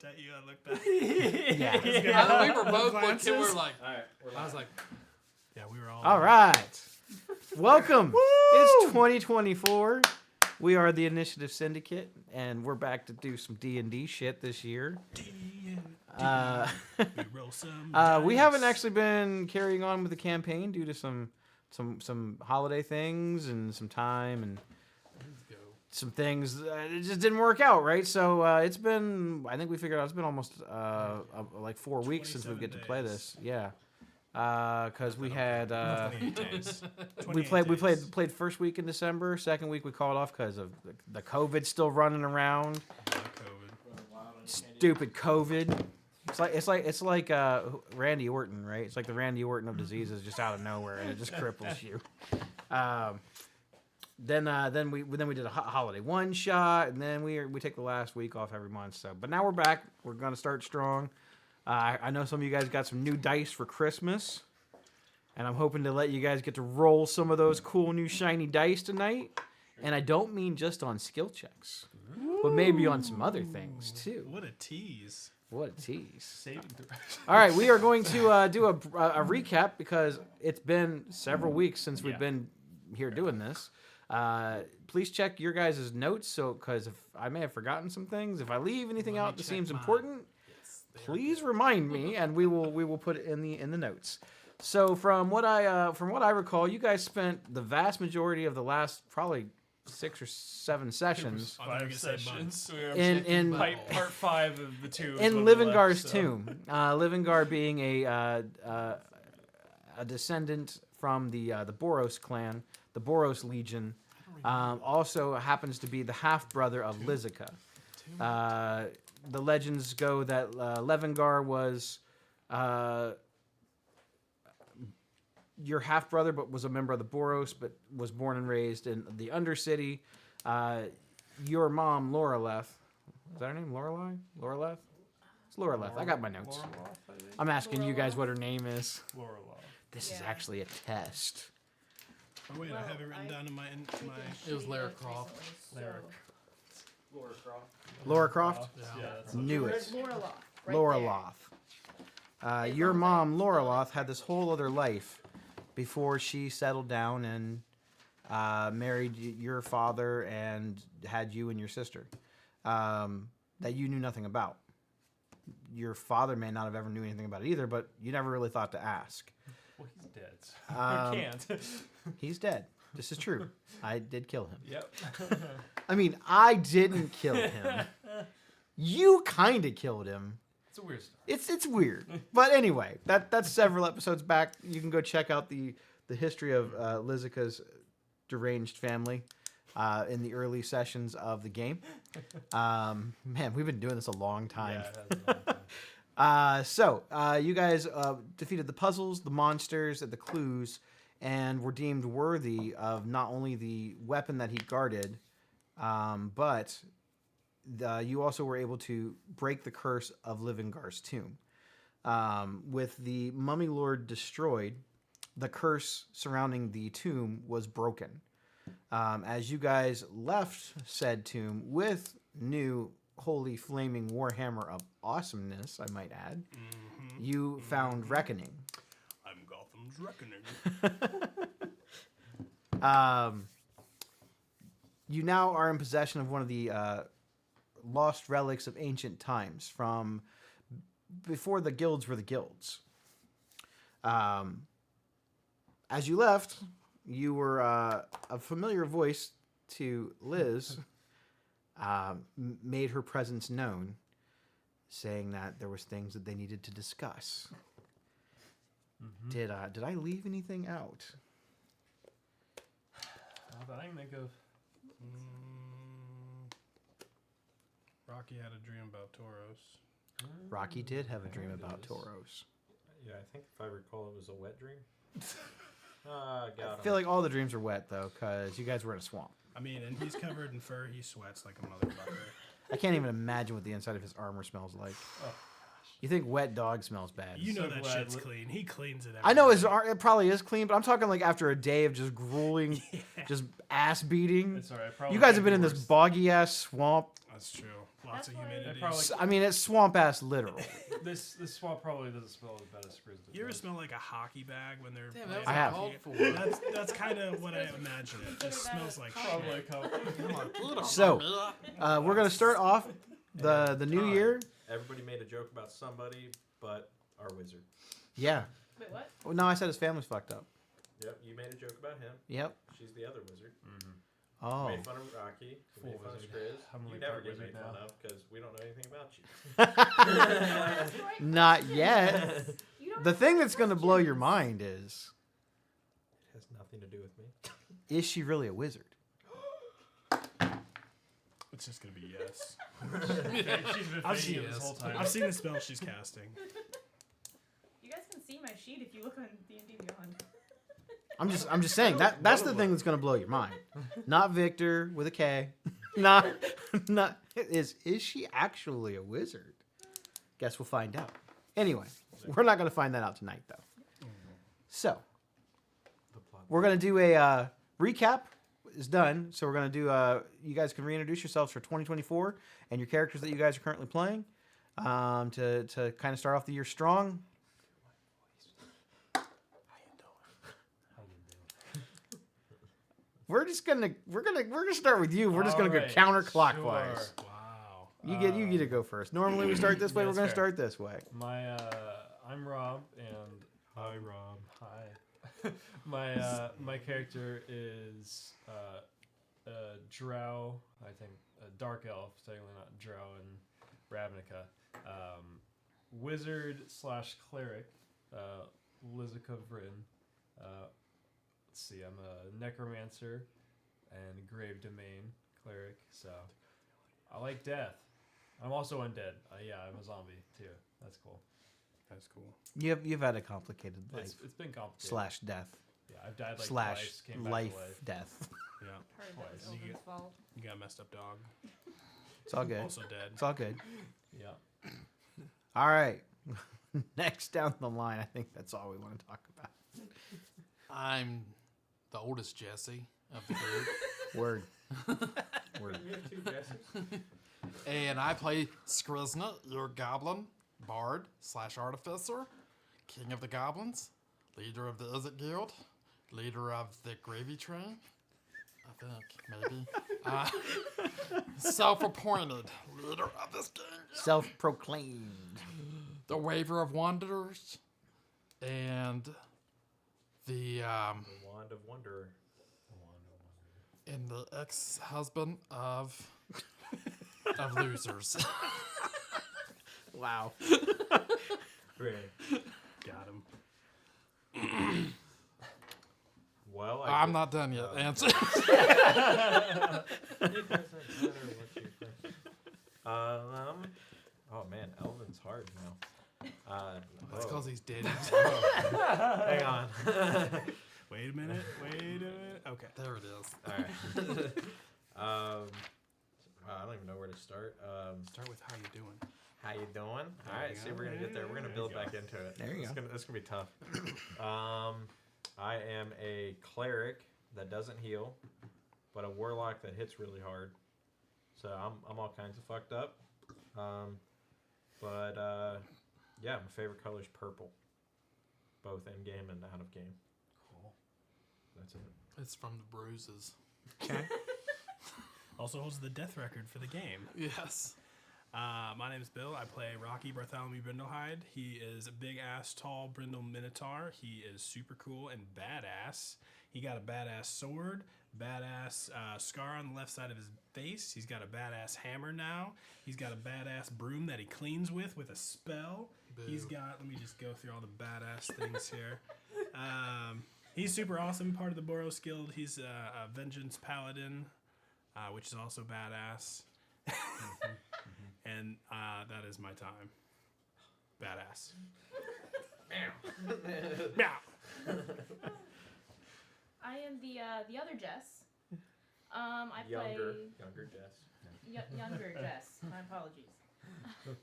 looked at you. I looked back. Yeah. We were both looking. We were like, all right, I was like, Yeah, we were all. All right. Welcome. It's 2024. We are the Initiative Syndicate, and we're back to do some D&D shit this year. We roll some We dice. haven't actually been carrying on with the campaign due to some holiday things and some time and some things. It just didn't work out, right? So it's been. I think we figured out it's been almost like 4 weeks since we get to play this. Yeah. Because we had 28 days. we 28 days. played first week in December. Second week we called off because of the COVID still running around. COVID. Stupid COVID. It's like Randy Orton, right? It's like the Randy Orton of diseases, just out of nowhere, and it just cripples you. Then we did a holiday one shot, and then we take the last week off every month. So, but now we're back. We're gonna start strong. I know some of you guys got some new dice for Christmas, and I'm hoping to let you guys get to roll some of those cool new shiny dice tonight. And I don't mean just on skill checks, but maybe on some other things too. What a tease. What a tease. saving throw. All right, we are going to do a recap because it's been several weeks since we've been here doing this. Please check your guys' notes, because if I may have forgotten some things, if I leave anything out that seems important, please remind me, and we will put it in the notes. So from what I recall, you guys spent the vast majority of the last probably 6 or 7 sessions 5 sessions. in Part 5 of the 2. in Livingar's tomb. Livingar being a descendant from the Boros clan, the Boros Legion, also happens to be the half brother of Lizica. The legends go that Levingar was your half brother, but was a member of the Boros, but was born and raised in the Undercity. Your mom, Loreleth, is that her name? Loreleth? It's Loreleth. I got my notes. I'm asking you guys what her name is. This is actually a test. Oh, wait, I have it written down in my. it was Lara Croft. Laura Croft? Yeah. Knew it. Loraloth. Loraloth. Your mom, Loraloth, had this whole other life before she settled down and married your father and had you and your sister that you knew nothing about. Your father may not have ever knew anything about it either, but you never really thought to ask. Well, he's dead. So I can't. He's dead. This is true. I did kill him. Yep. I mean, I didn't kill him. You kind of killed him. It's a weird story. It's weird. But anyway, that's several episodes back. You can go check out the history of Lizica's deranged family in the early sessions of the game. Man, we've been doing this a long time. Yeah, it has a long time. So you guys defeated the puzzles, the monsters, and the clues, and were deemed worthy of not only the weapon that he guarded, but you also were able to break the curse of Livingar's tomb. With the Mummy Lord destroyed, the curse surrounding the tomb was broken. As you guys left said tomb with new holy flaming warhammer of awesomeness, I might add, you found Reckoning. I'm Gotham's Reckoning. You now are in possession of one of the lost relics of ancient times from before the guilds were the guilds. As you left, you were a familiar voice to Liz, made her presence known, saying that there was things that they needed to discuss. Did I leave anything out? Not that I can think of. Rocky had a dream about Tauros. Rocky did have a dream about Tauros. Yeah, I think if I recall, it was a wet dream. I feel like all the dreams are wet, though, because you guys were in a swamp. I mean, and he's covered in fur. He sweats like a motherfucker. I can't even imagine what the inside of his armor smells like. You think wet dog smells bad? You know So that glad shit's clean. He cleans it. I know day. it probably is clean, but I'm talking like after a day of just grueling, just ass beating. It's alright. Probably You guys have been in can't this be worse. boggy ass swamp. That's true. Lots of That's why- humidity. They probably- I mean, it's swamp ass literal. This swamp probably doesn't smell as bad as Screws. You ever smell like a hockey bag when they're Damn, playing that was I have. called hockey? for. That's kind of what I imagine. It just smells like Probably a shit. couple. So, we're gonna start off the new Time. year. Everybody made a joke about somebody, but our wizard. Yeah. Wait, what? Oh, no, I said his family's fucked up. Yep, you made a joke about him. Yep. She's the other wizard. Oh. You made fun of Rocky. You Full made fun of wizard. Skriz. I'm You only never part get wizard made fun now. of because we don't know anything about you. That's the right Not question. yet. You don't The have thing any that's gonna blow your questions. mind is, It has nothing to do with me. is she really a wizard? It's just gonna be yes. She's been I've faking seen it this whole time. I've seen the spell she's casting. You guys can see my sheet if you look on D&D Beyond. I'm just saying that's the thing that's gonna blow your mind. Not Victor with a K. not is she actually a wizard? Guess we'll find out. Anyway, we're not gonna find that out tonight though. So The plot. we're gonna do a recap. Is done. So we're gonna do. You guys can reintroduce yourselves for 2024 and your characters that you guys are currently playing. To kind of start off the year strong. We're gonna start with you. We're just gonna go Alright, counterclockwise. sure. Wow. You get to go first. Normally we start this way. Yeah, We're that's gonna fair. start this way. I'm Rob, and Hi, Rob. hi. My character is Drow. I think a dark elf, technically not Drow in Ravnica. Wizard / cleric, Lizica Vryn. Let's see, I'm a necromancer and grave domain cleric. So I like death. I'm also undead. Yeah, I'm a zombie too. That's cool. That's cool. You've had a complicated life It's been complicated. slash death Yeah, I've died like slash twice, came back life to life. death. Yeah. Part of Twice. that You is get- fault. You got a messed up dog. It's all good. Also dead. It's all good. Yeah. All right. Next down the line, I think that's all we want to talk about. I'm the oldest Jesse of the group, Word. Word. You have two guesses? and I play Skrizna, your goblin, bard / artificer, king of the goblins, leader of the Izzet Guild, leader of the Gravy Train. I think maybe self-appointed leader of this gang. Self-proclaimed. The Waver of Wanderers, and the The Wand of Wanderer. ex-husband of losers. Wow. Great. Got him. Well, I'm not done yet. Answer. It doesn't matter what you think. Oh man, Elvin's hard now. That's because he's dead. Hang on. Wait a minute. Okay. There it is. All right. Wow, I don't even know where to start. Start with how you doing. How you doing? All right, you see, go. we're gonna get there. We're gonna build back into it. There you It's go. gonna, it's gonna be tough. I am a cleric that doesn't heal, but a warlock that hits really hard. So I'm all kinds of fucked up. Yeah, my favorite color is purple, both in game and out of game. Cool. That's it. It's from the bruises. Okay. Also holds the death record for the game. Yes. My name is Bill. I play Rocky Bartholomew Brindlehide. He is a big ass, tall Brindle Minotaur. He is super cool and badass. He got a badass sword, badass scar on the left side of his face. He's got a badass hammer now. He's got a badass broom that he cleans with a spell. He's got, let me just go through all the badass things here. He's super awesome, part of the Boros Guild. He's a Vengeance Paladin, which is also badass. And that is my time. Badass. Meow. I am the other Jess. I play Younger Jess. younger Jess. My apologies.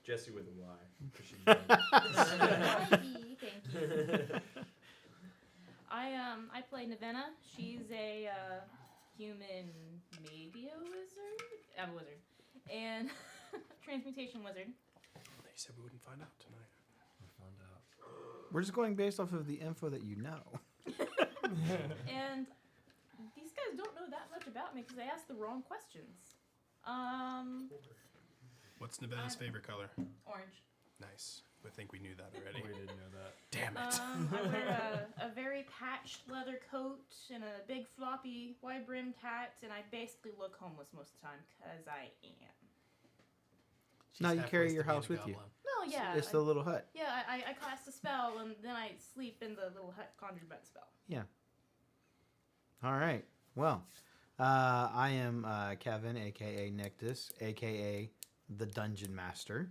Jessie with a Y. 'cause she's young. Thank you. I play Navenna. She's a human, maybe a wizard. I'm a wizard, and transmutation wizard. They said we wouldn't find out tonight. We found out. We're just going based off of the info that you know. And these guys don't know that much about me because they asked the wrong questions. What's Nevada's favorite color? Orange. Nice. I think we knew that already. We didn't know that. Damn it. I wear a very patched leather coat and a big floppy wide-brimmed hat, and I basically look homeless most of the time because I am. No, you halfway carry to your being house a with you. goblin. No, yeah. It's the little hut. Yeah, I cast a spell, and then I sleep in the little hut conjured by the spell. Yeah. All right. Well, I am Kevin, aka Nictus, aka the Dungeon Master.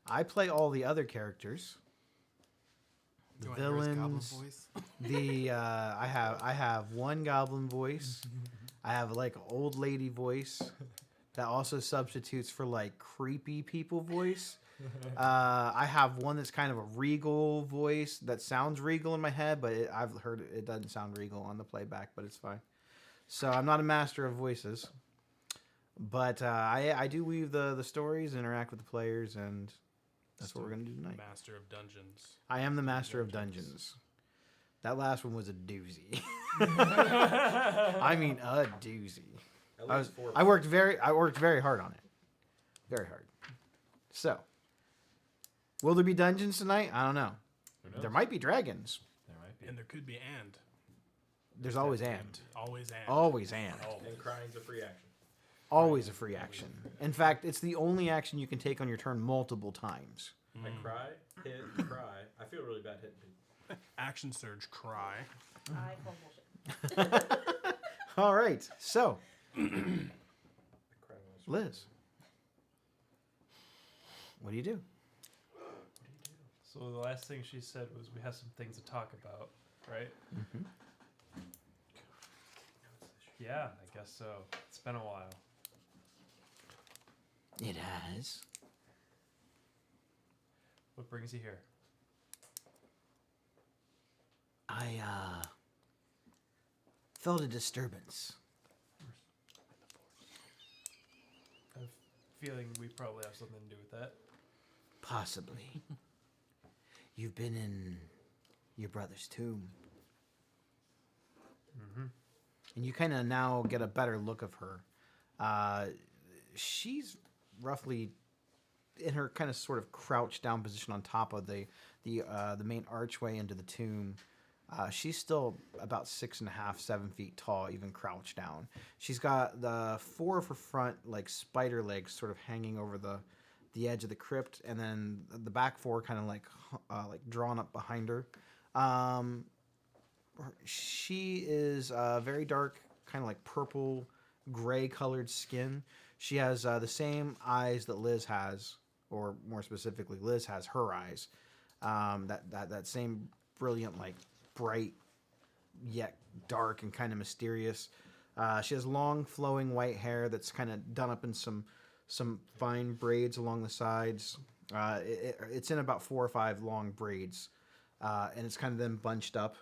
I play all the other characters. The Do you wanna hear his goblin villains. voice? The I have one goblin voice. I have like an old lady voice that also substitutes for like creepy people voice. I have one that's kind of a regal voice that sounds regal in my head, but I've heard it doesn't sound regal on the playback, but it's fine. So I'm not a master of voices, but I do weave the stories, interact with the players, and that's what we're gonna do tonight. Master of Dungeons. I am the master of dungeons. That last one was a doozy. I mean, a doozy. At I least four. I worked very hard on it. Very hard. So, will there be dungeons tonight? I don't know. Who knows? There might be dragons. There might be. And there could be and. There's always and. Always and. Always and. And crying's a free action. Always a free action. In fact, it's the only action you can take on your turn multiple times. I cry, hit, cry. I feel really bad hitting people. Action surge, cry. I call bullshit. All right. So, I cry when I swim. Liz, what do you do? So the last thing she said was we have some things to talk about, right? Mm-hmm. Yeah, I guess so. It's been a while. It has. What brings you here? I felt a disturbance. I have a feeling we probably have something to do with that. Possibly. You've been in your brother's tomb. Mm-hmm. And you kind of now get a better look of her. She's roughly in her kind of sort of crouched down position on top of the main archway into the tomb. She's still about 6.5, 7 feet tall, even crouched down. She's got the 4 of her front like spider legs sort of hanging over the edge of the crypt, and then the back 4 kind of like drawn up behind her. She is very dark, kind of like purple, gray colored skin. She has the same eyes that Liz has, or more specifically, Liz has her eyes. That same brilliant, like bright, yet dark and kind of mysterious. She has long, flowing white hair that's kind of done up in some fine braids along the sides. It's in about 4 or 5 long braids, and it's kind of then bunched up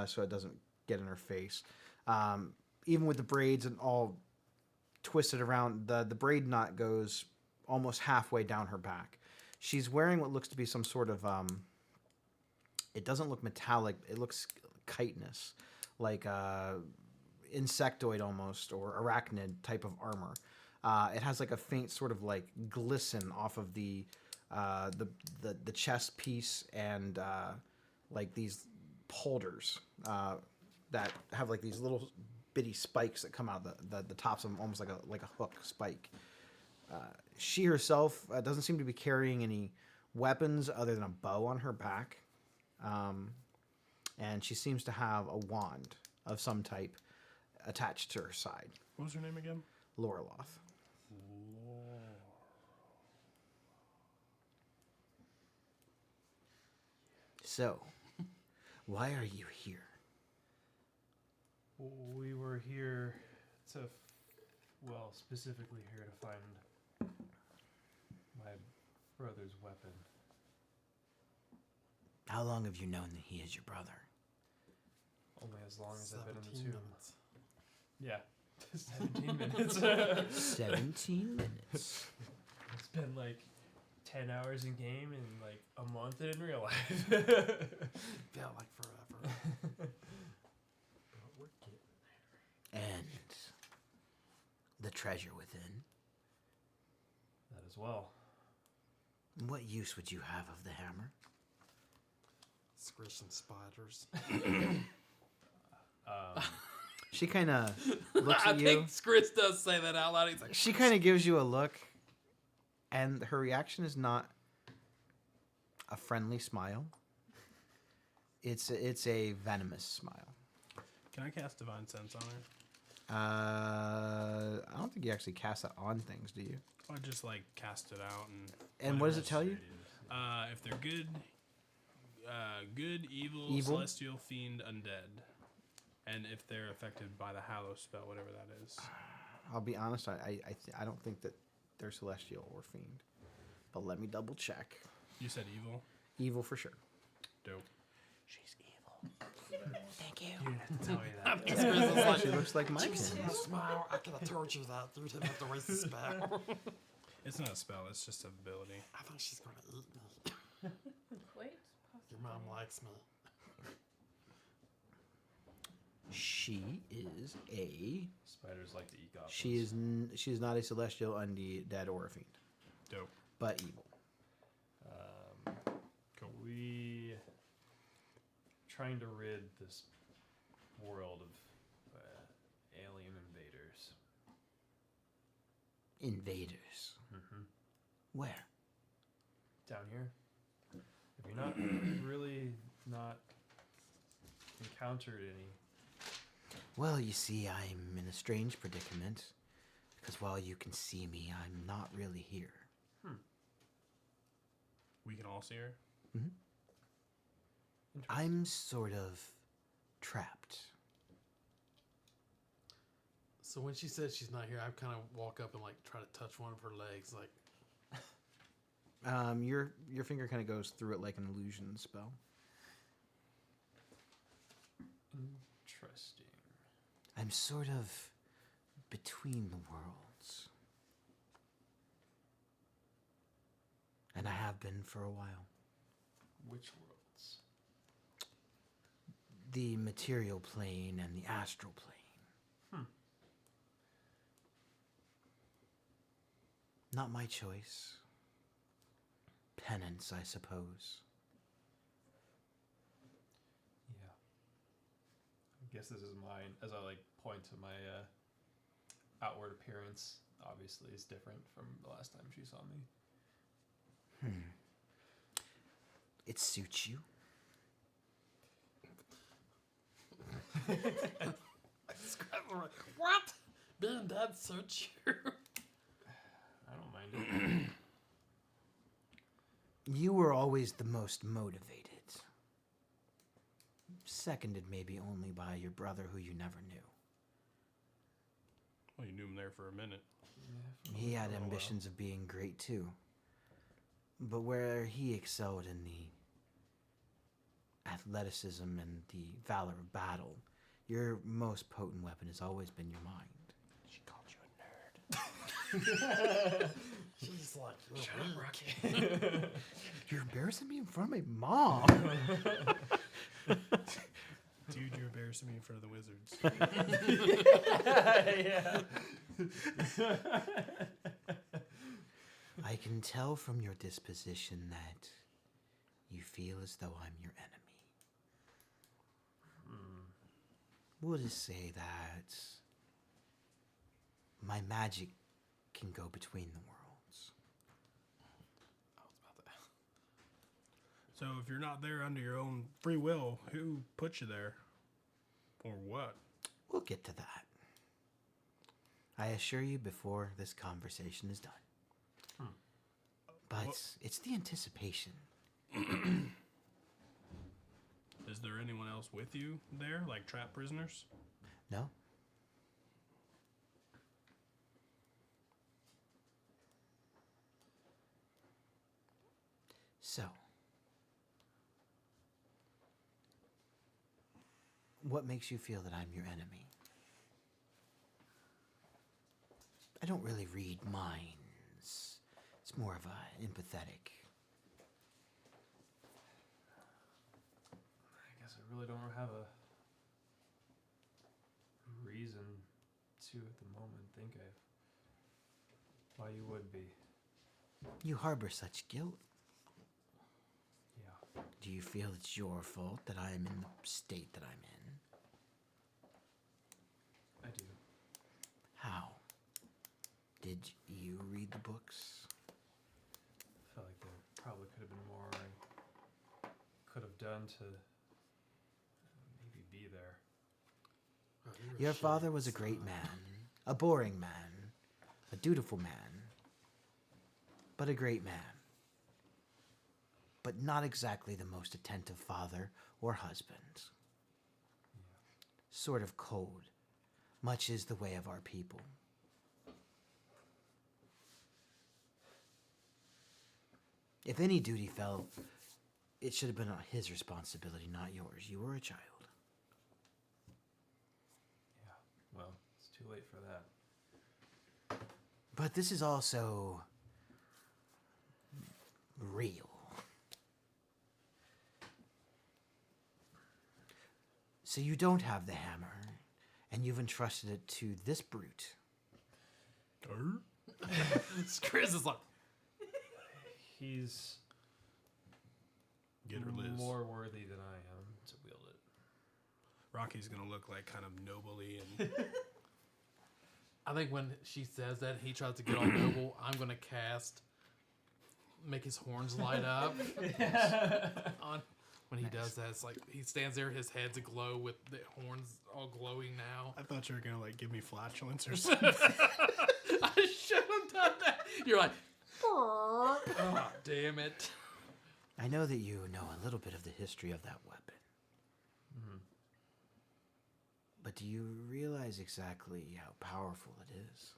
so it doesn't get in her face. Even with the braids and all twisted around, the braid knot goes almost halfway down her back. She's wearing what looks to be some sort of it doesn't look metallic. It looks chitinous, like insectoid almost, or arachnid type of armor. It has like a faint sort of like glisten off of the chest piece, and like these holders that have like these little bitty spikes that come out the tops of them, almost like a hook spike. She herself doesn't seem to be carrying any weapons other than a bow on her back, and she seems to have a wand of some type attached to her side. What was her name again? Lorloth. So, why are you here? We were here to, specifically here to find my brother's weapon. How long have you known that he is your brother? Only as long as I've been in the 17 tomb. minutes. Yeah, 17 minutes. 17 minutes. It's been like 10 hours in game and like a month in real life. Felt like forever. But we're getting And the treasure within. That as well. What use would you have of the hammer? Squishing spiders. She kind of looks I at you. think Chris does say that out loud. He's like, She kind of gives you a look, and her reaction is not a friendly smile. It's a venomous smile. Can I cast Divine Sense on her? I don't think you actually cast that on things, do you? I just like cast it out And what does it tell you? if they're good, good, evil, Evil? celestial, fiend, undead, and if they're affected by the Hallow spell, whatever that is. I'll be honest. I don't think that they're celestial or fiend, but let me double check. You said evil. Evil for sure. Dope. She's evil. Thank you. You didn't tell me I that. think Chris is like, She looks like Mike. smile. I could have told you that. You didn't have to waste the spell. It's not a spell. It's just an ability. I think she's going to eat me. Quite Your mom likes me. She is a. Spiders like to eat goblins. She is not a celestial, undead, or a fiend, Dope. but evil. Cool. We trying to rid this world of alien invaders. Invaders. Mm-hmm. Where? Down here. If you're not really not encountered any. Well, you see, I'm in a strange predicament because while you can see me, I'm not really here. We can all see her. I'm sort of trapped. So when she said she's not here, I kind of walk up and like try to touch one of her legs, like, Your finger kind of goes through it like an illusion spell. Interesting. I'm sort of between the worlds. And I have been for a while. Which worlds? The material plane and the astral plane. Not my choice. Penance, I suppose. Yeah. I guess this is mine. As I like point to my outward appearance, obviously is different from the last time she saw me. It suits you. what? Being dead suits you. I don't mind it. You were always the most motivated. Seconded maybe only by your brother who you never knew. Well, you knew him there for a minute. He had ambitions of being great too. But where he excelled in the athleticism and the valor of battle, your most potent weapon has always been your mind. She called you a nerd. She's like, Shut up, Rocky. You're embarrassing me in front of my mom. Dude, you're embarrassing me in front of the wizards. Yeah. I can tell from your disposition that you feel as though I'm your enemy. We'll just say that my magic can go between the worlds. I was about to. So if you're not there under your own free will, who put you there? Or what? We'll get to that. I assure you before this conversation is done. But Well- it's the anticipation. Is there anyone else with you there, like trapped prisoners? No? So, what makes you feel that I'm your enemy? I don't really read minds. It's more of a empathetic. I guess I really don't have a reason to at the moment think of why you would be. You harbor such guilt. Yeah. Do you feel it's your fault that I am in the state that I'm in? I do. How? Did you read the books? I feel like there probably could have been more I could have done to maybe be there. Your father was a great man, a boring man, a dutiful man, but a great man. But not exactly the most attentive father or husband. Sort of cold, much is the way of our people. If any duty fell, it should have been his responsibility, not yours. You were a child. Yeah. Well, it's too late for that. But this is also real. So you don't have the hammer, and you've entrusted it to this brute. Chris is like, He's Get her, Liz. more worthy than I am to wield it. Rocky's gonna look like kind of nobly and I think when she says that, he tries to get all noble. I'm gonna cast, make his horns light up. On when he does that, it's like he stands there, his head's aglow with the horns all glowing now. I thought you were gonna like give me flatulence or something. I should have done that. You're like, oh, damn it. I know that you know a little bit of the history of that weapon. Mm-hmm. But do you realize exactly how powerful it is?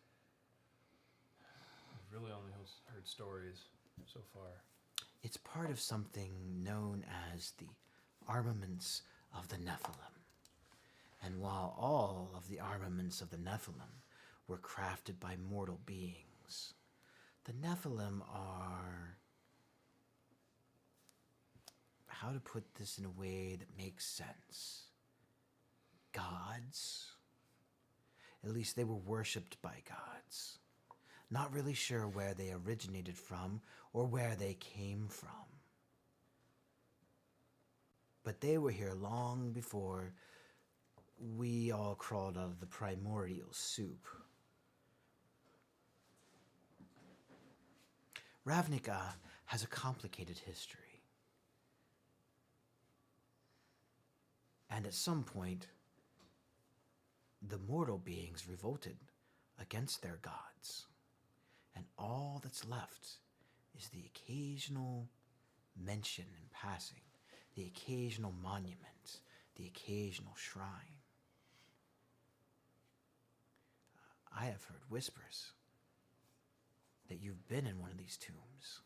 I've really only heard stories so far. It's part of something known as the armaments of the Nephilim. And while all of the armaments of the Nephilim were crafted by mortal beings, the Nephilim are... how to put this in a way that makes sense? Gods? At least they were worshipped by gods. Not really sure where they originated from or where they came from. But they were here long before we all crawled out of the primordial soup. Ravnica has a complicated history. And at some point, the mortal beings revolted against their gods. And all that's left is the occasional mention in passing, the occasional monument, the occasional shrine. I have heard whispers that you've been in one of these tombs,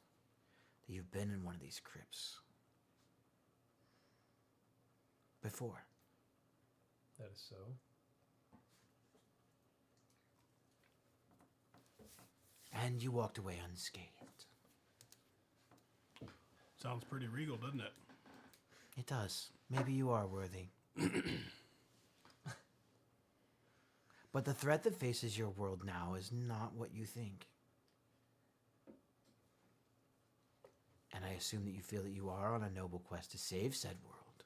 that you've been in one of these crypts before. That is so. And you walked away unscathed. Sounds pretty regal, doesn't it? It does. Maybe you are worthy. But the threat that faces your world now is not what you think. And I assume that you feel that you are on a noble quest to save said world.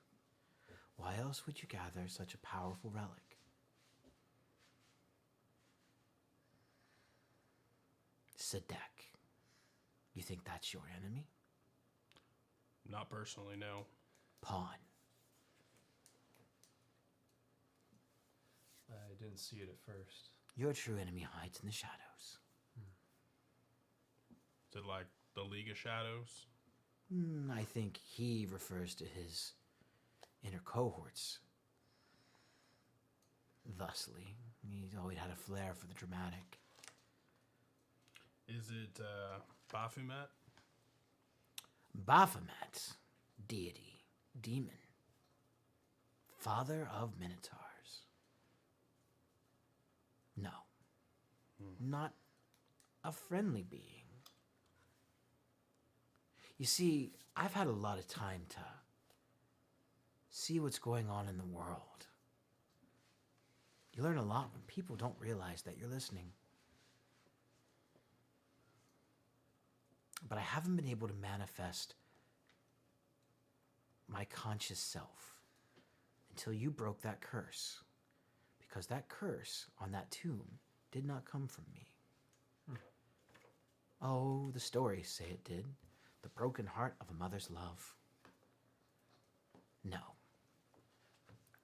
Why else would you gather such a powerful relic? Sadek. You think that's your enemy? Not personally, no. Pawn. I didn't see it at first. Your true enemy hides in the shadows. Is it like the League of Shadows? I think he refers to his inner cohorts. Thusly, he's always had a flair for the dramatic. Is it Baphomet? Baphomet, deity, demon, father of minotaurs. No, not a friendly being. You see, I've had a lot of time to see what's going on in the world. You learn a lot when people don't realize that you're listening. But I haven't been able to manifest my conscious self until you broke that curse. Because that curse on that tomb did not come from me. Oh, the stories say it did. The broken heart of a mother's love. No.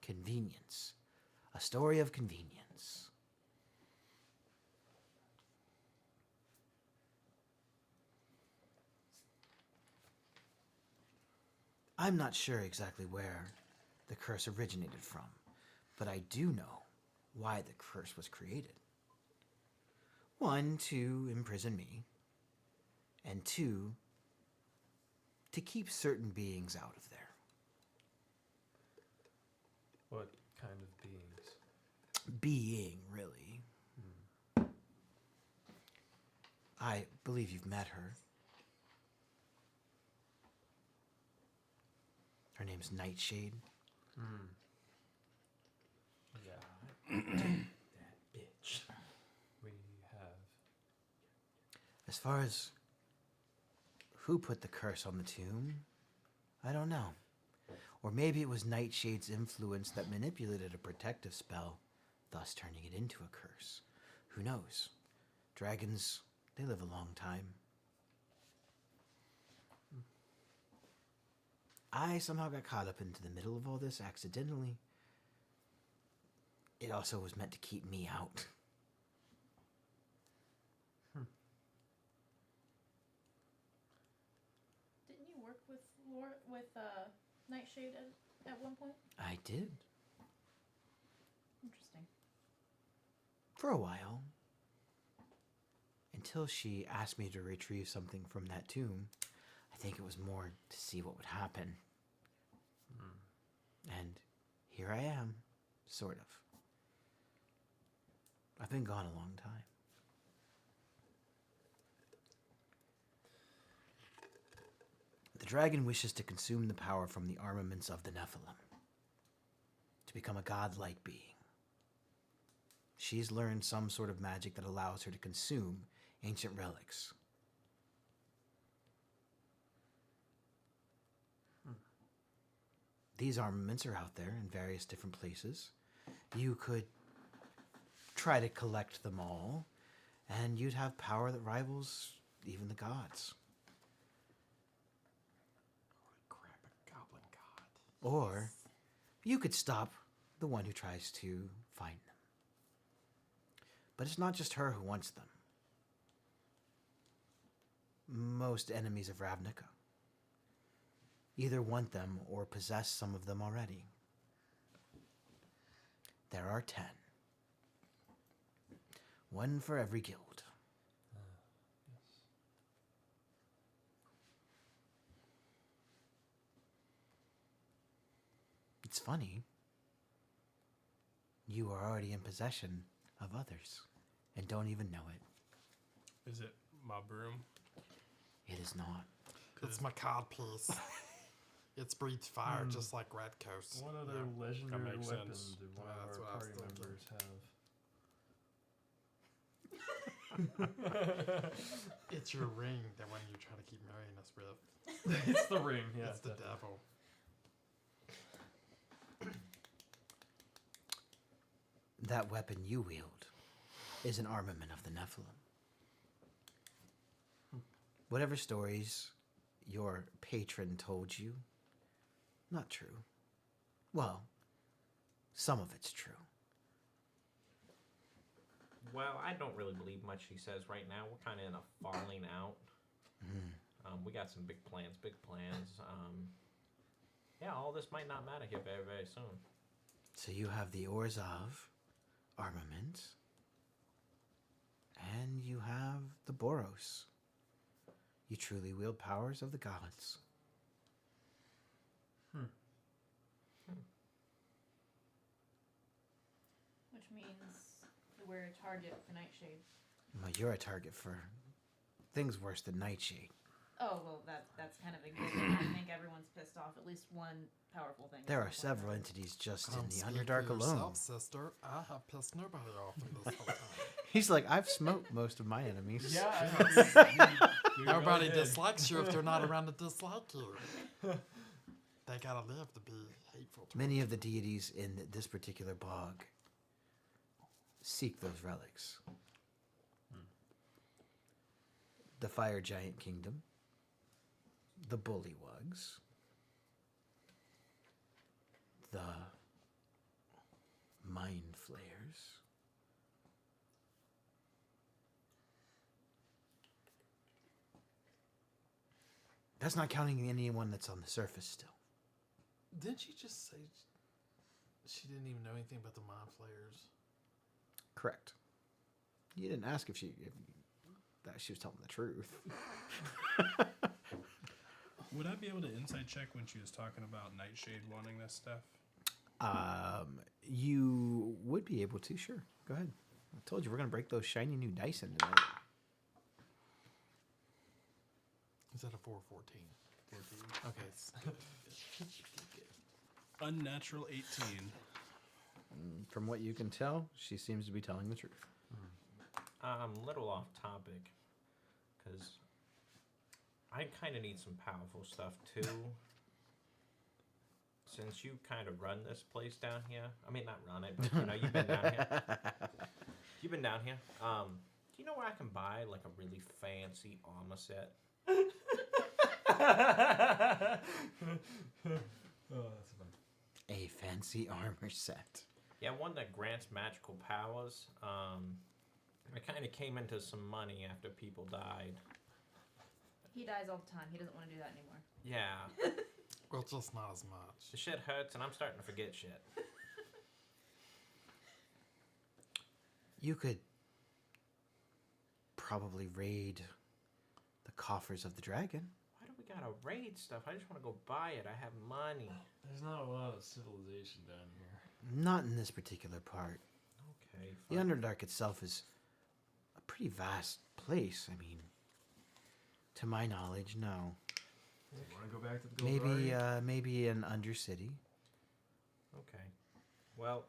Convenience. A story of convenience. I'm not sure exactly where the curse originated from, but I do know why the curse was created. One, to imprison me, and two, to keep certain beings out of there. What kind of beings? Being, really. I believe you've met her. Her name's Nightshade. Yeah, That bitch. we have. As far as who put the curse on the tomb, I don't know. Or maybe it was Nightshade's influence that manipulated a protective spell, thus turning it into a curse. Who knows? Dragons, they live a long time. I somehow got caught up into the middle of all this accidentally. It also was meant to keep me out. Didn't you work with Nightshade at one point? I did. Interesting. For a while. Until she asked me to retrieve something from that tomb. I think it was more to see what would happen. And here I am, sort of. I've been gone a long time. The dragon wishes to consume the power from the armaments of the Nephilim, to become a godlike being. She's learned some sort of magic that allows her to consume ancient relics. These armaments are out there in various different places. You could try to collect them all, and you'd have power that rivals even the gods. Holy crap, a goblin god. Or you could stop the one who tries to find them. But it's not just her who wants them. Most enemies of Ravnica either want them or possess some of them already. There are 10. One for every guild. It's funny. You are already in possession of others and don't even know it. Is it my broom? It is not. It's my cod piece. It breathes fire just like Red Coast. What other Yeah, legendary that makes weapon sense. do one Yeah, that's of what I our was party thinking. members have? It's your ring, the one you try to keep marrying us with. It's the ring, yeah. It's the definitely. devil. That weapon you wield is an armament of the Nephilim. Whatever stories your patron told you, not true. Well, some of it's true. Well, I don't really believe much he says right now. We're kind of in a falling out. We got some big plans. Yeah, all this might not matter here very, very soon. So you have the Orzhov armament, and you have the Boros. You truly wield powers of the gods. Which means we're a target for Nightshade. Well, you're a target for things worse than Nightshade. Oh, well, that's kind of a given. I think everyone's pissed off at least one powerful thing. There at are some point or several another. entities just in the Speak Underdark for alone. yourself, sister. I have pissed nobody off in this whole time. He's like, I've smoked most of my enemies. Nobody dislikes you if they're not around to dislike you. They gotta live to be hateful to Many of the deities in this particular bog seek those relics. The Fire Giant Kingdom, the Bullywugs, the Mind Flayers, that's not counting anyone that's on the surface still. Didn't you just say she didn't even know anything about the Mind Flayers? Correct. You didn't ask if that she was telling the truth. Would I be able to insight check when she was talking about Nightshade wanting this stuff? You would be able to, sure. Go ahead. I told you we're gonna break those shiny new dice in tonight. Is that a 414? 14. Okay. Unnatural 18. From what you can tell, she seems to be telling the truth. I'm a little off topic, because I kind of need some powerful stuff too. Since you kind of run this place down here, I mean not run it, but you've been down here. You've been down here. Do you know where I can buy like a really fancy armor set? Oh, that's fun. A fancy armor set. Yeah, one that grants magical powers. I kind of came into some money after people died. He dies all the time. He doesn't want to do that anymore. Yeah, Well, just not as much. the shit hurts, and I'm starting to forget shit. You could probably raid the coffers of the dragon. Why do we gotta raid stuff? I just want to go buy it. I have money. There's not a lot of civilization down here. Not in this particular part. Okay, The fine. Underdark itself is a pretty vast place. I mean, to my knowledge, no. Do you want to go back to the Gold Maybe, Guard? maybe an Undercity. Okay. Well,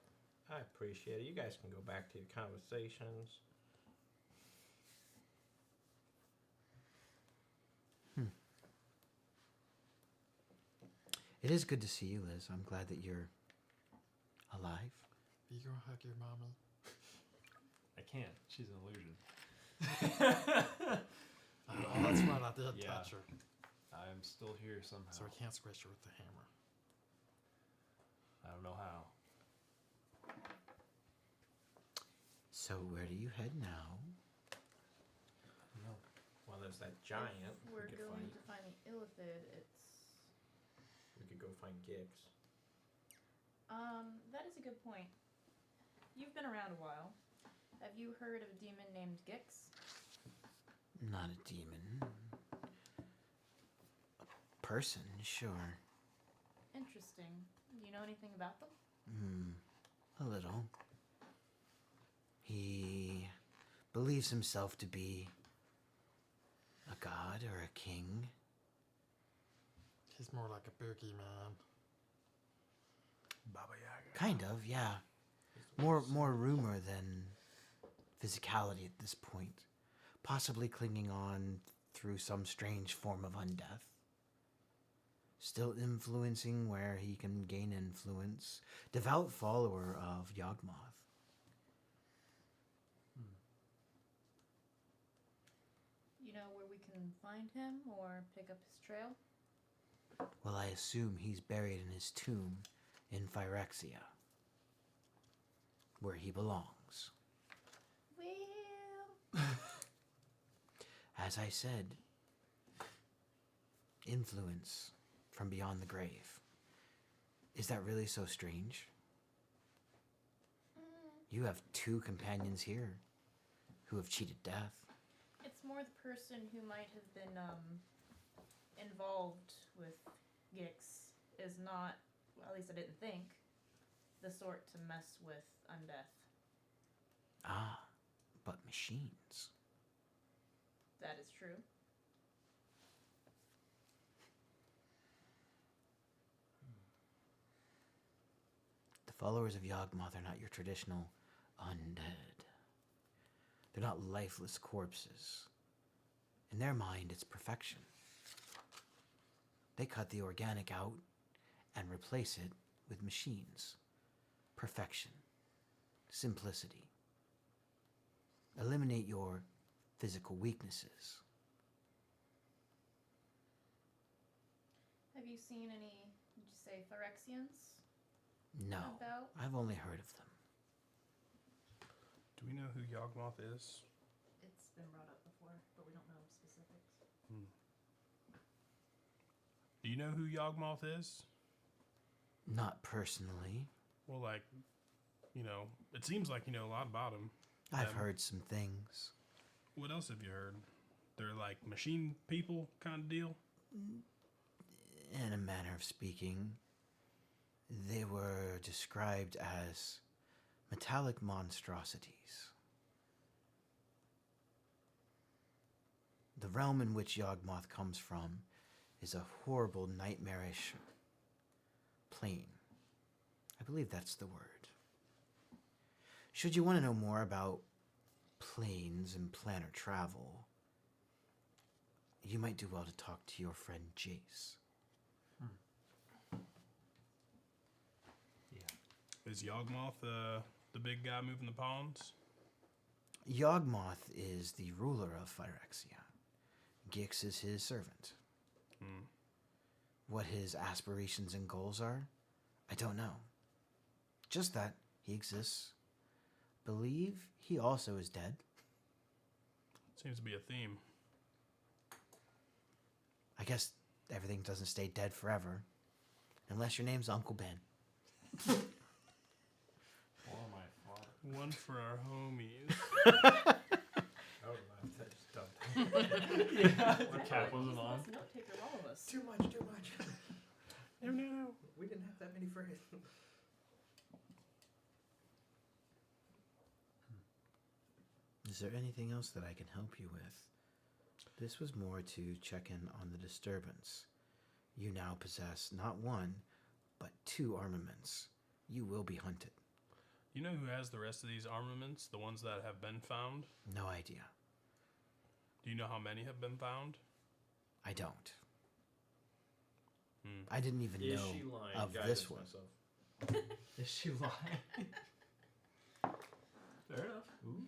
I appreciate it. You guys can go back to your conversations. It is good to see you, Liz. I'm glad that you're alive. You gonna hug your mommy? I can't. She's an illusion. Oh, that's right. I did Yeah. touch her. I'm still here somehow. So I can't squish her with the hammer. I don't know how. So where do you head now? No. Well, there's that giant. If we're we could going find. to find the Illithid, it's We could go find Gix. that is a good point. You've been around a while. Have you heard of a demon named Gix? Not a demon. A person, sure. Interesting. Do you know anything about them? A little. He believes himself to be a god or a king. He's more like a boogeyman. Baba Yaga. Kind of, yeah. More rumor than physicality at this point. Possibly clinging on through some strange form of undeath. Still influencing where he can gain influence. Devout follower of Yawgmoth. You know where we can find him or pick up his trail? Well, I assume he's buried in his tomb in Phyrexia. Where he belongs. Well, As I said, influence from beyond the grave. Is that really so strange? You have two companions here who have cheated death. it's more the person who might have been involved with Gix is not, well, at least I didn't think, the sort to mess with undeath. Ah, but machines. That is true. The followers of Yawgmoth are not your traditional undead. They're not lifeless corpses. In their mind, it's perfection. They cut the organic out and replace it with machines. Perfection. Simplicity. Eliminate your physical weaknesses. Have you seen any, did you say Phyrexians? No, About? I've only heard of them. Do we know who Yawgmoth is? It's been brought up before, but we don't know specifics. Do you know who Yawgmoth is? Not personally. Well, like, you know, it seems like you know a lot about him. I've Um, heard some things. What else have you heard? They're like machine people kind of deal. In a manner of speaking, they were described as metallic monstrosities. The realm in which Yawgmoth comes from is a horrible, nightmarish plane. I believe that's the word. Should you want to know more about planes and planar travel, you might do well to talk to your friend Jace. Is Yawgmoth the big guy moving the pawns? Yawgmoth is the ruler of Phyrexia. Gix is his servant. What his aspirations and goals are, I don't know. Just that he exists. Believe he also is dead. Seems to be a theme. I guess everything doesn't stay dead forever. Unless your name's Uncle Ben. Or my father. One for our homies. I would laugh. That just dumped. The cap wasn't on. He's the note taker of all of us. Too much, too much. No. We didn't have that many phrases. Is there anything else that I can help you with? This was more to check in on the disturbance. You now possess not one, but 2 armaments. You will be hunted. You know who has the rest of these armaments? The ones that have been found? No idea. Do you know how many have been found? I don't. I didn't even Is know she lying? of Guidance this one. myself. Is she lying? Fair enough. Ooh,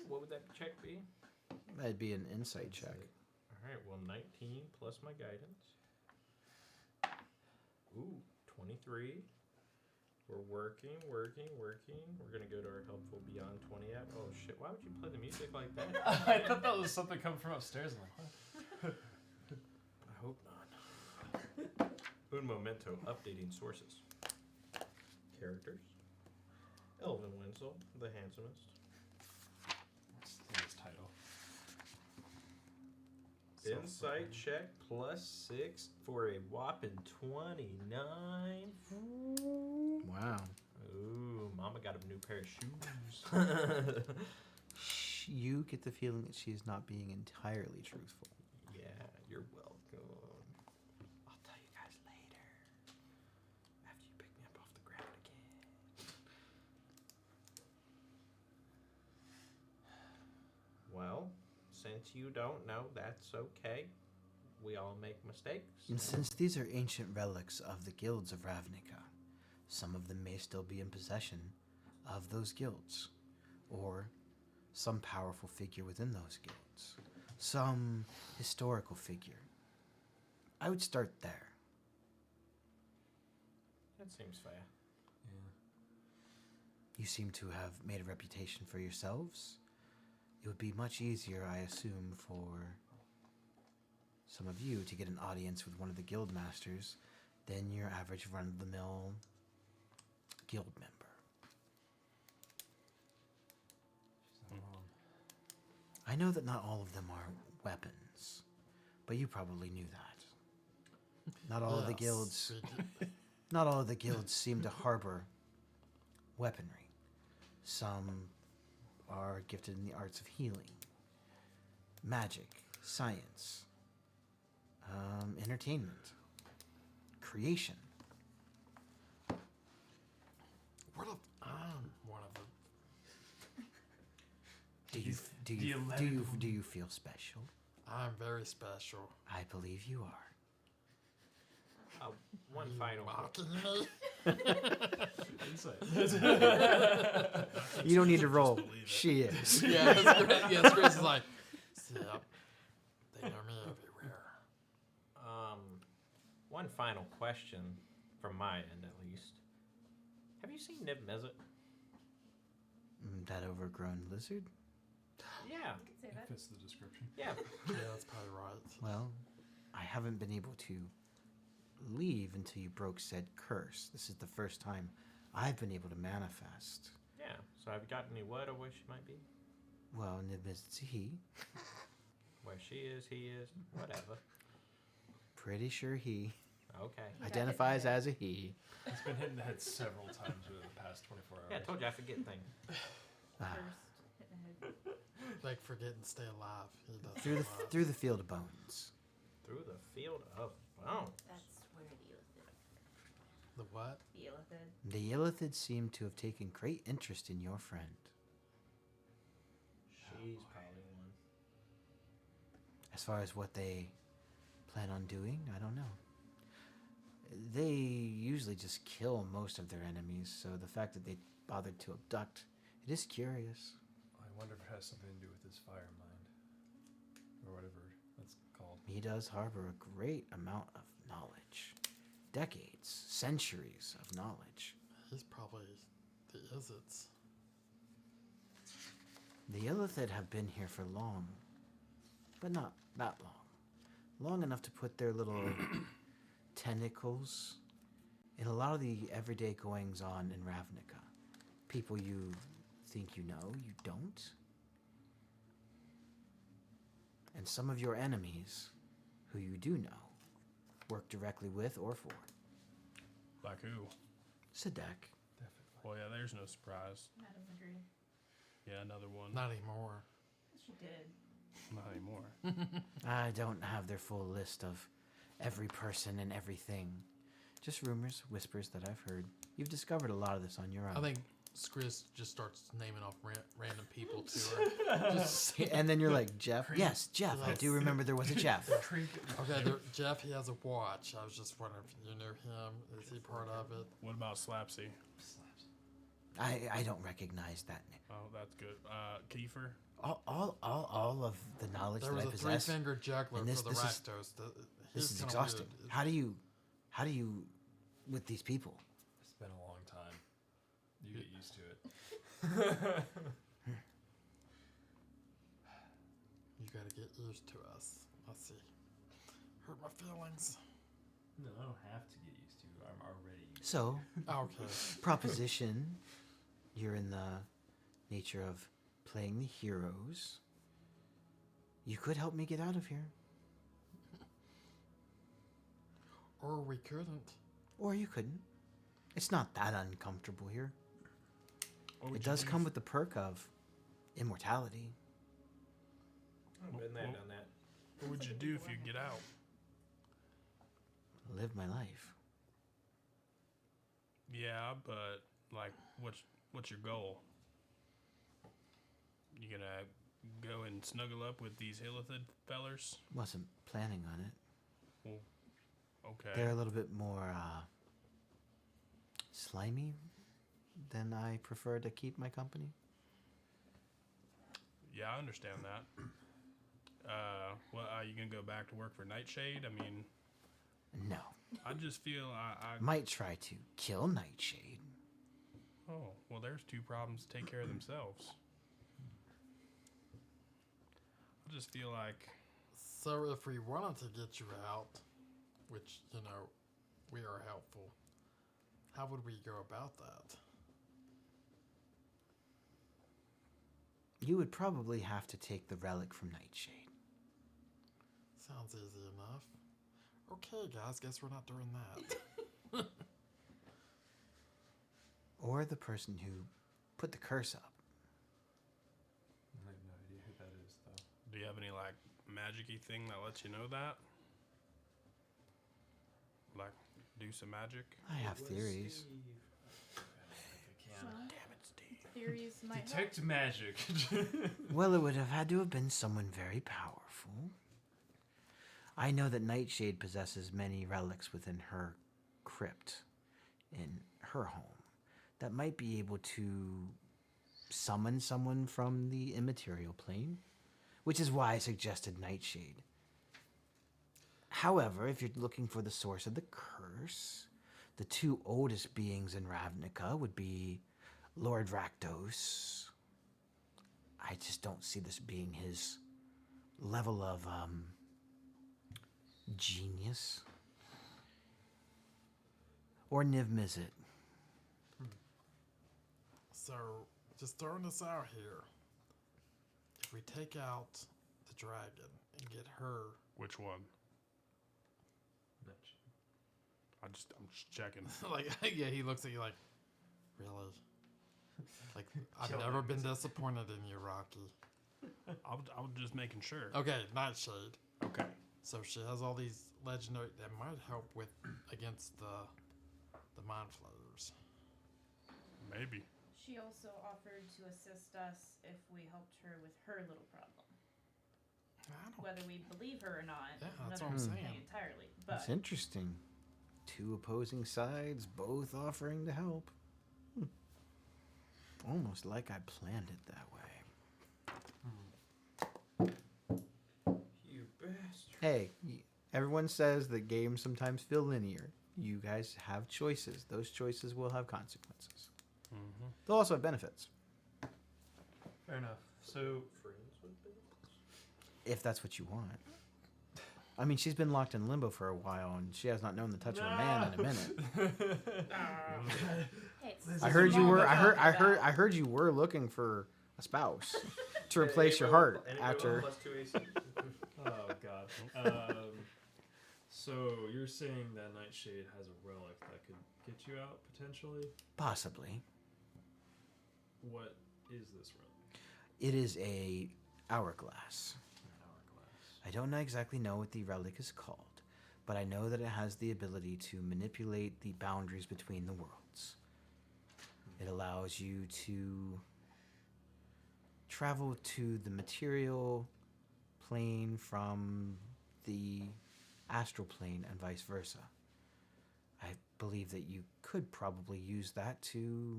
what would that check be? That'd be an insight check. All right, well, 19 plus my guidance. Ooh, 23. We're working. We're going to go to our helpful beyond 20 app. Oh, shit. Why would you play the music like that? I thought that was something coming from upstairs. I'm like, what? I hope not. Un momento. Updating sources. Characters. Elvin Winslow, the handsomest. What's this title? Insight check plus 6 for a whopping 29. Wow. Ooh, mama got a new pair of shoes. You get the feeling that she is not being entirely truthful. Yeah, you're welcome. I'll tell you guys later. After you pick me up off the ground again. Well, since you don't know, that's okay. We all make mistakes. And since these are ancient relics of the guilds of Ravnica, some of them may still be in possession of those guilds, or some powerful figure within those guilds, some historical figure. I would start there. That seems fair. Yeah. You seem to have made a reputation for yourselves. It would be much easier, I assume, for some of you to get an audience with one of the guild masters than your average run-of-the-mill guild member. She's not wrong. I know that not all of them are weapons, but you probably knew that. Not all of the guilds, not all of the guilds seem to harbor weaponry. Some are gifted in the arts of healing. magic, science, entertainment, creation. What if I'm one of them? Do you feel special? I'm very special. I believe you are. One You final. mocking me? Insight. You don't need to roll. believe it. She is. Yeah, that's great. Yeah, Chris is like, yep. They know me everywhere. One final question from my end, at least. Have you seen Nib Mizzet? That overgrown lizard? Yeah. I could say that. Fits the description. Yeah. Yeah, that's probably right. Well, I haven't been able to leave until you broke said curse. This is the first time I've been able to manifest. Yeah. So have you got any word of where she might be? Well, Nibis he. Where she is, he is, whatever. Pretty sure he Okay. He got identifies hit in the as a he. He's been hit in the head several times over the past 24 hours. Yeah, I told you I forget things. Ah, First, hit in the head. Like, forget and stay alive. He does through the a lot. through the field of bones. Through the field of bones. That's where the illithid. The what? The illithid. The Illithid seem to have taken great interest in your friend. She's probably one. As far as what they plan on doing, I don't know. They usually just kill most of their enemies, so the fact that they bothered to abduct, it is curious. I wonder if it has something to do with his fire mind. Or whatever that's called. He does harbor a great amount of knowledge. Decades, centuries of knowledge. He's probably the Izzets. The Illithid have been here for long, but not that long. Long enough to put their little tentacles in a lot of the everyday goings on in Ravnica. People you think you know, you don't. And some of your enemies, who you do know, work directly with or for. Like who? Sadek. Definitely. Well, yeah, there's no surprise. Madam Madrid. Yeah, another one. Not anymore. She did. Not anymore. I don't have their full list of every person and everything. Just rumors, whispers that I've heard. You've discovered a lot of this on your own. I think Chris just starts naming off random people to her. Just, And then you're like, Jeff? Yes, Jeff. I do remember there was a Jeff. okay, Jeff, he has a watch. I was just wondering if you knew him. Is he part of it? What about Slapsy? I don't recognize that name. Oh, that's good. Kiefer? All of the knowledge There that was I a possess. three-fingered juggler and this- for the this is- Rakdos. This is exhausting. How do you with these people? It's been a long time. You get used to it. You gotta get used to us. Let's see. Hurt my feelings. No, I don't have to get used to it. I'm already used to So, Okay. proposition, you're in the nature of playing the heroes. You could help me get out of here. Or we couldn't. Or you couldn't. It's not that uncomfortable here. What would It you does do come if- with the perk of immortality. I've been there, Well- done that. What would you do if you get out? Live my life. Yeah, but like, what's your goal? You gonna go and snuggle up with these Illithid fellers? Wasn't planning on it. Well, okay. They're a little bit more slimy than I prefer to keep my company. Yeah, I understand that. Well, are you gonna go back to work for Nightshade? I mean, No. I just feel I Might try to kill Nightshade. oh, well, there's two problems to take care of themselves. I just feel like So if we wanted to get you out, which, you know, we are helpful, how would we go about that? You would probably have to take the relic from Nightshade. Sounds easy enough. Okay, guys, guess we're not doing that. Or the person who put the curse up. I have no idea who that is, though. Do you have any like magic-y thing that lets you know that? Like do some magic? I have theories. Well, Damn it, Steve. theories might help. Detect magic. Well, it would have had to have been someone very powerful. I know that Nightshade possesses many relics within her crypt in her home that might be able to summon someone from the immaterial plane, which is why I suggested Nightshade. However, if you're looking for the source of the curse, the two oldest beings in Ravnica would be Lord Rakdos. I just don't see this being his level of genius. Or Niv Mizzet. So, just throwing this out here. If we take out the dragon and get her, Which one? I'm just checking. like, yeah, he looks at you like, really? Like, I've Kill never him. been disappointed in you, Rocky. I'm just making sure. Okay, Nightshade. Okay. So she has all these legendary that might help with against the mind flayers. Maybe. She also offered to assist us if we helped her with her little problem. I don't. Whether we believe her or not, Yeah, is that's another what I'm thing saying. entirely. But That's interesting. Two opposing sides, both offering to help. Almost like I planned it that way. You bastard. Hey, everyone says that games sometimes feel linear. You guys have choices. Those choices will have consequences. Mm-hmm. They'll also have benefits, Fair enough. So, Friends with benefits? if that's what you want. I mean, she's been locked in limbo for a while, and she has not known the touch of a man in a minute. hey, I heard you were. I heard you were looking for a spouse to replace your heart after. Plus 2 AC. oh god. So you're saying that Nightshade has a relic that could get you out potentially? Possibly. What is this relic? It is a hourglass. I don't exactly know what the relic is called, but I know that it has the ability to manipulate the boundaries between the worlds. It allows you to travel to the material plane from the astral plane and vice versa. I believe that you could probably use that to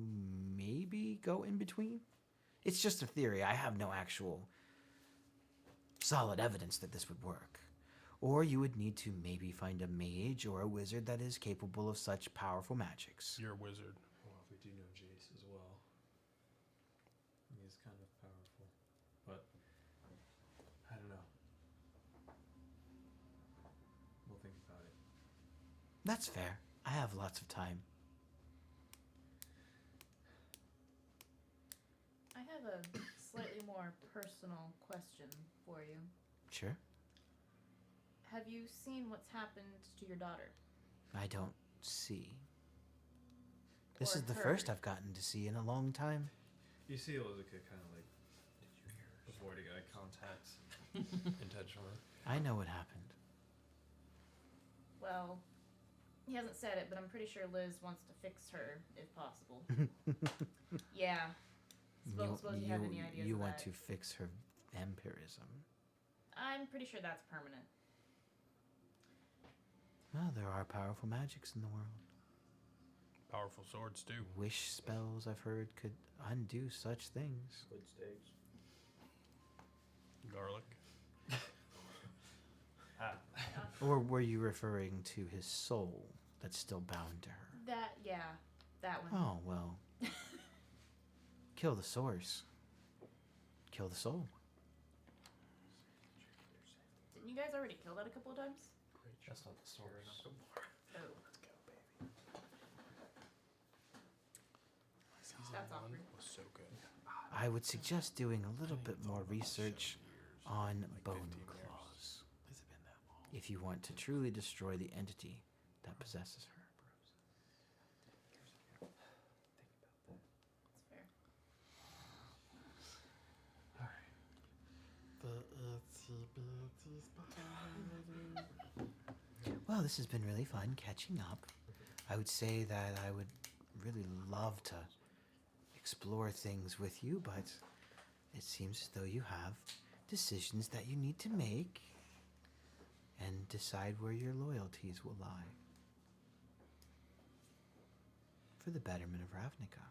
maybe go in between. It's just a theory. I have no actual solid evidence that this would work. Or you would need to maybe find a mage or a wizard that is capable of such powerful magics. You're a wizard. Well, we do know Jace as well. He's kind of powerful. But I don't know. We'll think about it. That's fair. I have lots of time. I have a slightly more personal question for you. Sure. Have you seen what's happened to your daughter? I don't see. This Or is the heard? first I've gotten to see in a long time. You see Elizabeth kind of like avoiding eye contact intentionally. I know what happened. Well, he hasn't said it, but I'm pretty sure Liz wants to fix her if possible. Yeah. Suppose you have any ideas you of want that. to fix her vampirism. I'm pretty sure that's permanent. Well, there are powerful magics in the world. Powerful swords too. Wish spells, I've heard, could undo such things. Good steaks. Garlic. Or were you referring to his soul that's still bound to her? That one. Oh, well. Kill the source. Kill the soul. Didn't you guys already kill that a couple of times? That's not the source. Oh. That's awkward. Was so good. I would suggest doing a little bit more research on bone 15 years. claws if you want to truly destroy the entity that possesses her. That's fair. It's Well, this has been really fun catching up. I would say that I would really love to explore things with you, but it seems as though you have decisions that you need to make and decide where your loyalties will lie for the betterment of Ravnica.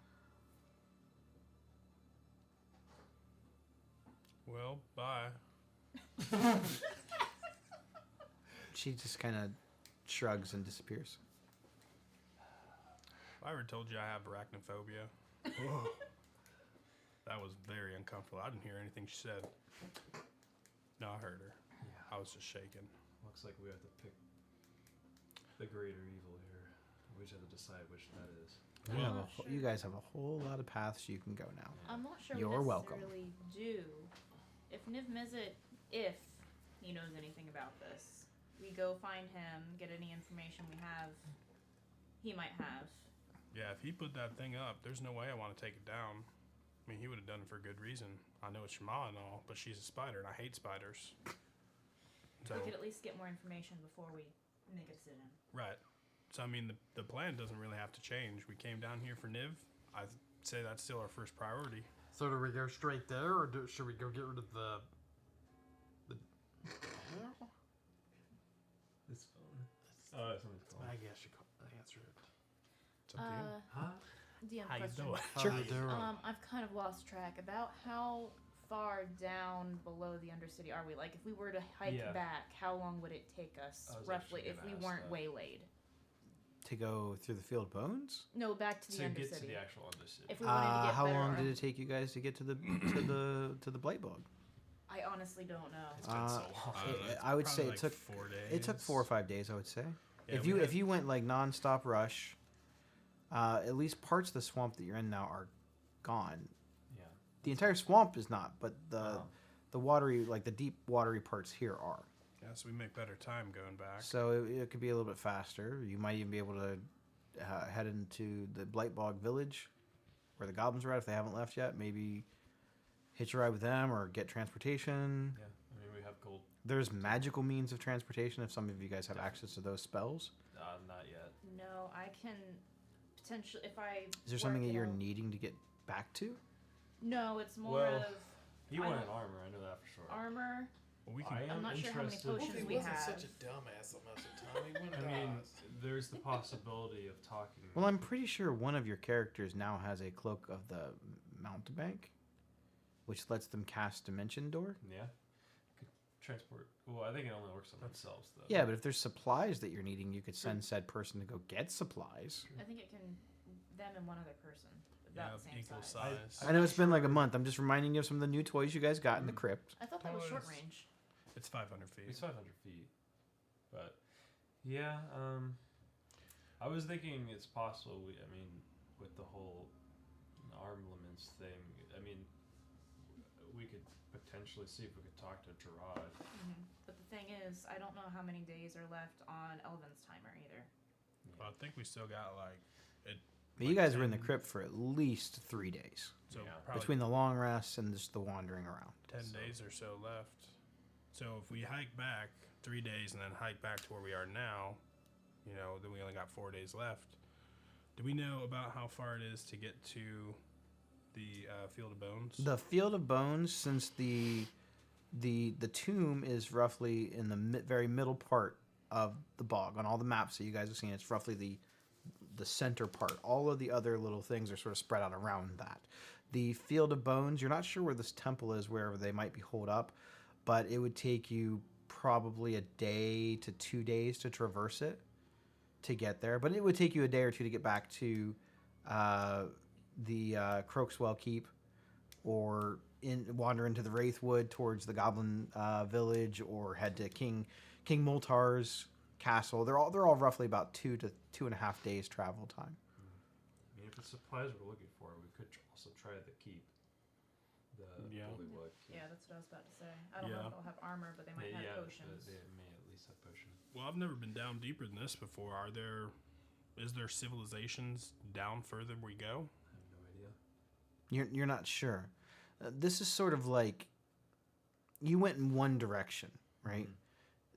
Well, bye. She just kind of shrugs and disappears. I ever told you I have arachnophobia. That was very uncomfortable. I didn't hear anything she said. No, I heard her. Yeah. I was just shaking. Looks like we have to pick the greater evil here. We just have to decide which that is. You, Well- have a whole- you guys have a whole lot of paths you can go now. I'm not sure You're we welcome. necessarily do. If Niv Mizzet, if he knows anything about this, we go find him, get any information we have, he might have. Yeah, if he put that thing up, there's no way I want to take it down. I mean, he would have done it for good reason. I know it's your ma and all, but she's a spider, and I hate spiders. So, We could at least get more information before we make a decision. right. So, I mean, the plan doesn't really have to change. We came down here for Niv. I'd say that's still our first priority. So do we go straight there, or should we go get rid of the? This phone. Oh, that's somebody's calling. I guess you answer it. It's up to you. Huh? DM How you question. doing? Sure. How you doing? I've kind of lost track. About how far down below the Undercity are we? Like, if we were to hike Yeah. back, how long would it take us, I was roughly, actually if gonna we ask weren't that. waylaid? To go through the Field of Bones? No, back to the To Undercity. get to the actual Undercity. If we wanted to get How better long arm- did it take you guys to get to the to the Blight Bog? I honestly don't know. It's been so long. I don't know, it's I would probably say it like took 4 days. It took 4 or 5 days, I would say. Yeah, if we you had- if you went like nonstop rush, at least parts of the swamp that you're in now are gone. Yeah. The entire swamp is not, but the Uh-huh. the watery, like the deep watery parts here are. Yeah, so we make better time going back. So it could be a little bit faster. You might even be able to head into the Blightbog village, where the goblins are at if they haven't left yet. Maybe hitch a ride with them or get transportation. Yeah. I mean, we have gold. There's magical means of transportation if some of you guys have access to those spells. Not yet. No, I can potentially, if I. Is there something work that it you're out- needing to get back to? No, it's more Well, of He I wanted don't- armor. I know that for sure. armor. Well, we I can. am I'm not sure how many interested- potions He we wasn't have. such a dumbass most of the time. He wouldn't I mean, die. there's the possibility of talking. Well, I'm pretty sure one of your characters now has a cloak of the mountebank, which lets them cast Dimension Door. Yeah. Could transport. Well, I think it only works on themselves though. Yeah, but if there's supplies that you're needing, you could send said person to go get supplies. I think it can them and one other person Yeah, about the same equal size. size. I know it's been like a month. I'm just reminding you of some of the new toys you guys got in the crypt. I thought that was short Toys. range. It's 500 feet. It's 500 feet. But yeah, I was thinking it's possible. I mean, with the whole armaments thing, I mean, we could potentially see if we could talk to Gerard. But the thing is, I don't know how many days are left on Elvin's timer either. Well, I think we still got like But you guys were in the crypt for at least 3 days. so Yeah. probably Between the long rests and just the wandering around. 10 days or so left. So if we hike back 3 days and then hike back to where we are now, you know, then we only got 4 days left. Do we know about how far it is to get to the Field of Bones? The Field of Bones, since the tomb is roughly in the very middle part of the bog on all the maps that you guys have seen, it's roughly the center part. All of the other little things are sort of spread out around that. The Field of Bones, you're not sure where this temple is, wherever they might be holed up, but it would take you probably a day to 2 days to traverse it to get there. But it would take you a day or two to get back to the Croakswell Keep, or wander into the Wraithwood towards the Goblin Village, or head to King Moltar's castle. They're all roughly about 2 to 2.5 days travel time. I mean, if it's supplies we're looking for, we could also try the keep. The Yeah. Bullywug keep. Yeah, that's what I was about to say. I don't know Yeah. if they'll have armor, but they might Yeah, have potions. They may at least have potions. Well, I've never been down deeper than this before. Is there civilizations down further we go? I have no idea. You're not sure. This is sort of like you went in one direction, right?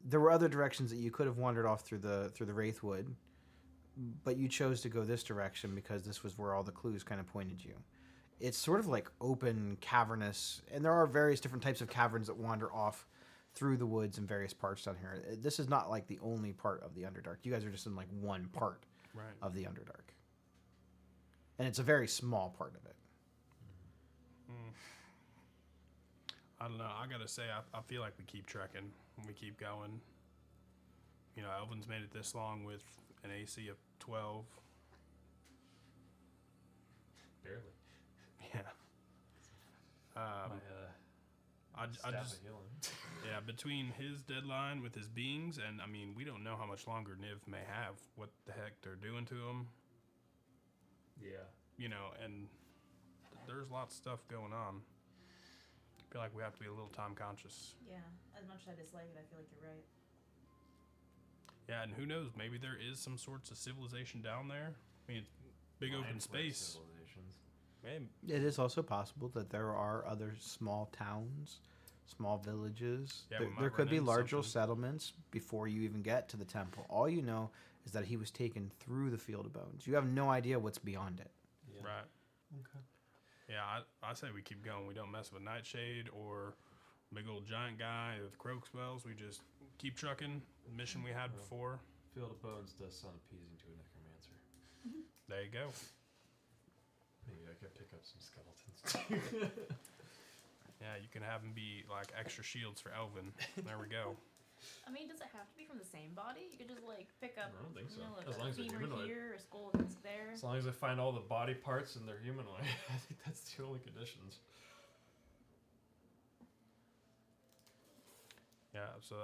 There were other directions that you could have wandered off through the Wraithwood, but you chose to go this direction because this was where all the clues kind of pointed you. It's sort of like open, cavernous, and there are various different types of caverns that wander off through the woods in various parts down here. This is not like the only part of the Underdark. You guys are just in like one part Right. of the Underdark. And it's a very small part of it. I don't know. I gotta say, I feel like we keep trekking. We keep going. You know, Elvin's made it this long with an AC of 12. Barely. Yeah. My I staff just, of healing. yeah, between his deadline with his beings, and I mean, we don't know how much longer Niv may have. What the heck they're doing to him, Yeah. you know, and there's lots of stuff going on. I feel like we have to be a little time conscious. Yeah, as much as I dislike it, I feel like you're right. Yeah, and who knows? Maybe there is some sorts of civilization down there. I mean, it's big open Mind flayer space. Civilizations. Man, It is also possible that there are other small towns, small villages. Yeah, there we might there could run be into larger something. settlements before you even get to the temple. All you know is that he was taken through the Field of Bones. You have no idea what's beyond it. Yeah. right. Okay. Yeah, I say we keep going. We don't mess with Nightshade or big old giant guy with croak spells. We just keep trucking. The mission we had before. Field of Bones does sound appeasing to a necromancer. There you go. Maybe I could pick up some skeletons. Yeah, you can have him be like extra shields for Elvin. There we go. I mean, does it have to be from the same body? You could just like pick up, I don't think so. you know, As long a as they're femur humanoid. here, a skull there. As long as I find all the body parts and they're humanoid, I think that's the only conditions. Yeah, so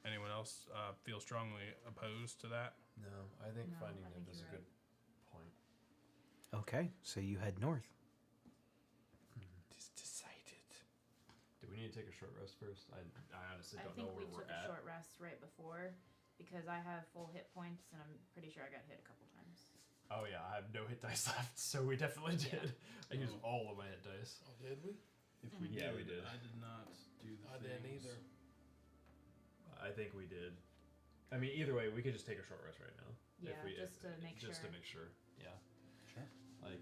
anyone else feel strongly opposed to that? No, I think No, finding I them think is a you're good point. Okay, so you head north. Just decided. Do we need to take a short rest first? I honestly I don't think know we where took we're a at. short rest right before because I have full hit points and I'm pretty sure I got hit a couple times. Oh yeah, I have no hit dice left, so we definitely did. I used all of my hit dice. Oh, did we? If we Yeah, we did. I did not do the I didn't either. I think we did. I mean, either way, we could just take a short rest right now. Yeah, if we, just to make just sure. to make sure. Yeah. Sure. Like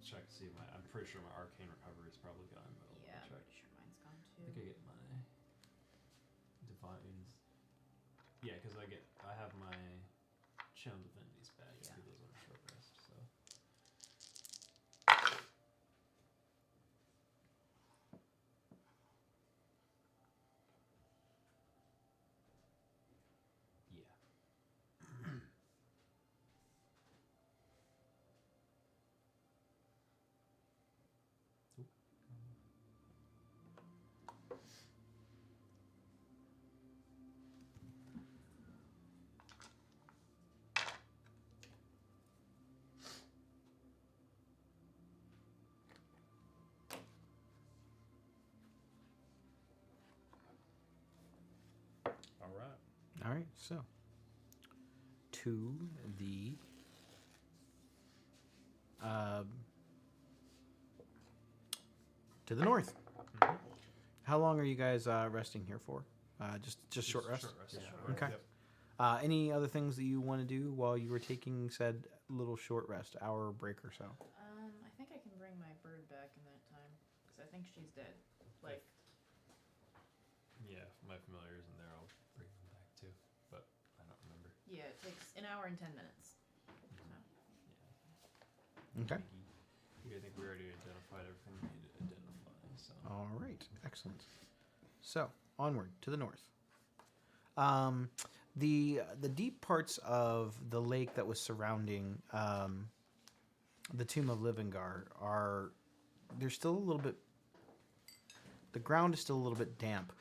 check to see my. I'm pretty sure my arcane recovery is probably gone, but I'll Yeah, I'm check. pretty sure mine's gone I think I too. get my divines. Yeah, because I have my channel divinities back. Yeah. I do those on a short rest. So. Yeah. All right. All right, so to the north. Mhm. How long are you guys resting here for? Just short rest. Short rest. Just Yeah. short Okay. Yep. Any other things that you want to do while you were taking said little short rest, hour break or so? I think I can bring my bird back in that time because I think she's dead. Like, Yeah, if my familiars in there, I'll bring them back too. But I don't remember. yeah, it takes an hour and 10 minutes. So. Yeah. Okay. I think we already identified everything we need to identify. So. All right, excellent. So onward to the north. The deep parts of the lake that was surrounding the tomb of Livingar are they're still a little bit. The ground is still a little bit damp,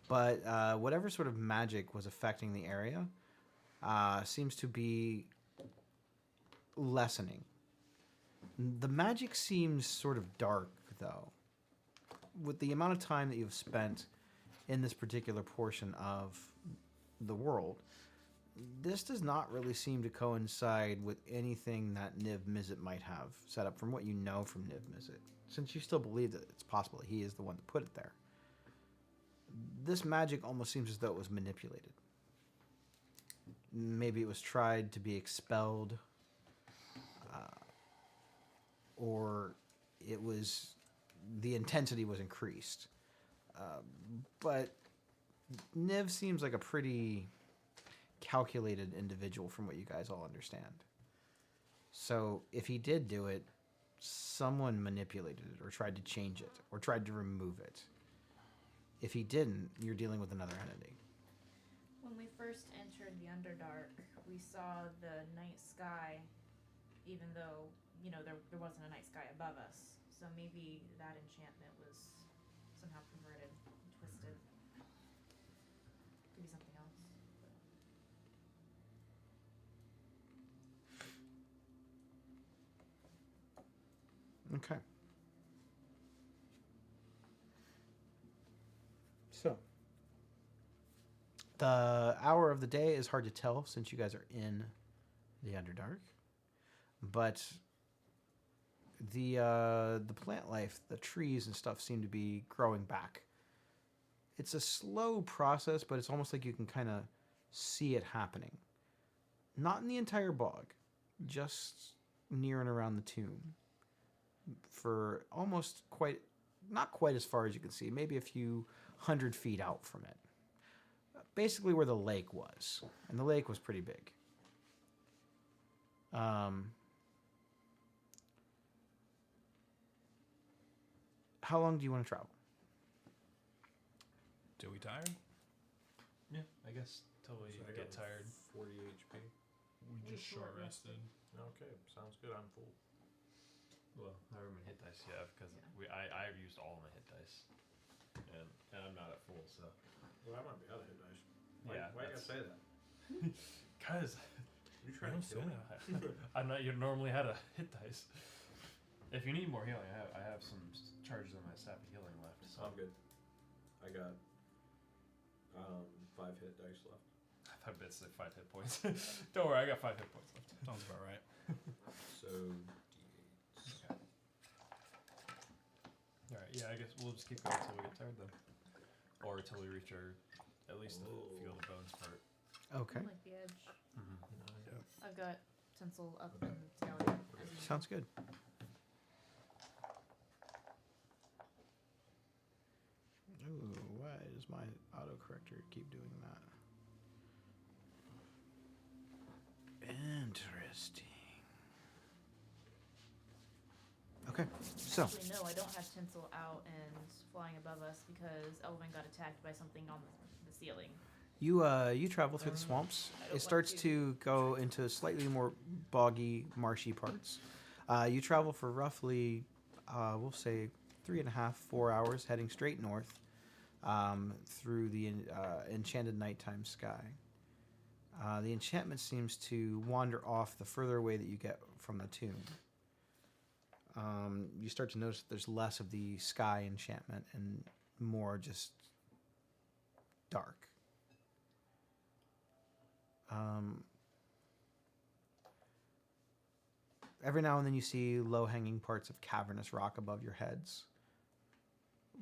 but whatever sort of magic was affecting the area seems to be lessening. The magic seems sort of dark, though. With the amount of time that you've spent in this particular portion of the world, this does not really seem to coincide with anything that Niv Mizzet might have set up from what you know from Niv Mizzet, since you still believe that it's possible that he is the one that put it there. this magic almost seems as though it was manipulated. Maybe it was tried to be expelled, or it was the intensity was increased. But Niv seems like a pretty calculated individual from what you guys all understand. So if he did do it, someone manipulated it or tried to change it or tried to remove it. If he didn't, you're dealing with another entity. When we first entered the Underdark, we saw the night sky, even though, there wasn't a night sky above us. So maybe that enchantment was somehow perverted and twisted. Could be something else. Okay. So, the hour of the day is hard to tell since you guys are in the Underdark. But the plant life, the trees and stuff seem to be growing back. It's a slow process, but it's almost like you can kind of see it happening. Not in the entire bog, just near and around the tomb. For almost not quite as far as you can see, maybe a few 100 feet out from it. Basically where the lake was. And the lake was pretty big. How long do you want to travel? Do we tired? Yeah, I guess till we So I get got tired. 40 HP. We just short rested. Okay, sounds good. I'm full. Well, however many hit dice you have, because I've used all my hit dice, and I'm not at full, so. Well, I might be out of hit dice. Why you gotta that's- say that? Cause You trying to kill me? I'm not. You normally had a hit dice. If you need more healing, I have some charges on my staff of healing left. So I'm good. I got 5 hit dice left. I bet it's like 5 hit points. Don't worry, I got 5 hit points left. Sounds about right. So D8s. All right, yeah, I guess we'll just keep going until we get tired then, or until we reach our at least the field of bones part. Okay. I like the edge. Mm-hmm. I've got tinsel up and down. Sounds good. Ooh, why does my autocorrector keep doing that? Interesting. Okay, so Actually, no, I don't have tinsel out and flying above us because Elvin got attacked by something on the ceiling. you travel through the swamps. I don't It starts want to go into slightly more boggy, marshy parts. You travel for roughly, we'll say, 3.5, 4 hours, heading straight north through the enchanted nighttime sky. The enchantment seems to wander off the further away that you get from the tomb. You start to notice that there's less of the sky enchantment and more just dark. Every now and then you see low-hanging parts of cavernous rock above your heads.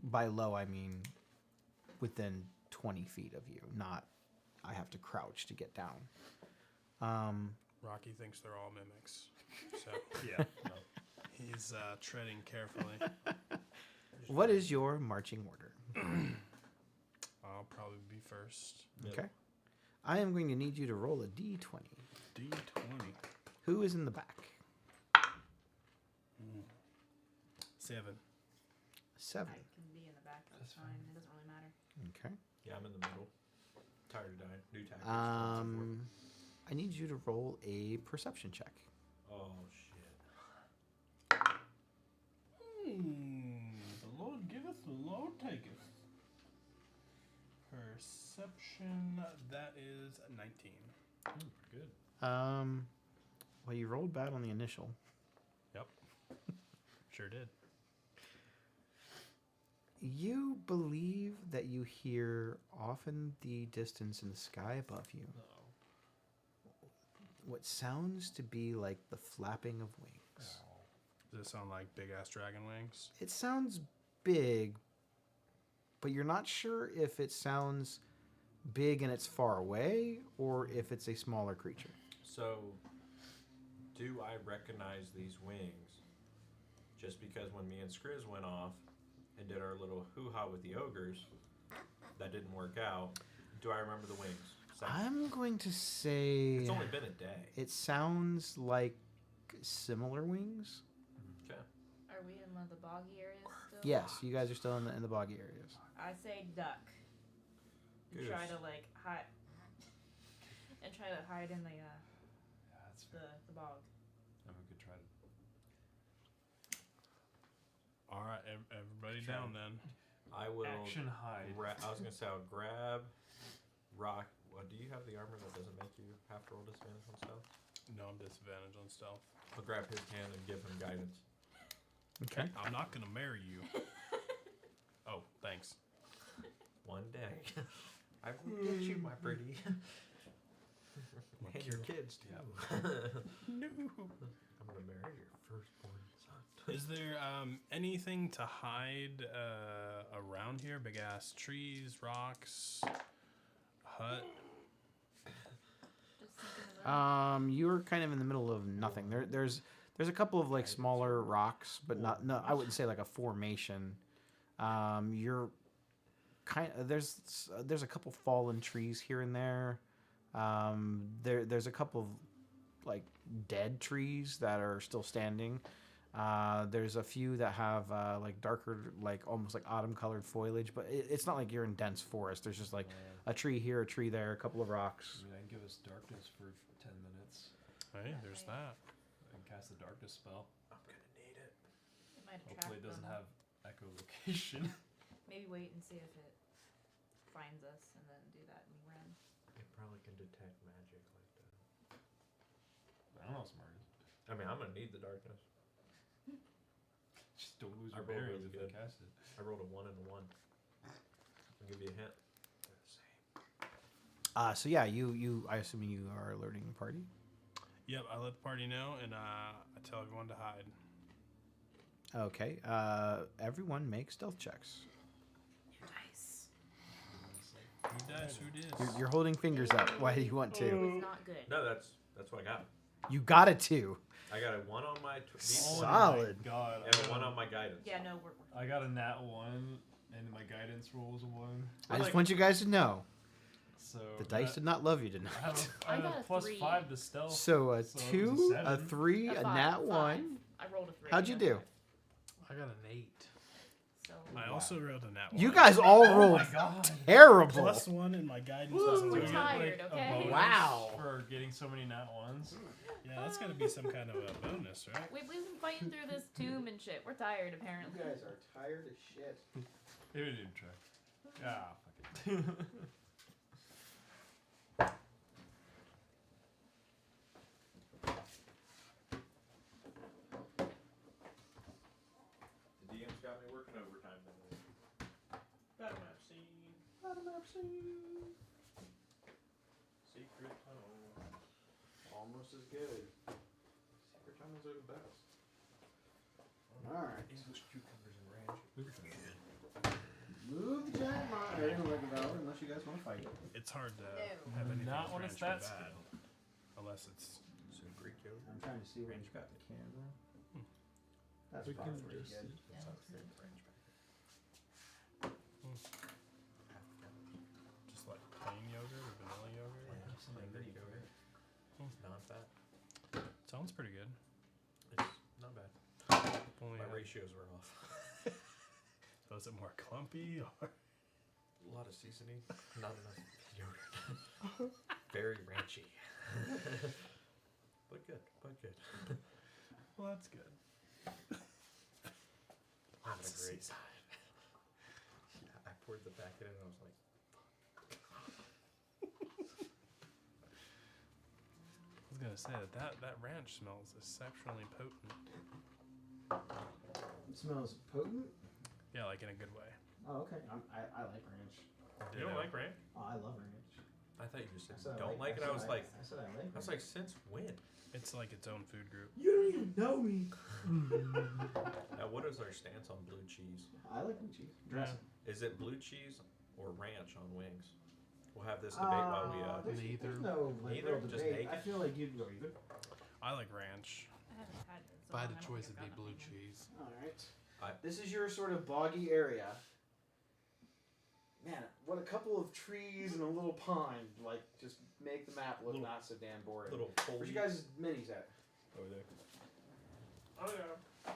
By low, I mean within 20 feet of you, not I have to crouch to get down. Rocky thinks they're all mimics. So Yeah. No. he's treading carefully. What is your marching order? I'll probably be first. Yep. Okay. I am going to need you to roll a d20. D20. Who is in the back? 7. 7. I can be in the back. That's fine. It doesn't really matter. Okay. Yeah, I'm in the middle. Tired of dying. New tactics. I need you to roll a perception check. Oh shit. The Lord giveth, the Lord taketh. Perception, that is 19. Good. Well, you rolled bad on the initial. Yep. Sure did. You believe that you hear off in the distance in the sky above you what sounds to be like the flapping of wings. Does it sound like big ass dragon wings? It sounds big, but you're not sure if it sounds big and it's far away or if it's a smaller creature. So, do I recognize these wings just because when me and Skriz went off and did our little hoo-ha with the ogres, that didn't work out? Do I remember the wings? I'm going to say It's only been a day. it sounds like similar wings. Okay. Are we in one of the boggy areas still? Yes, you guys are still in the boggy areas. I say duck. And try to like hide. And try to hide in the Yeah, that's fair. the bog. And we could try to. All right, everybody down then. I will. Action hide. I was gonna say I'll grab Rock. Well, do you have the armor that doesn't make you have to roll disadvantage on stealth? No, I'm disadvantaged on stealth. I'll grab his hand and give him guidance. Okay. I'm not gonna marry you. Oh, thanks. One day, I will get you, my pretty. And your kids too. No. I'm gonna marry your firstborn son. Is there anything to hide around here? Big ass trees, rocks, hut. Just thinking about You're kind of in the middle of nothing. There's a couple of like smaller rocks, but no, I wouldn't say like a formation. You're kind of there's a couple fallen trees here and there. There's a couple of like dead trees that are still standing. There's a few that have like darker, like almost like autumn colored foliage, but it's not like you're in dense forest. There's just like a tree here, a tree there, a couple of rocks. I mean, I can give us darkness for 10 minutes Hey, there's that. and cast the darkness spell. I'm gonna need it. it might attract Hopefully, it doesn't them. have echolocation. Maybe wait and see if it finds us, and then do that and run. It probably can detect magic like that. I don't know how smart it is. I mean, I'm gonna need the darkness. Just don't lose I your rolled bearings really if I good. cast it. I rolled a 1 and a 1. I'll give you a hint. They're the same. So yeah, you I assume you are alerting the party. Yep, I let the party know, and I tell everyone to hide. Okay. Everyone make stealth checks. Nice. Who does? Who does? You're holding fingers up. Why do you want It to? was not good. No, that's what I got. You got a 2. I got a 1 on my Oh Solid. my god. and a 1 on my guidance. Yeah, no, we're I got a nat 1, and my guidance roll was a 1. I just like- want you guys to know So the dice did not love you tonight. I have I I have got a a plus 3. 5 to stealth. So a So it was 2, a 7. 3, a five, nat five. 1. I rolled a 3. How'd you and do? a I got an 8. 5. So I also rolled a nat one. You guys all Oh rolled my god. terrible. Plus 1 and my guidance Woo, wasn't we good. We're get, tired, a okay? bonus Wow. For getting so many nat 1s. Yeah, that's gotta be some kind of a bonus, right? we've been fighting through this tomb and shit. We're tired, apparently. guys are tired as shit. Maybe we didn't try. Ah, fuck it. The DM's got me working overtime today. Battle map scene. Battle map scene. Secret tunnel. Almost as good. Secret tunnels are the best. Alright. English cucumbers and ranch. Move the giant monitor unless you guys want to fight. It's hard to No. have anything Not when it's ranch that go bad, skill. unless it's So Greek yogurt. I'm trying to see where Range you've got the camera. That's We probably can pretty just- good. Yeah, looks good. Range just like plain yogurt or vanilla yogurt. packet. Greek yogurt. Non-fat. Sounds pretty good. It's not bad. Only My had- ratios were off. So is it more clumpy or? A lot of seasoning, not enough yogurt. Very ranchy. But good, but good. Well, that's good. Not Lots of great. seasoning. Yeah, I poured the packet in and I was like, I was gonna say that ranch smells exceptionally potent. It smells potent. Yeah, like in a good way. Oh, okay. I like ranch. you don't Ditto. like ranch? Oh, I love ranch. I thought you just said I said you don't like it. I was like, I said I like since when? It's like its own food group. you don't even know me. Now, what is our stance on blue cheese? I like blue cheese. Dressing. Is it blue cheese or ranch on wings? We'll have this debate while we. There's no Neither? real Just debate. naked? I feel like you'd go either. I like ranch. I haven't had it. If I had a choice, it'd be blue cheese. All right. I- This is your sort of boggy area. Man, what a couple of trees and a little pond, like, just make the map look Little- not so damn boring. Little Where's you guys' minis at? Over there. Oh yeah.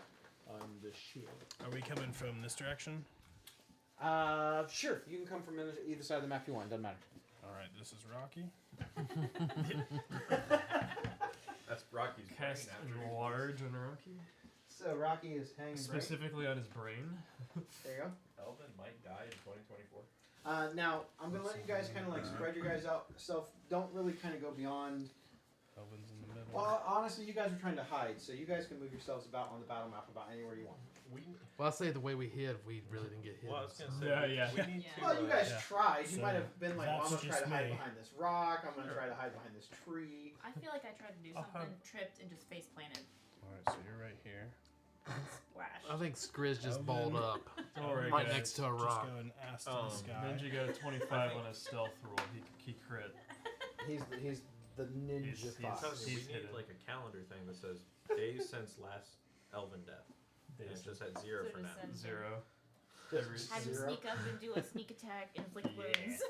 I'm the shit. Are we coming from this direction? Sure. You can come from either side of the map you want. Doesn't matter. All right, this is Rocky. That's Rocky's Cast brain after he large on Rocky. So Rocky is hanging Specifically on his brain. There you go. Elvin might die in 2024. Now I'm gonna let you guys kind of like spread your guys out. So don't really kind of go beyond. Elvin's in the middle. Well, honestly, you guys are trying to hide, so you guys can move yourselves about on the battle map about anywhere you want. Well, I'll say the way we hid, we really didn't get hit. Well, I was gonna say. Yeah, We need Yeah. to. Well, you guys yeah. tried. You So, might have been like, well, I'm that's gonna try to just hide me. behind this rock. I'm gonna try to hide behind this tree. I feel like I tried to do I'll something, have- tripped, and just face planted. All right, so you're right here. Splash. I think Skriz just Elvin. balled up Alright, right guys. next to a Just rock. go and ask to the sky. Ninja got a 25 on his stealth roll. He crit. He's the ninja He's- I'm fox. telling you, we He's need hidden. like a calendar thing that says days since last Elvin death. And it's just at 0 So for just now. send- 0. Just Every- Have him zero. sneak up and do a sneak attack and inflict wounds.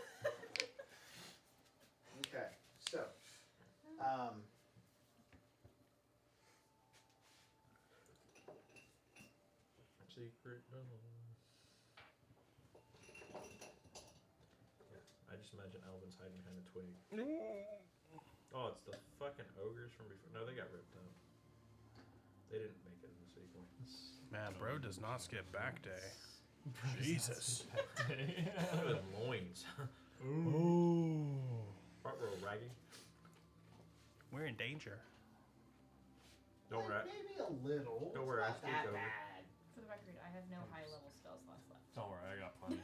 Okay, so, Secret Yeah, I just imagine Elvin's hiding behind a twig. Oh, it's the fucking ogres from before. No, they got ripped up. They didn't make it in the sequel. Man, bro does not skip back day. Jesus. Look at the loins. Ooh. Front row raggy. We're in danger. Don't worry. maybe a little. Don't It's worry, I not speak that over. bad. For the record, I have no high level spell slots left. Don't worry, I got plenty.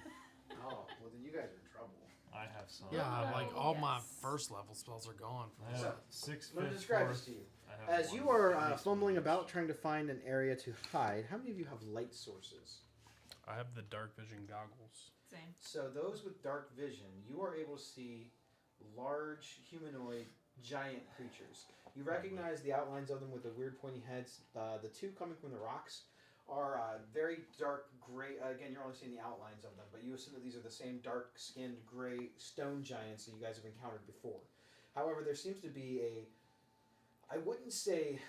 Oh, well then you guys are in trouble. I have some. Yeah, like all my Yes. first level spells are gone from I this. have 6 Let me 5th, describe 4th. this to you. I have As you one. are At least fumbling one. about trying to find an area to hide, how many of you have light sources? I have the dark vision goggles. Same. So those with dark vision, you are able to see large humanoid giant creatures. You recognize the outlines of them with the weird pointy heads. The two coming from the rocks are very dark gray. Again, you're only seeing the outlines of them, but you assume that these are the same dark-skinned gray stone giants that you guys have encountered before. However, there seems to be I wouldn't say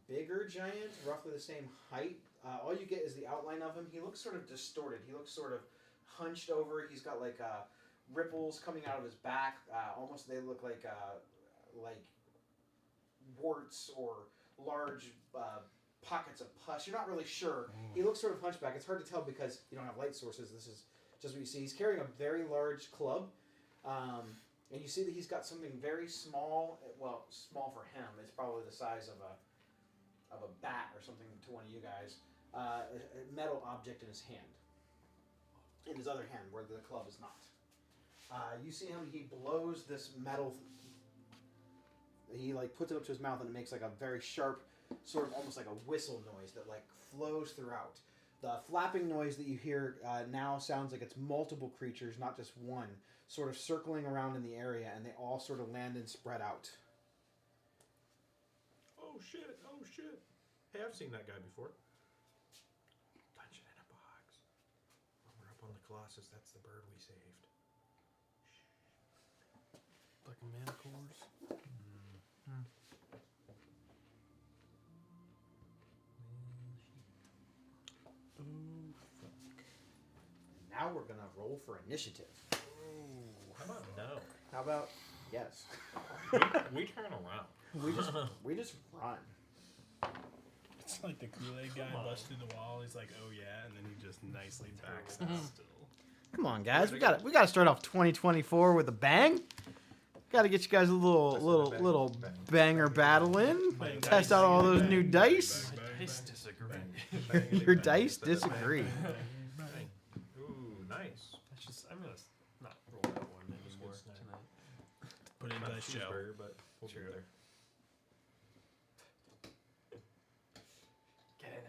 bigger giant, roughly the same height. All you get is the outline of him. He looks sort of distorted. He looks sort of hunched over. He's got like ripples coming out of his back. Almost they look like warts or large pockets of pus. You're not really sure. He looks sort of hunchback. It's hard to tell because you don't have light sources. This is just what you see. He's carrying a very large club. And you see that he's got something very small. Well, small for him. It's probably the size of a bat or something to one of you guys. A metal object in his hand. In his other hand, where the club is not. You see him. He blows this metal. He like puts it up to his mouth and it makes like a very sharp, sort of almost like a whistle noise that like flows throughout. The flapping noise that you hear now sounds like it's multiple creatures, not just one, sort of circling around in the area, and they all sort of land and spread out. Oh shit! Oh shit! Hey, I've seen that guy before. Dungeon in a box. When we're up on the Colossus, that's the bird we saved. Like a manacores. Now we're gonna roll for initiative. How about no? How about yes? We turn around. We just run. It's like the Kool-Aid guy Come on. busts through the wall. He's like, "Oh yeah," and then he just nicely backs out. Still. Come on, guys. We got to start off 2024 with a bang. Got to get you guys a little banger battle in. Bang, Test bang, out all bang, those bang, new bang, dice. bang, bang, Dice bang, disagree. bang, Your bang, dice bang, bang, disagree. bang, bang, bang. Ooh, nice. That's just, I'm gonna not roll that one Just anymore good snack. tonight. Put it in Not a dice shell. cheeseburger, but we'll True. get there. Get in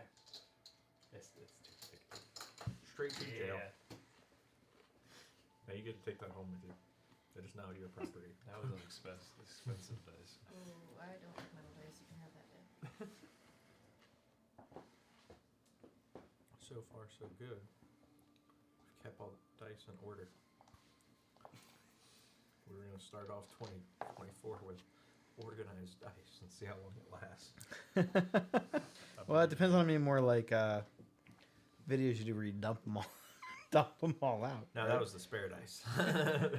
straight to jail. Yeah. Now you get to take that home with you. That is now your property. That was an expensive dice. Oh, I don't like metal dice. You can have that bit. So far, so good. We've kept all the dice in order. We're going to start off 2024 with organized dice and see how long it lasts. Well, it depends on how many more like videos you do where you dump them all, dump them all out. Now, right? that was the spare dice. But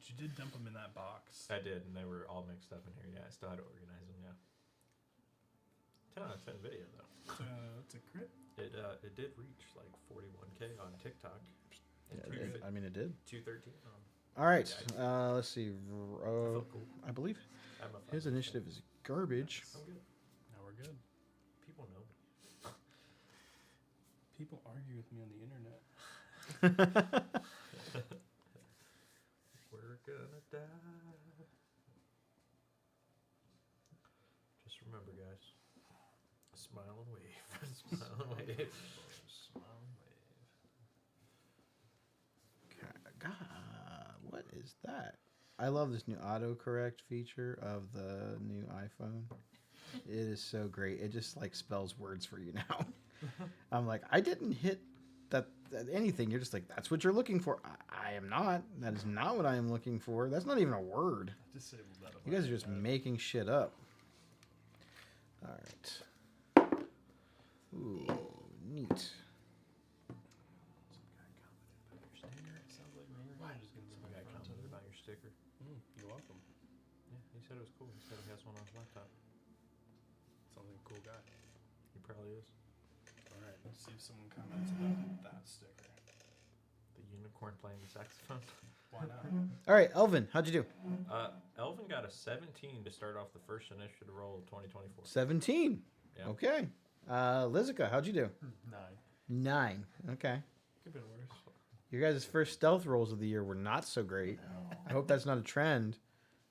you did dump them in that box. I did, and they were all mixed up in here. Yeah, I still had to organize them, yeah. 10 out of 10 video, though. It's a crit. It did reach like 41K on TikTok. And I mean, it did. 213 on. All right. Let's see. I felt cool. I believe I'm a his fan. initiative is garbage. I'm good. Now we're good. People know me. People argue with me on the internet. We're gonna die. Just remember, guys. Smile and wave. Smile and wave. Smile and wave. God, what is that? I love this new autocorrect feature of the new iPhone. It is so great. It just like spells words for you now. I'm like, I didn't hit that anything. You're just like, that's what you're looking for. I am not. That is not what I am looking for. That's not even a word. I disabled that. on You my guys are just iPad. making shit up. All right. Ooh, neat. Sounds like me. I'm just gonna Some be guy in front commented of it. about your sticker. You're welcome. Yeah, he said it was cool. He said he has one on his laptop. Sounds like a cool guy. He probably is. All right, let's see if someone comments about that sticker. The unicorn playing the saxophone. Why not? All right, Elvin, how'd you do? Elvin got a 17 to start off the first initiative roll of 2024. 17. Yeah. Okay. Lizica, how'd you do? 9. 9. Okay. Could have been worse. Your guys' first stealth rolls of the year were not so great. I hope that's not a trend.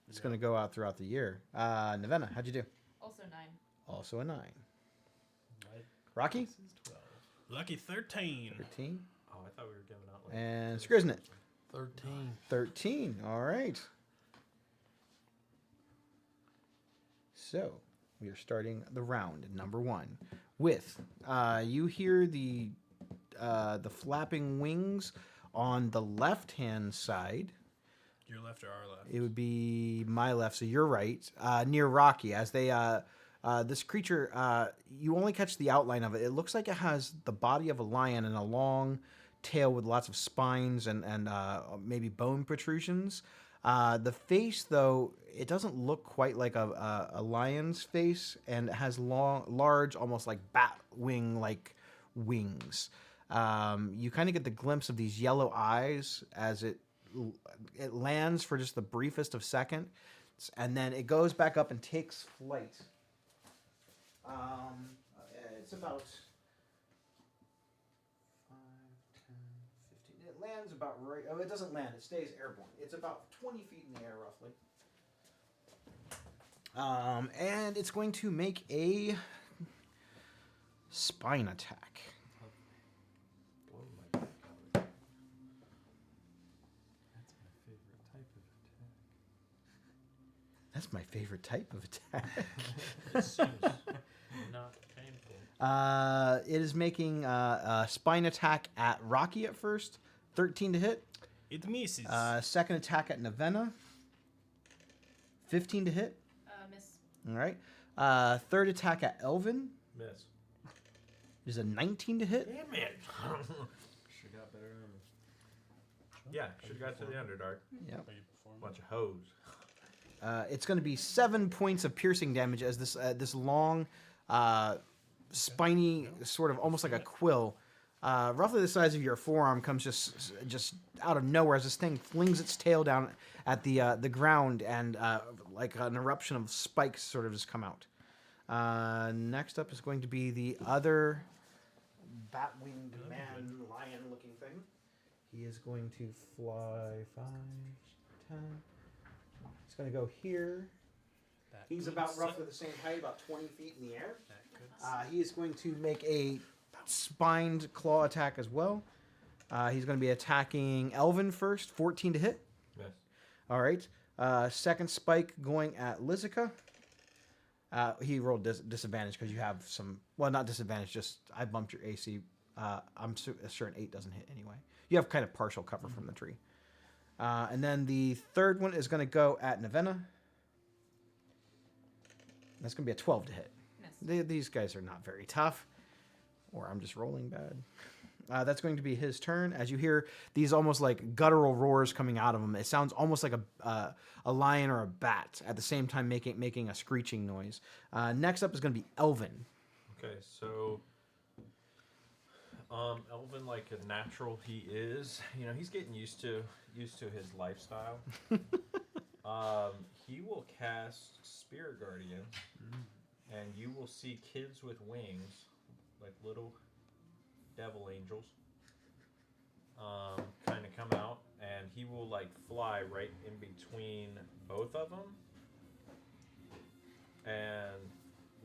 It's going to go out throughout the year. Nevena, how'd you do? Also 9. Also a 9. My Rocky? dice is 12. Lucky 13. 13. Oh, I thought we were giving out like. And Skriznet? 13. 13. All right. So we are starting the round number 1 with you hear the flapping wings on the left-hand side. Your left or our left? It would be my left, so you're right. Near Rocky, as they this creature, you only catch the outline of it. It looks like it has the body of a lion and a long tail with lots of spines and maybe bone protrusions. The face, though, it doesn't look quite like a lion's face, and it has large, almost like bat wing like wings. You kind of get the glimpse of these yellow eyes as it lands for just the briefest of seconds, and then it goes back up and takes flight. It's about 5, 10, 15. It lands about right. Oh, it doesn't land. It stays airborne. It's about 20 feet in the air, roughly. And it's going to make a spine attack. Blow my back out. That's my favorite type of attack. That's my favorite type of attack. It seems not painful. It is making a spine attack at Rocky at first. 13 to hit. It misses. Second attack at Nevena. 15 to hit. Miss. All right. Third attack at Elvin Miss. is a 19 to hit. Damn it. Should got better armor. Yeah, should have got to the Underdark. Yep. Are you performing? Bunch of hoes. It's going to be 7 points of piercing damage as this long, spiny, sort of almost like a quill, roughly the size of your forearm, comes just out of nowhere as this thing flings its tail down at the ground, and like an eruption of spikes sort of just come out. Next up is going to be the other bat-winged man, lion-looking thing. He is going to fly 5, 10. He's going to go here. He's about roughly the same height, about 20 feet in the air. He is going to make a spined claw attack as well. He's going to be attacking Elvin first. 14 to hit. Yes. All right. Second spike going at Lizica. He rolled disadvantage because you have some... Well, not disadvantage, just I bumped your AC. I'm sure an 8 doesn't hit anyway. You have kind of partial cover from the tree. And then the third one is going to go at Navenna. That's going to be a 12 to hit. Miss. These guys are not very tough. Or I'm just rolling bad. That's going to be his turn. As you hear these almost like guttural roars coming out of him, it sounds almost like a lion or a bat at the same time making a screeching noise. Next up is going to be Elvin. Okay, so Elvin, like a natural he is, he's getting used to his lifestyle. He will cast Spirit Guardian, and you will see kids with wings, like little devil angels, kind of come out, and he will like fly right in between both of them, and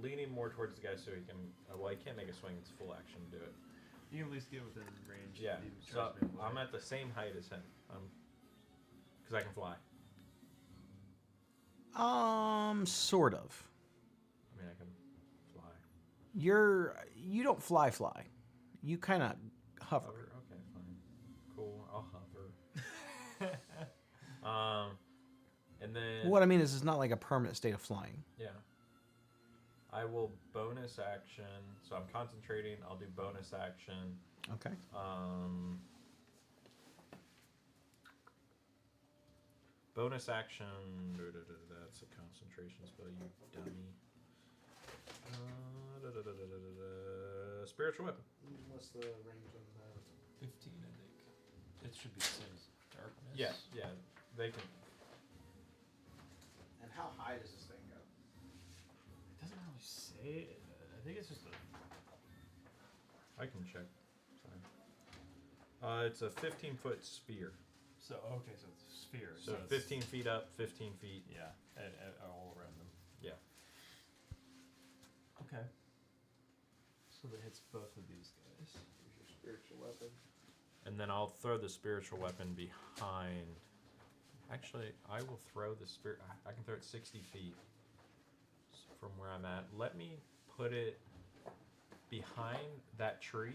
leaning more towards the guy so he can. Well, he can't make a swing; it's full action to do it. You can at least get within range. Yeah, if he so tries to make a I'm play. at the same height as him, because I can fly. Sort of. I mean, I can fly. You don't fly. You kind of hover. Okay, fine. Cool. I'll hover. And then What I mean is, it's not like a permanent state of flying. yeah, I will bonus action. So I'm concentrating. I'll do bonus action. Okay. Bonus action. That's a concentration spell, you dummy. Spiritual weapon. What's the range on that? 15, I think. It should be same as darkness. Yeah, they can. And how high does this thing go? It doesn't really say. I think it's just a. I can check. Sorry. It's a 15-foot sphere. So okay, so it's a sphere. So it's- 15 feet up, 15 feet. Yeah, and all around them. Yeah. Okay. So that hits both of these guys. Here's your spiritual weapon. And then I'll throw the spiritual weapon behind. Actually, I will throw the spirit. I can throw it 60 feet from where I'm at. Let me put it behind that tree.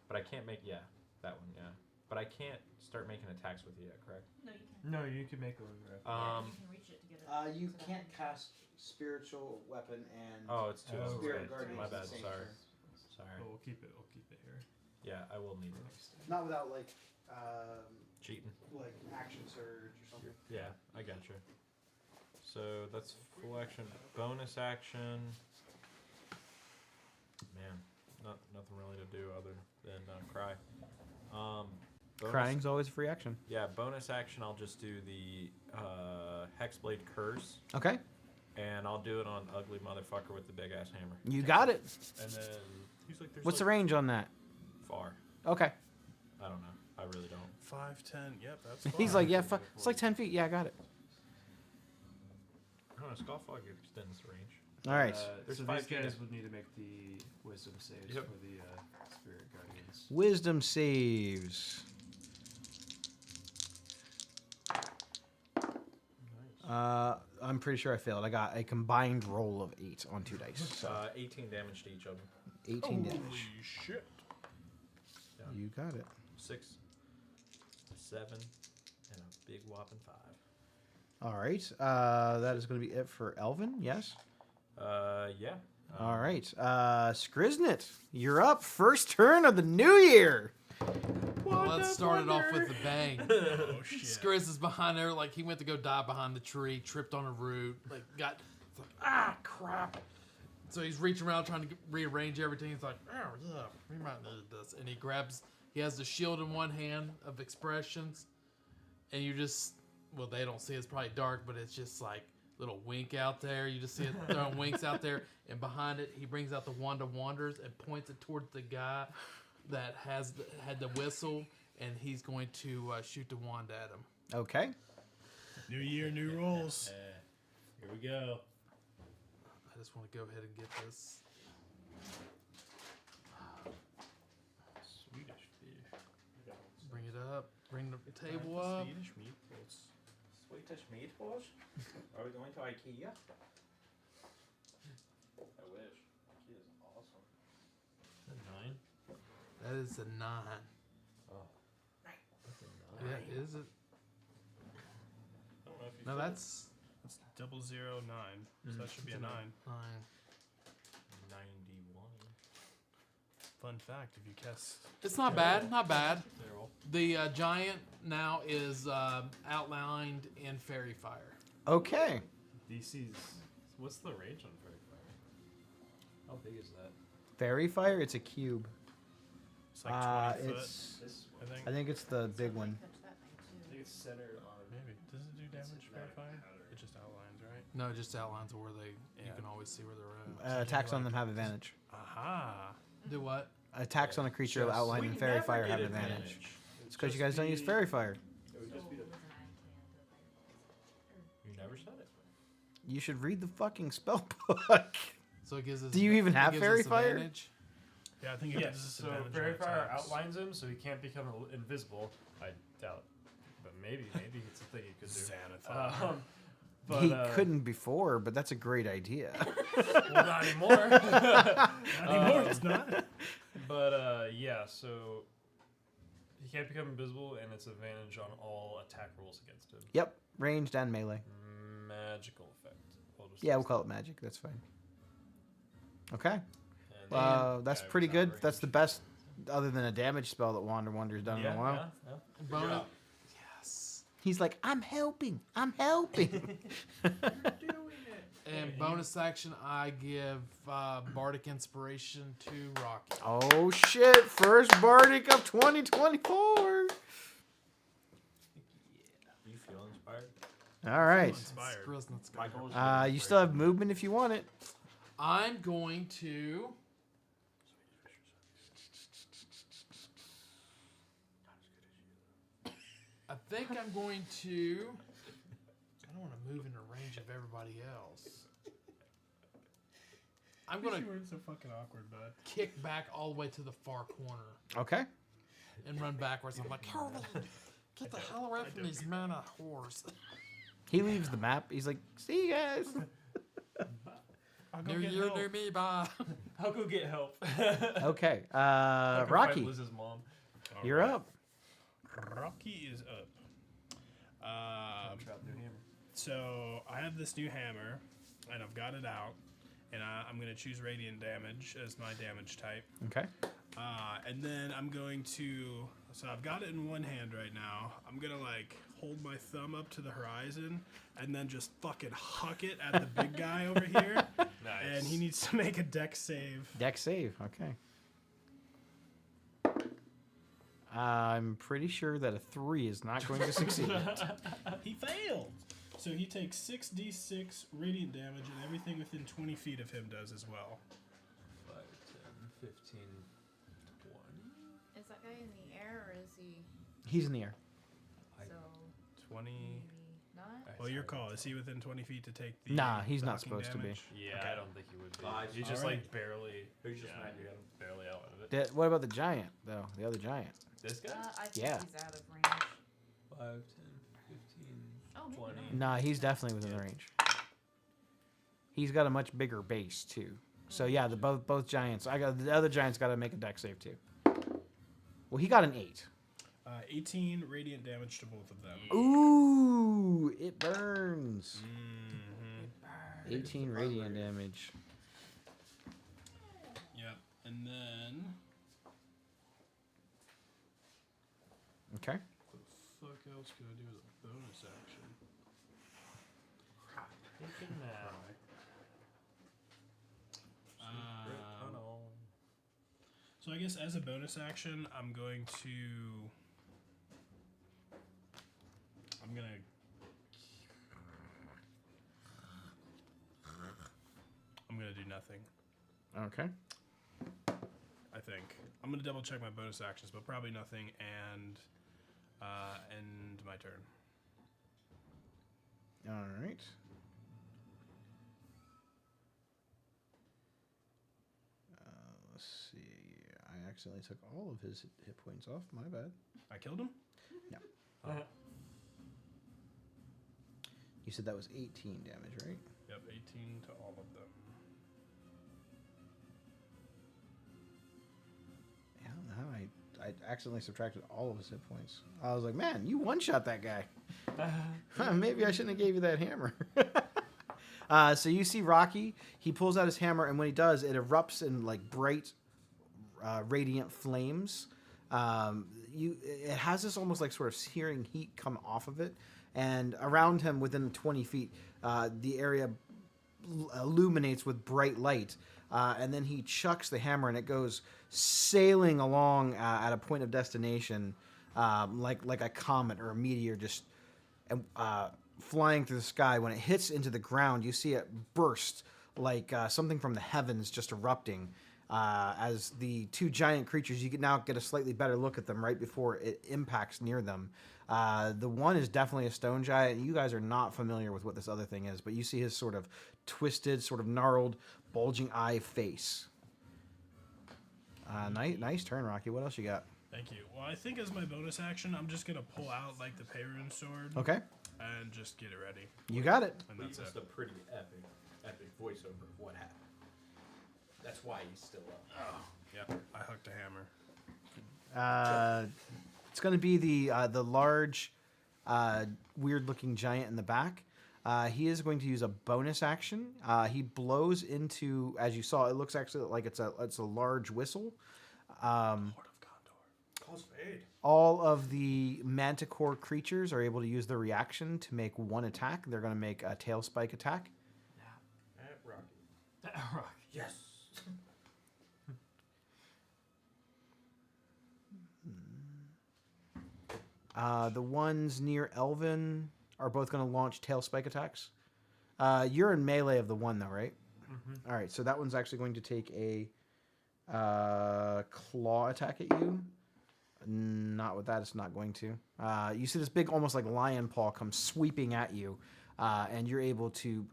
But I can't make. Yeah, that one. Yeah. But I can't start making attacks with you yet, correct? No, you can. No, you can make one. Yeah, you can reach it to get it. You to the can't thing. cast spiritual weapon and Oh, it's too. Oh, spirit right. guardian. My is the bad. same Sorry. turn. Sorry. But we'll keep it. We'll keep it here. Yeah, I will need it. Not without like Cheating. action surge or something. Yeah, I gotcha. So that's full action. Bonus action. Man, nothing really to do other than cry. Bonus, Crying's always a free action. Yeah, bonus action. I'll just do the Hexblade Curse, Okay. and I'll do it on ugly motherfucker with the big ass hammer. You got it. And then he's like, "There's What's the like range on that? far." Okay. I don't know. I really don't. 5, 10. Yep, that's fine. He's like, yeah, it's like 10 feet. Yeah, I got it. I don't know. Skullfog extends the range. All right. There's so 5 these guys units. would need to make the wisdom saves Yep. for the spirit guardians. Wisdom saves. I'm pretty sure I failed. I got a combined roll of 8 on 2 dice. So 18 damage to each of them. 18 damage. shit. Yeah. You got it. 6, 7, and a big whopping 5. All right. That is going to be it for Elvin. Yes. Yeah. All right. Skriznet, you're up. First turn of the new year. Well, let's start it off with a bang. Oh, shit. Skriz is behind there, like he went to go die behind the tree, tripped on a root, like got, it's like, crap. So he's reaching around trying to rearrange everything. He's like, oh yeah, we might need this. And he has the shield in one hand of expressions, and you just, well, they don't see it's probably dark, but it's just like little wink out there. You just see it throwing winks out there, and behind it, he brings out the wand of wonders and points it towards the guy that had the whistle, and he's going to shoot the wand at him. Okay. New year, new rules. Here we go. I just want to go ahead and get this. Table up. Swedish meatballs. Swedish meatballs? Are we going to IKEA? I wish. IKEA is awesome. A 9? That is a 9. Oh. That's a 9. Yeah, is it? I don't know if you No, said that's 009. So that should be a 9. 9. 91. Fun fact: if you guess, It's not bad. Not bad. Terrible. The giant now is outlined in fairy fire. Okay. DC's. What's the range on Fairy Fire? How big is that? Fairy fire. It's a cube. it's like 20 foot. It's. This I think. I think it's the big one. Touch that thing I too. think it's centered on. Maybe. Does it do It's damage? not Fair a fire? pattern. It just outlines, right? No, it just outlines where they. You Yeah. can always see where they're at. Attacks on them have advantage. Aha. Do what? Attacks on a creature Just- outlined We in fairy never fire get have advantage. It's It's because you just guys don't use be- fairy fire. It would just be the. So, listen, I can't You never said it. You should read the fucking spell book. So it gives us. Do you even it have gives fairy us fire? advantage? Yeah, I think it Yes, gives us so advantage Fairy on Fire attacks. outlines him so he can't become invisible. I doubt. But maybe it's a thing he could do. Xanathar. But, He couldn't before, but that's a great idea. Well, not anymore. Not anymore, it's not. But yeah, so he can't become invisible, and it's advantage on all attack rolls against him. Yep, ranged and melee. Magical effect. Yeah, we'll call it magic. That's fine. Okay, And that's Yeah, pretty it's good. outrageous. That's the best, other than a damage spell that Wander Wonder's done in a while. yeah. Bonus. Yes. He's like, I'm helping. I'm helping. And bonus action, I give Bardic Inspiration to Rocky. Oh shit! First Bardic of 2024. You feel inspired? All right. Inspired. Grizznut's got Michael was You still have movement if you want it. I'm going to. I think I'm going to. I don't want to move into range of everybody else. I'm going to We're so fucking awkward, bud. kick back all the way to the far corner Okay. and run backwards. I'm like, hurry, get the hell away from these mana whores. He leaves the map. He's like, see you guys. I'll go Near get you, help. near me, bye. I'll go get help. Okay. I'll go Rocky, find Liz's mom. All you're right. up. Rocky is up. Trap new hammer. So I have this new hammer, and I've got it out, and I'm going to choose radiant damage as my damage type. Okay. And then I'm going to, so I've got it in one hand right now. I'm going to like hold my thumb up to the horizon and then just fucking huck it at the big guy over here. Nice. And he needs to make a dex save. Deck save. Okay. I'm pretty sure that a 3 is not going to succeed. He failed. So he takes 6d6 radiant damage, and everything within 20 feet of him does as well. 5, 10, 15, 20. Is that guy in the air or is he? He's in the air. So 20. maybe not. Well, your call. Is he within 20 feet to take the? Nah, he's not knocking supposed to be. damage? Yeah, Okay. I don't think he would be. He's He's just alright. like barely. Who's just yeah, mad you got him? barely out of it. What about the giant, though? The other giant. This guy? I think Yeah. he's out of range. 5, 10, 15. Oh, maybe 20. not. Nah, he's definitely within the range. He's got a much bigger base too. So yeah, the both giants. The other giant's got to make a deck save too. Well, he got an 8. 18 radiant damage to both of them. Ooh, it burns. Mm-hmm. 18 radiant damage. Yep. And then Okay. what the fuck else can I do with a bonus action? Taking that. So I guess as a bonus action, I'm gonna do nothing. Okay. I think I'm gonna double check my bonus actions, but probably nothing, and end my turn. All right. Let's see. I accidentally took all of his hit points off. My bad. I killed him. You said that was 18 damage, right? Yep, 18 to all of them. Yeah, I don't know how I accidentally subtracted all of his hit points. I was like, man, you one-shot that guy. Maybe I shouldn't have gave you that hammer. So you see Rocky. He pulls out his hammer, and when he does, it erupts in like bright, radiant flames. It has this almost like sort of searing heat come off of it, and around him, within 20 feet, the area illuminates with bright light. And then he chucks the hammer, and it goes sailing along at a point of destination, like a comet or a meteor, just flying through the sky. When it hits into the ground, you see it burst like something from the heavens just erupting. As the two giant creatures, you can now get a slightly better look at them right before it impacts near them. The one is definitely a stone giant. You guys are not familiar with what this other thing is, but you see his sort of twisted, sort of gnarled, bulging eye face. Nice turn, Rocky. What else you got? Thank you. Well, I think as my bonus action, I'm just gonna pull out like the Perun sword Okay, and just get it ready. you got it. And But that's just it. a pretty epic voiceover of what happened. That's why he's still up. Yep, I hooked a hammer. It's going to be the large, weird-looking giant in the back. He is going to use a bonus action. He blows into, as you saw, it looks actually like it's a large whistle. Lord of Gondor. Cause fade. All of the manticore creatures are able to use their reaction to make one attack. They're going to make a tail spike attack. At Rocky. Rocky. Yes. The ones near Elvin are both going to launch tail spike attacks. You're in melee of the one, though, right? Mm-hmm. All right, so that one's actually going to take a claw attack at you. Not with that, it's not going to. You see this big, almost like lion paw come sweeping at you, and you're able to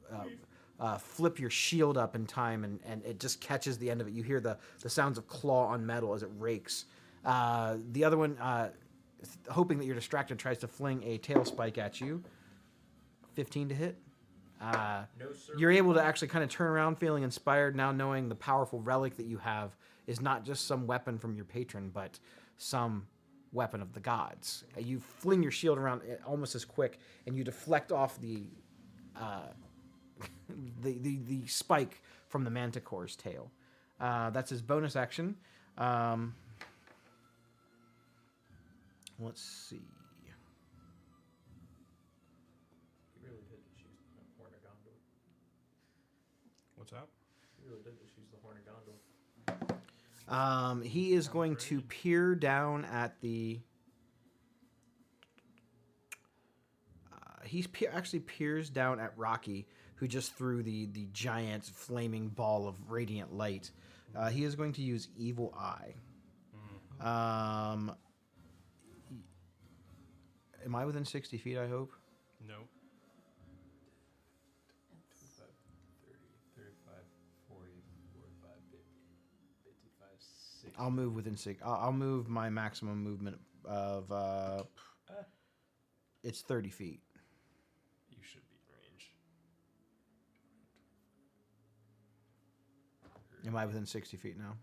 flip your shield up in time, and it just catches the end of it. You hear the sounds of claw on metal as it rakes. The other one, hoping that you're distracted, tries to fling a tail spike at you. 15 to hit. No, sir. You're able to actually kind of turn around feeling inspired now, knowing the powerful relic that you have is not just some weapon from your patron, but some weapon of the gods. You fling your shield around almost as quick, and you deflect off the spike from the manticore's tail. That's his bonus action. Let's see. He really did just use the horn of Gondor. What's up? He really did just use the horn of Gondor. He is going to peer down at the. Actually peers down at Rocky, who just threw the giant flaming ball of radiant light. He is going to use Evil Eye. Am I within 60 feet, I hope? Nope. 25, 30, 35, 40, 45, 50, 55, 60. I'll move within 6. I'll move my maximum movement of. It's 30 feet. You should be in range. Am I within 60 feet now?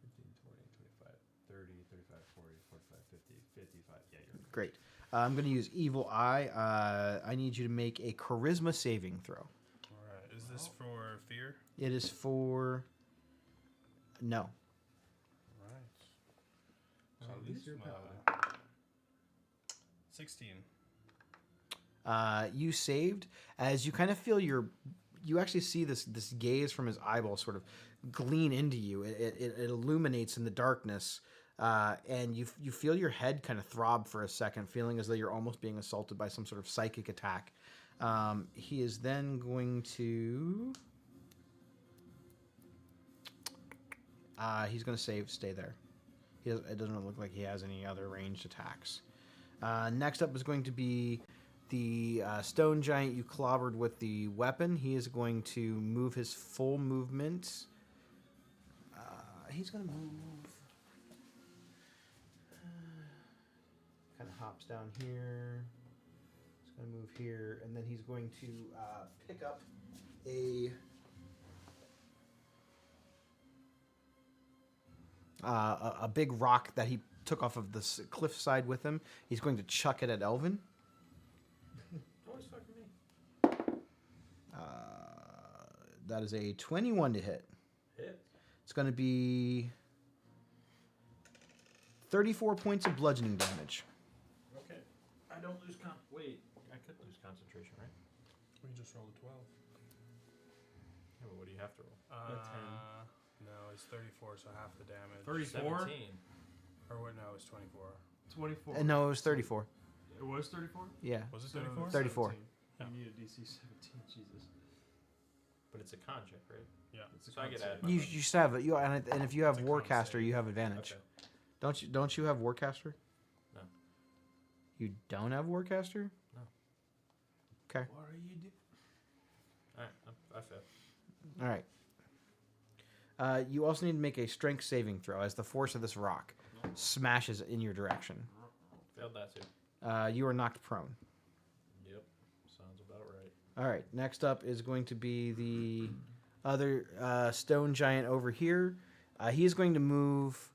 15, 20, 25, 30, 35, 40, 45, 50, 55. Yeah, you're in range. Great. I'm going to use Evil Eye. I need you to make a Charisma saving throw. All right. Is this for fear? It is for. No. Right. So At least your my power. 16. You saved as you kind of feel you actually see this gaze from his eyeball sort of glean into you. It illuminates in the darkness, and you feel your head kind of throb for a second, feeling as though you're almost being assaulted by some sort of psychic attack. He is then going to. He's going to stay there. It doesn't look like he has any other ranged attacks. Next up is going to be the stone giant you clobbered with the weapon. He is going to move his full movement. He's going to move kind of hops down here. He's going to move here, and then he's going to pick up a big rock that he took off of the cliffside with him. He's going to chuck it at Elvin. Always fucking me. That is a 21 to hit. Hit. It's going to be 34 points of bludgeoning damage. Okay. I don't lose Wait, I could lose concentration, right? We just rolled a 12. Yeah, but what do you have to roll? No, it's 34, so half the damage. 34? 17. Or what? No, it's 24. 24. No, it was 34. It was 34? Yeah. Was it So 34? 34. 17. Yeah. You need a DC 17, Jesus. But it's a con check, right? Yeah. It's a So I get added. You should have it. And if you have It's a con Warcaster, save. you have advantage. Okay. Don't you have Warcaster? No. You don't have Warcaster? No. Okay. What are you doing? Alright, I failed. All right. You also need to make a strength saving throw as the force of this rock smashes in your direction. Failed that too. You are knocked prone. Yep. Sounds about right. All right. Next up is going to be the other stone giant over here. He is going to move.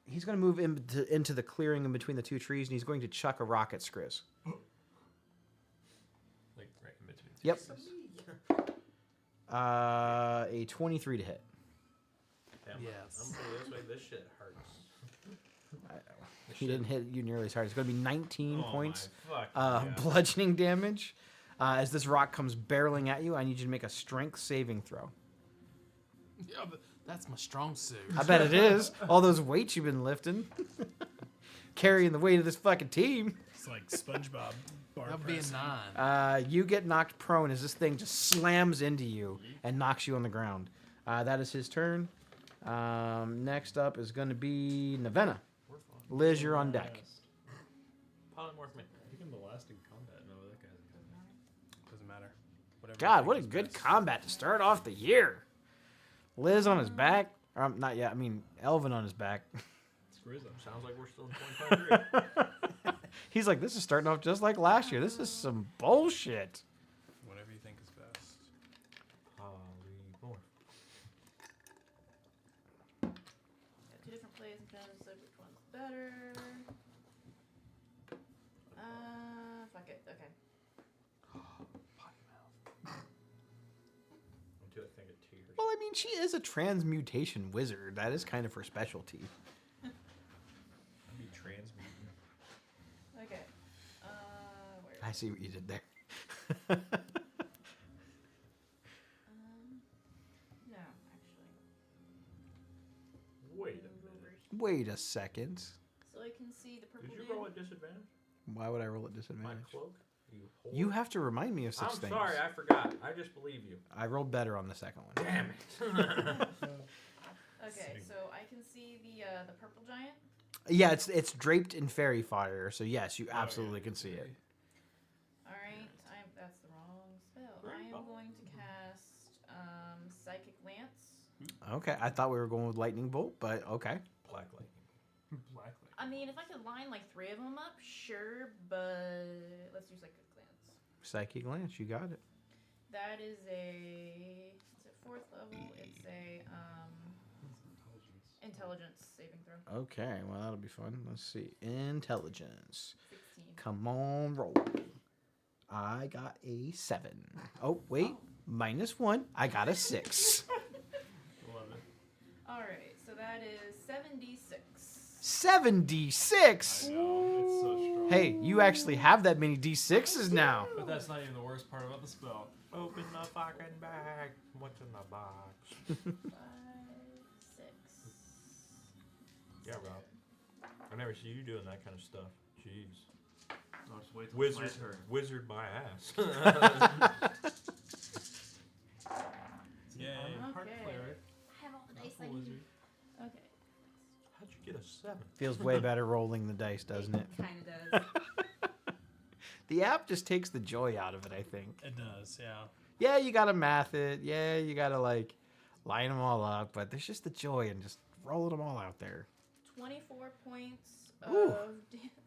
He's going to move into the clearing in between the two trees, and he's going to chuck a rock at Skriz. Like right in between. Yep. A 23 to hit. Damn, Yes. I'm putting it this way. This shit hurts. He didn't hit you nearly as hard. It's going to be 19 Oh points my fucking God. bludgeoning damage. As this rock comes barreling at you, I need you to make a strength saving throw. Yeah, but that's my strong suit. I bet it is. All those weights you've been lifting. Carrying the weight of this fucking team. It's like SpongeBob bar That'll be a press. 9. You get knocked prone as this thing just slams into you and knocks you on the ground. That is his turn. Next up is going to be Navenna. We're fine. Liz, you're on deck. Polymorph me. I think I'm the last in combat. No, that guy's good. Doesn't matter. Whatever God, you what a think is good best. combat to start off the year. Liz on his back. Not yet. I mean, Elvin on his back. Sounds like we're still in 2023. He's like, this is starting off just like last year. This is some bullshit. Whatever you think is best. Polymorph. Got two different plays and trying to decide which one's better. Fuck it. Okay. Until I think of tears. Well, I mean, she is a transmutation wizard. That is kind of her specialty. I'd be transmuting. Okay. Where? I see what you did there. No, actually. Wait a Move minute. over. Wait a second. So I can see the purple Did you dude. roll at disadvantage? Why would I roll at My disadvantage? cloak? You You whore. have to remind me of such I'm things. sorry, I forgot. I just believe you. I rolled better on the second one. Damn it. Okay, so I can see the purple giant. Yeah, it's draped in fairy fire, so yes, you absolutely can see it. All right, that's the wrong spell. I am going to cast psychic lance. Okay, I thought we were going with lightning bolt, but okay. Black lightning. Black I mean, if I could line like 3 of them up, sure, but let's do psychic lance. Psychic lance, you got it. That is it's at 4th level. It's a intelligence saving throw. Okay, well that'll be fun. Let's see, intelligence. 16. Come on, roll. I got a 7. Oh wait, -1. I got a 6. Love it. All right, so that is 76. 76. I know, it's so strong. Hey, you actually have that many d6s now. But that's not even the worst part about the spell. Open the fucking bag. What's in the box? 5, 6. Yeah, Rob. I never see you doing that kind of stuff. Jeez. I'll just wait till Wizard, it's my turn. wizard my ass. Yay. Part Okay. cleric, I have all the dice I full need. wizard. Okay. How'd you get a 7? Feels way better rolling the dice, doesn't it? Kind of does. The app just takes the joy out of it, I think. It does, yeah. Yeah, you gotta math it. Yeah, you gotta like line them all up, but there's just the joy in just rolling them all out there. 24 points Ooh.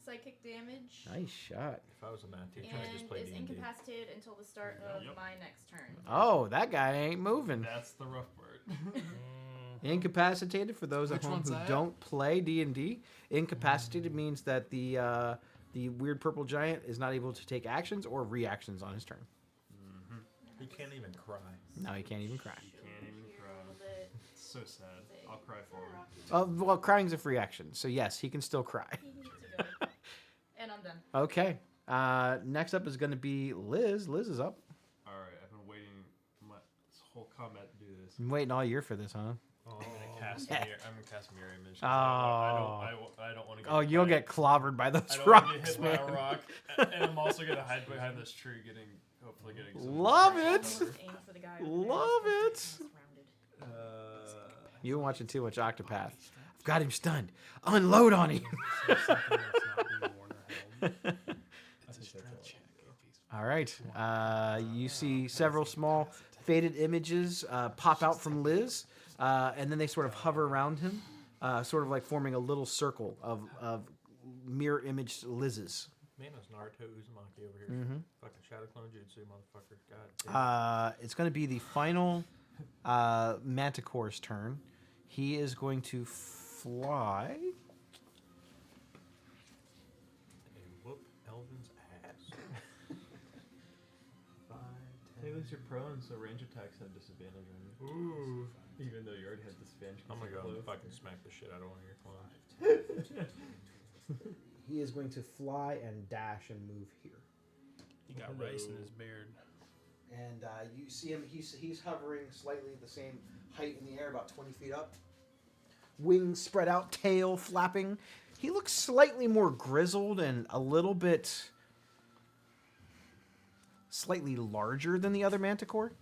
Psychic damage. Nice shot. If I was a math teacher, I'd just And play is D&D. incapacitated until the start of Yep. my next turn. Oh, that guy ain't moving. That's the rough part. Incapacitated, for those at Which home one's who that? don't play D&D, incapacitated means that the weird purple giant is not able to take actions or reactions on his turn. He can't even cry. No, he can't even cry. Can't even You're cry. a little bit It's so sad. I'll cry for him. Well, crying's a free action, so yes, he can still cry. He needs to go. And I'm done. Okay. Next up is going to be Liz. Liz is up. All right, I've been waiting this whole combat to do this. I'm waiting all year for this, huh? I'm gonna cast Yeah. mirror image. 'Cause Oh. I don't want to. Oh, you'll get clobbered by those I don't want to rocks, get hit by a man. rock, and I'm also gonna hide behind this tree, hopefully getting. Some Love damage it. cover. Aim for the guy Love it. Surrounded. You're watching too much Octopath. I've got him stunned. Unload on him. Something that's not being worn or held. I think that's all. All right. You see several small faded images pop out from Liz, and then they sort of hover around him, sort of like forming a little circle of mirror image Liz's. Man, it's Naruto Uzumaki over here. Mm-hmm. Fucking Shadow Clone Jutsu, motherfucker. God damn. It's going to be the final Manticore's turn. He is going to fly. And whoop Elvin's ass. 5, 10. At least you're prone, so range attacks have disadvantage on you. Ooh. Even though you already have disadvantage. I'm gonna go close. and fucking smack the shit out of one of your clones. He is going to fly and dash and move here. He got rice in his beard. And you see him, he's hovering slightly the same height in the air, about 20 feet up. Wings spread out, tail flapping. He looks slightly more grizzled and a little bit slightly larger than the other Manticore.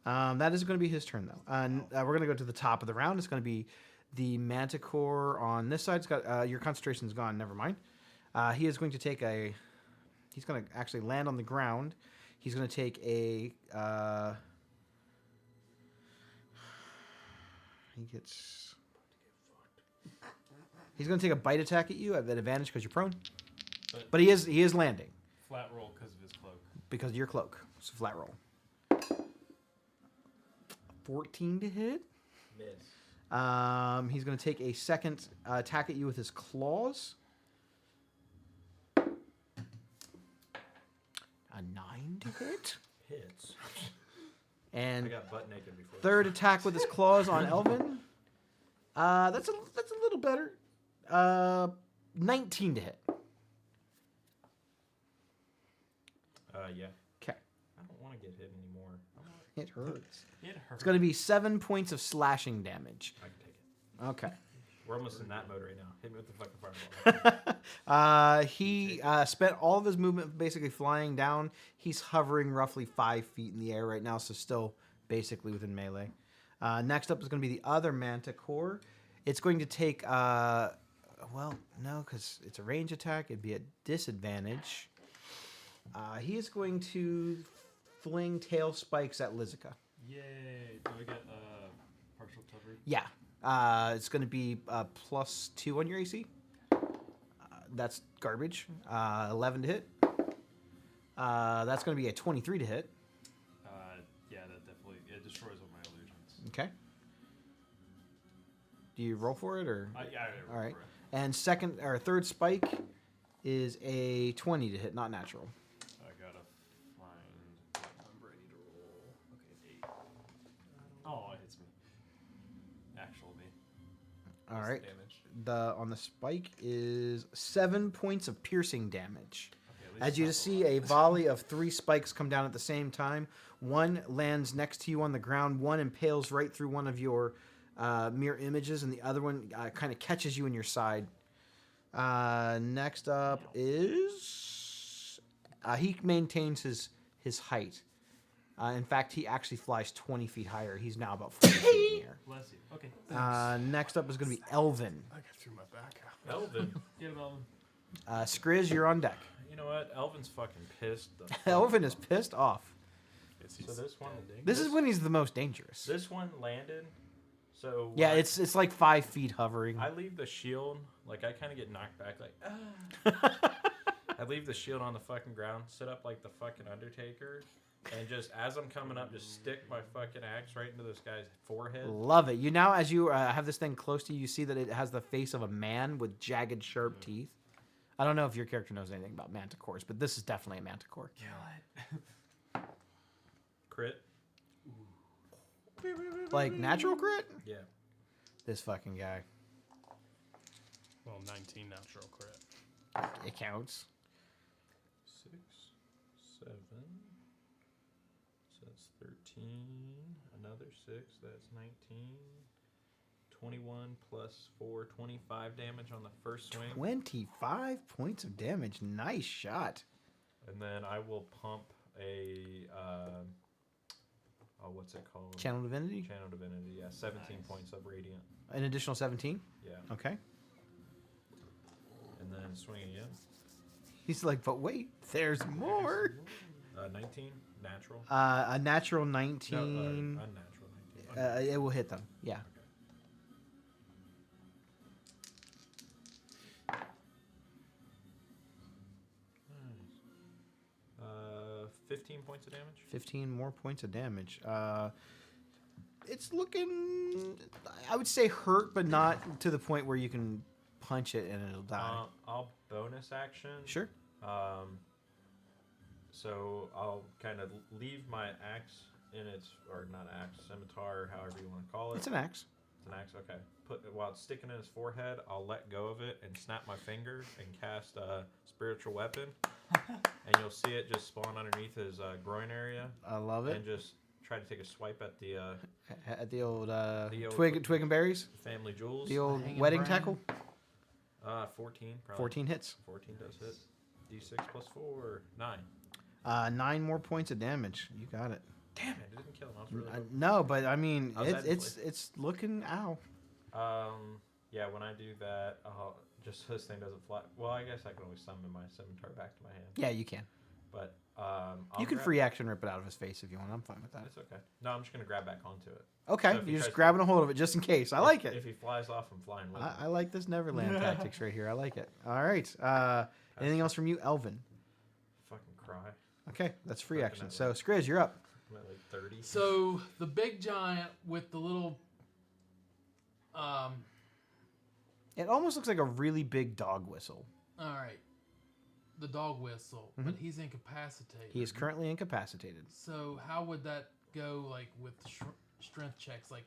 That is going to be his turn, though. We're going to go to the top of the round. It's going to be the Manticore on this side. It's got your concentration's gone. Never mind. He is going to take a... He's going to actually land on the ground. He's going to take a... he gets... He's going to take a bite attack at you at an advantage because you're prone. But he is landing Flat roll because of his cloak. because of your cloak. It's a flat roll. 14 to hit. Miss. He's going to take a second attack at you with his claws. A 9 to hit. Hits. I And got butt naked before. third attack with his claws on Elvin. That's a little better. 19 to hit. Yeah. Okay. I don't want to get hit anymore. It hurts. It hurts. It's going to be 7 points of slashing damage. I can take it. Okay. We're almost in that mode right now. Hit me with the fucking fireball. He spent all of his movement basically flying down. He's hovering roughly 5 feet in the air right now, so still basically within melee. Next up is going to be the other Manticore. It's going to take, well, no, because it's a range attack. It'd be a disadvantage. He is going to fling tail spikes at Lizica. Yay! Do I get partial coverage? Yeah. It's going to be +2 on your AC. That's garbage. 11 to hit. That's going to be a 23 to hit. Yeah, that definitely destroys all my illusions. Okay. Do you roll for it or? Yeah, I All right. for it. And second or third spike is a 20 to hit, not natural. I gotta find what number I need to roll. Okay, 8. Oh, it hits me. Actual me. All What's the right. damage? On the spike is 7 points of piercing damage. Okay, at As you least see a volley of 3 spikes come down at the same time. One lands next to you on the ground. One impales right through one of your mirror images, and the other one kind of catches you in your side. Next up is he maintains his height. In fact, he actually flies 20 feet higher. He's now about 40 feet in the air. Bless you. Okay. Next up is going to be Elvin. I got through my back out. Elvin. Get him, Elvin. Skriz, you're on deck. You know what? Elvin's fucking pissed. The fuck Elvin is pissed off. So this one. This is when he's the most dangerous. This one landed So Yeah, when it's like 5 feet hovering. I leave the shield, like I kind of get knocked back, like ah. I leave the shield on the fucking ground, sit up like the fucking Undertaker, and just as I'm coming up, just stick my fucking axe right into this guy's forehead. Love it. You now, as you have this thing close to you, you see that it has the face of a man with jagged, sharp teeth. I don't know if your character knows anything about manticores, but this is definitely a manticore. Kill it. Crit. Like natural crit? Yeah. This fucking guy. Well, 19 natural crit. It counts. 6, 7. So that's 13. Another 6. That's 19. 21 plus 4, 25 damage on the first swing. 25 points of damage. Nice shot. And then I will pump a. What's it called? Channel Divinity? Channel Divinity, yeah. 17 Nice. points of Radiant. An additional 17? Yeah. Okay. And then swing again. He's like, but wait, there's more. 19, natural. A natural No, 19. unnatural 19. It will hit them. Yeah. Nice. 15 points of damage. 15 more points of damage. It's looking, I would say hurt, but not to the point where you can punch it and it'll die. I'll bonus action. Sure. So I'll kind of leave my axe in its, or not axe, scimitar, however you want to call it. It's an axe. It's an axe, okay. While it's sticking in his forehead, I'll let go of it and snap my finger and cast a spiritual weapon. And you'll see it just spawn underneath his groin area. I love it. And just try to take a swipe at the At the old, the old twig and berries. family jewels. The old Hanging wedding brand. tackle. 14, probably. 14 hits. 14 does hit. D6 plus 4, 9. 9 more points of damage. You got it. Damn it, it didn't kill him. I was really hoping. No, but I mean, How's that it's looking. Ow. Yeah, when I do that, just this thing doesn't fly. Well, I guess I can always summon my scimitar back to my hand. Yeah, you can. But You can free action rip it out of his face if you want. I'm fine with that. That's okay. No, I'm just gonna grab back onto it. Okay, So if he you're just tries- grabbing a hold of it just in case. I like it. If he flies off, I'm flying with him. I like this Neverland tactics right here. I like it. All right. Anything else from you, Elvin? Fucking cry. Okay, that's free Fucking action. So, Neverland. Skriz, you're up. I'm at like 30. So the big giant with the little, It almost looks like a really big dog whistle. all right, the dog whistle, but he's incapacitated. He is currently incapacitated. So how would that go, like with strength checks, like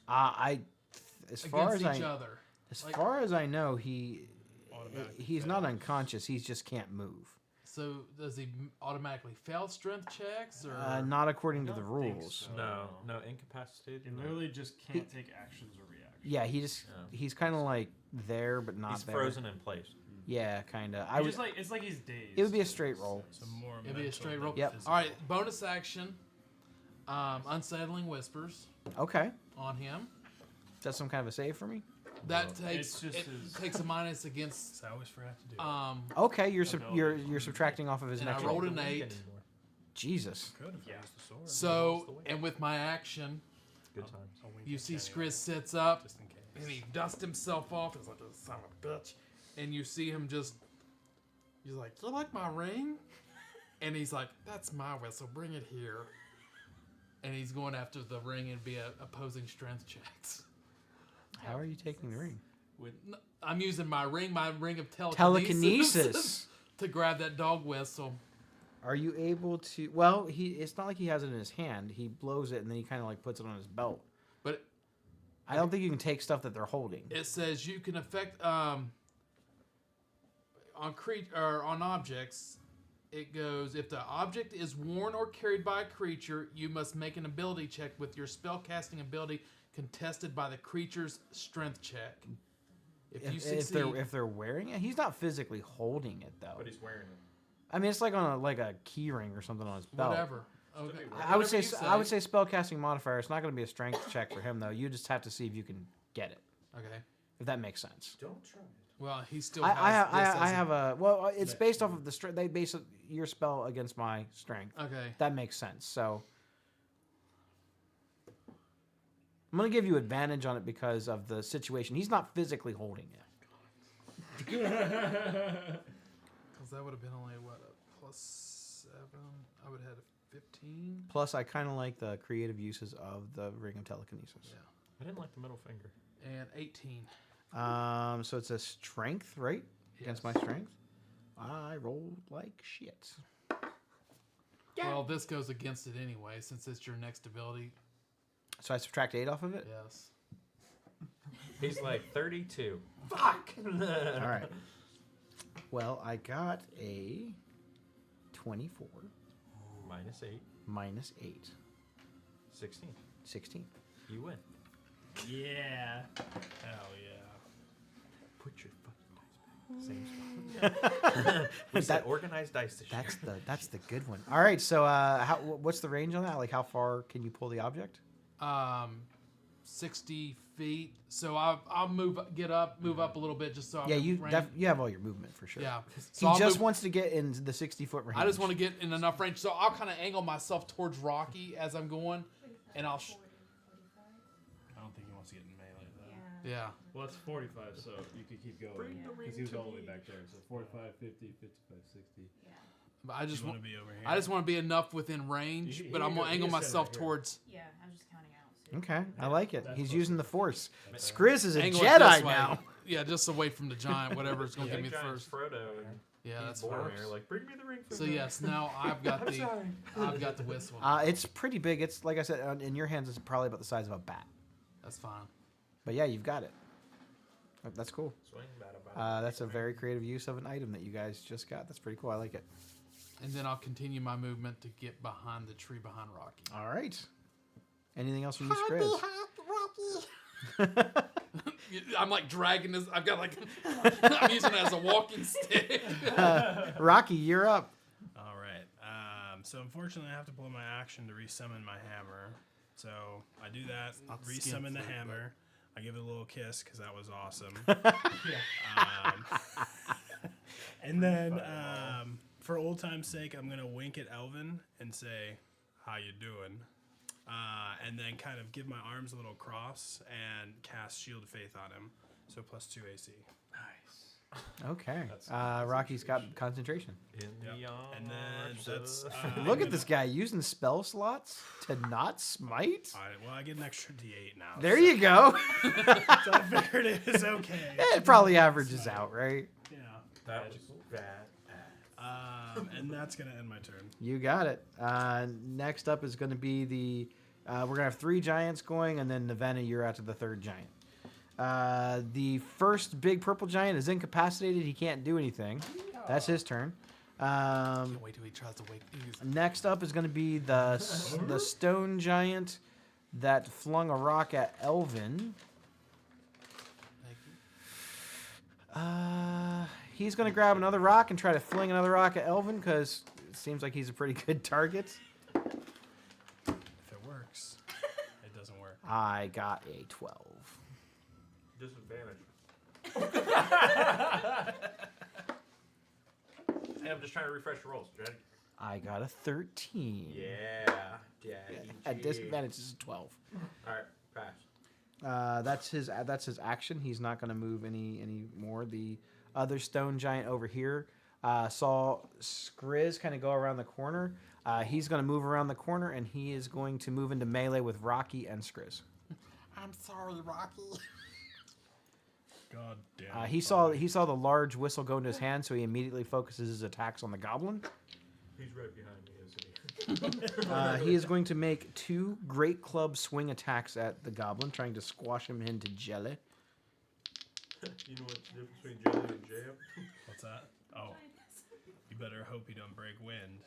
As far against as each I other? as Like- far as I know, he's Automatically not fails. unconscious. He just can't move. So does he automatically fail strength checks, or Not according to I the don't think rules. so. No, incapacitated. He no. literally just can't take actions or reactions. Yeah, he's kind of like there but not He's there. frozen in place. Yeah, kind of. It's just like it's like he's dazed. It would be a straight roll. So more it'd be a mental straight than roll? Yep. physical. All right, bonus action, unsettling whispers Okay, on him. is that some kind of a save for me? That It's takes just it his- takes a minus against. So I always forgot to do it. Okay, you're Ability. you're subtracting off of his And I next rolled roll. an 8. Jesus. Could have Yeah. used the sword. So, and with my action, Good times. I'll wink you at see Jenny Skriz sits up just in case. and he dusts himself off. He's like, "This son of a bitch," and you see him just. He's like, "You like my ring?" And he's like, "That's my whistle. Bring it here." And he's going after the ring and be opposing strength checks. How are you taking the ring? I'm using my ring of telekinesis, Telekinesis. to grab that dog whistle. Are you able to? Well, it's not like he has it in his hand. He blows it and then he kind of like puts it on his belt. But I don't think you can take stuff that they're holding. it says you can affect on on objects. It goes, if the object is worn or carried by a creature, you must make an ability check with your spellcasting ability contested by the creature's strength check. If you succeed, if they're wearing it, he's not physically holding it though. But he's wearing it. I mean, it's like on a key ring or something on his belt. whatever. Okay. I would Whatever say you I would say spellcasting modifier. It's not going to be a strength check for him though. You just have to see if you can get it. Okay. If that makes sense. Don't try it. Well, he still. I has this I as have a well. It's based off of the strength. They base your spell against my strength. Okay. That makes sense. So I'm going to give you advantage on it because of the situation. He's not physically holding it. Because that would have been only, what, a +7? I would have had a 15. Plus, I kind of like the creative uses of the Ring of Telekinesis. Yeah. I didn't like the middle finger. And 18. So it's a strength, right? Against my strength. I rolled like shit. Well, this goes against it anyway, since it's your next ability. So I subtract 8 off of it? Yes. He's like 32. Fuck! All right. Well, I got a 24 -8. minus 8. 16. 16. You win. Yeah. Hell yeah. Put your fucking dice back. Same spot. We said organized dice this year. That's the good one. All right, so what's the range on that? Like, how far can you pull the object? 60 feet. So I'll move up a little bit just so I'm Yeah, in you range. you have all your movement for sure. Yeah. He So I'll just move- wants to get in the 60-foot range. I just want to get in enough range, so I'll kind of angle myself towards Rocky as I'm going, and I'll. 40, 45? I don't think he wants to get in melee though. Yeah. Yeah. Well, it's 45, so you could keep going. Bring the Because ring he was to all the way me. back there. So 45, 50, 55, 60. Yeah. But I just You want. want to be over here. I just want to be enough within range, You- but you I'm go- gonna you angle can stand myself right here. towards. Yeah, I was just counting out. So Okay, I like it. That's He's close using to the Force. Uh, Skriz is a Angle it this Jedi way. now. Yeah, just away from the giant, whatever is gonna Young give me the Giant's first. Frodo. And Yeah, he's that's Boromir. fine. Like, bring me the ring. So yes, now I've got I've got the whistle. It's pretty big. It's like I said, in your hands, it's probably about the size of a bat. That's fine. But yeah, you've got it. That's cool. Swing, bada, That's a very creative use of an item that you guys just got. That's pretty cool. I like it. And then I'll continue my movement to get behind the tree behind Rocky. All right. Anything else from you, Skriz? I'm like dragging this. I've got like I'm using it as a walking stick. Rocky, you're up. All right. So unfortunately, I have to pull my action to resummon my hammer. So I do that. not skin Resummon the flute, hammer. I give it a little kiss because that was awesome. And then, for old time's sake, I'm gonna wink at Elvin and say, "How you doing?" And then kind of give my arms a little cross and cast Shield of Faith on him. So +2 AC. Okay. That's Rocky's got concentration. In the Yep. arms And then that's. of- Look at this guy using spell slots to not smite. I get an extra D8 now. There you go. So I figured it was okay. It probably averages out, right? Yeah. that was bad. And that's gonna end my turn. You got it. Next up is going to be the. We're going to have 3 giants going, and then Nevena, you're out to the 3rd giant. The first big purple giant is incapacitated. He can't do anything. That's his turn. Can't wait till he tries to wake. Next up is going to be the stone giant that flung a rock at Elvin. Thank you. He's going to grab another rock and try to fling another rock at Elvin because it seems like he's a pretty good target. If it works, it doesn't work. I got a 12. Disadvantage. Hey, I'm just trying to refresh your rolls. Ready? I got a 13. Yeah. Daddy At G. disadvantage is a 12. All right, pass. That's his action. He's not going to move any more. The other stone giant over here saw Skriz kind of go around the corner. He's going to move around the corner, and he is going to move into melee with Rocky and Skriz. I'm sorry, Rocky. God damn. He saw the large whistle go into his hand, so he immediately focuses his attacks on the goblin. He's right behind me, isn't he? He is going to make 2 great club swing attacks at the goblin, trying to squash him into jelly. You know what's the difference between jelly and jam? What's that? Oh, you better hope you don't break wind.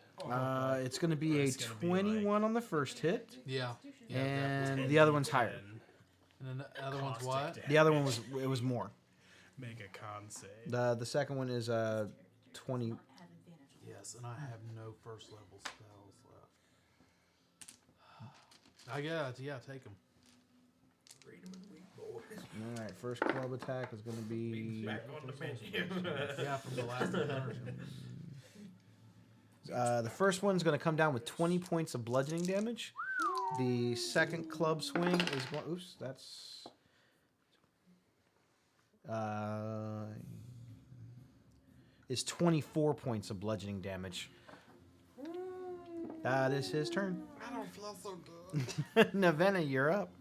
It's going to be a It's gonna be 21 on the first hit, Yeah. and the other one's higher. And then the other one's Caustic what? damage. The other one was more. Make a con save. The second one is 20. have advantage. Yes, and I have no first level spells left. I got take them. Read 'em and weak, boys. All right, first club attack is going to be Back on the menu. Yeah, from the last encounter. the first one's going to come down with 20 points of bludgeoning damage. The second club swing is going. Oops, that's. Is 24 points of bludgeoning damage. That is his turn. I don't feel so good. Navenna, you're up.